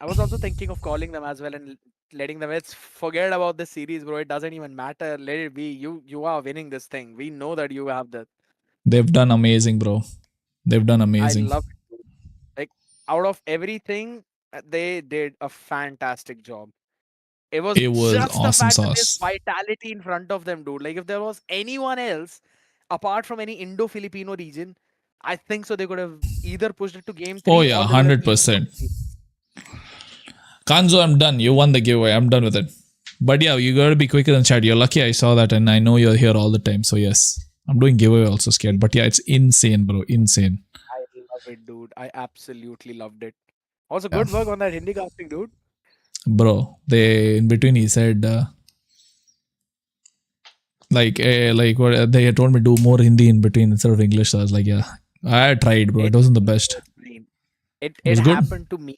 I was also thinking of calling them as well and letting them. Let's forget about this series, bro. It doesn't even matter. Let it be. You are winning this thing. We know that you have that. They've done amazing, bro. They've done amazing. I love it. Like out of everything, they did a fantastic job. It was just awesome the fact sauce. that there's vitality in front of them, dude. Like if there was anyone else apart from any Indo-Filipino region, I think so they could have either pushed it to game 3. Oh yeah, 100%. Kanzo, I'm done. You won the giveaway. I'm done with it. But yeah, you gotta be quicker than chat. You're lucky I saw that, and I know you're here all the time. So yes, I'm doing giveaway also scared. But yeah, it's insane, bro. Insane. I love it, dude. I absolutely loved it. Also, good work on that Hindi casting, dude. Bro, in between he said like what they had told me do more Hindi in between instead of English. So I was like, yeah, I tried, bro. It wasn't the best. It was good. happened to me.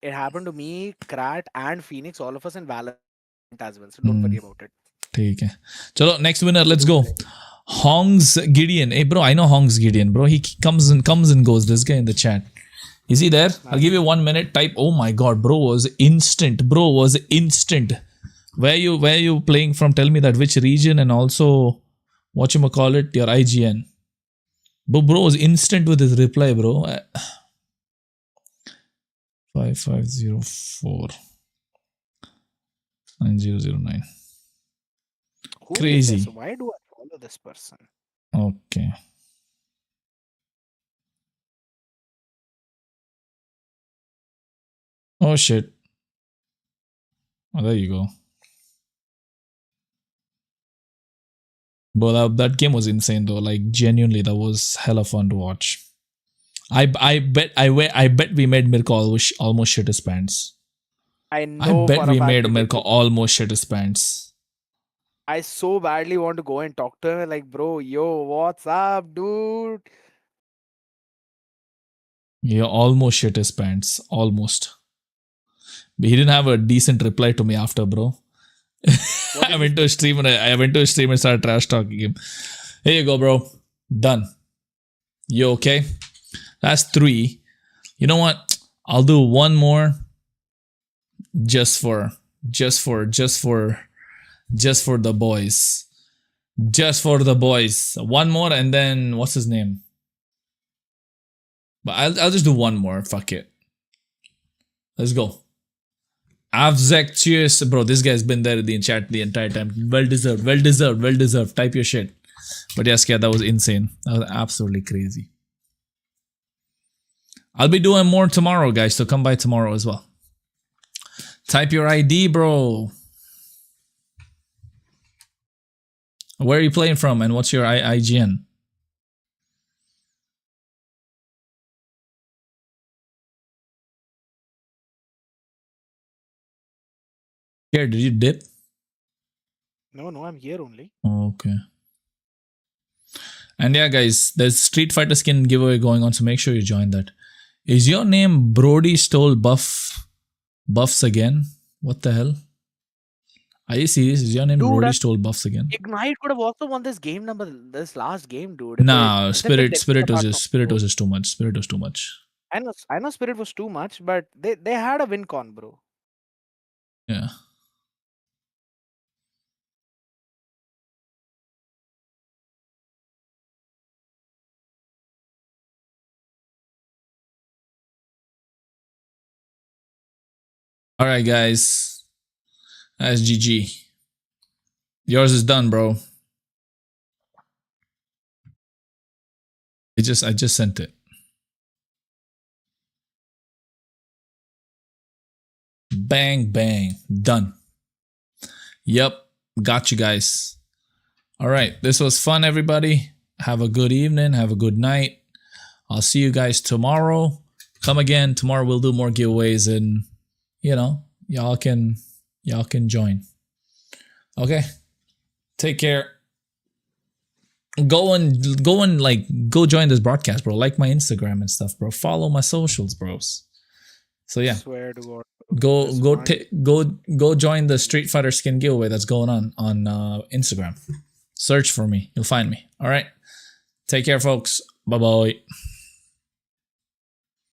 It happened to me, Krat, and Phoenix, all of us in Valorant as well. So don't worry about it. ठीक है. Chalo, next winner. Let's go. Hongs Gideon. Hey, bro, I know Hongs Gideon, bro. He comes and goes. This guy in the chat. Is he there? I'll give you 1 minute. Type. Oh my god, bro was instant. Bro was instant. Where you playing from? Tell me that which region and also whatchamacallit, your IGN. Bro was instant with his reply, bro. 5504 9009. Crazy. Why do I follow this person? Okay. Oh shit. Oh, there you go. But that game was insane though. Like genuinely, that was hella fun to watch. I bet we made Mirko almost shit his pants. I know. I bet we made Mirko almost shit his pants. I so badly want to go and talk to him. Like, bro, yo, what's up, dude? Yeah, almost shit his pants. Almost. But he didn't have a decent reply to me after, bro. I went to a stream and started trash talking him. Here you go, bro. Done. You okay? That's 3. You know what? I'll do one more just for the boys. Just for the boys. One more and then what's his name? But I'll just do one more. Fuck it. Let's go. Avzek, cheers. Bro, this guy's been there in the chat the entire time. Well deserved. Type your shit. But yes, yeah, that was insane. That was absolutely crazy. I'll be doing more tomorrow, guys, so come by tomorrow as well. Type your ID, bro. Where are you playing from and what's your IGN? Here, did you dip? No, I'm here only. Okay. And yeah, guys, there's Street Fighter skin giveaway going on, so make sure you join that. Is your name Brody Stole Buffs again? What the hell? Are you serious? Is your name Brody Stole Buffs again? Ignite could have also won this game number, this last game, dude. Nah, Spirit was just too much. Spirit was too much. I know Spirit was too much, but they had a win con, bro. Yeah. All right, guys. That's GG. Yours is done, bro. I just sent it. Bang, bang. Done. Yep. Got you guys. All right. This was fun, everybody. Have a good evening. Have a good night. I'll see you guys tomorrow. Come again. Tomorrow we'll do more giveaways and, you know, y'all can join. Okay. Take care. Go join this broadcast, bro. Like my Instagram and stuff, bro. Follow my socials, bros. So yeah. Swear to God. Go join the Street Fighter skin giveaway that's going on Instagram. Search for me. You'll find me. All right. Take care, folks. Bye-bye.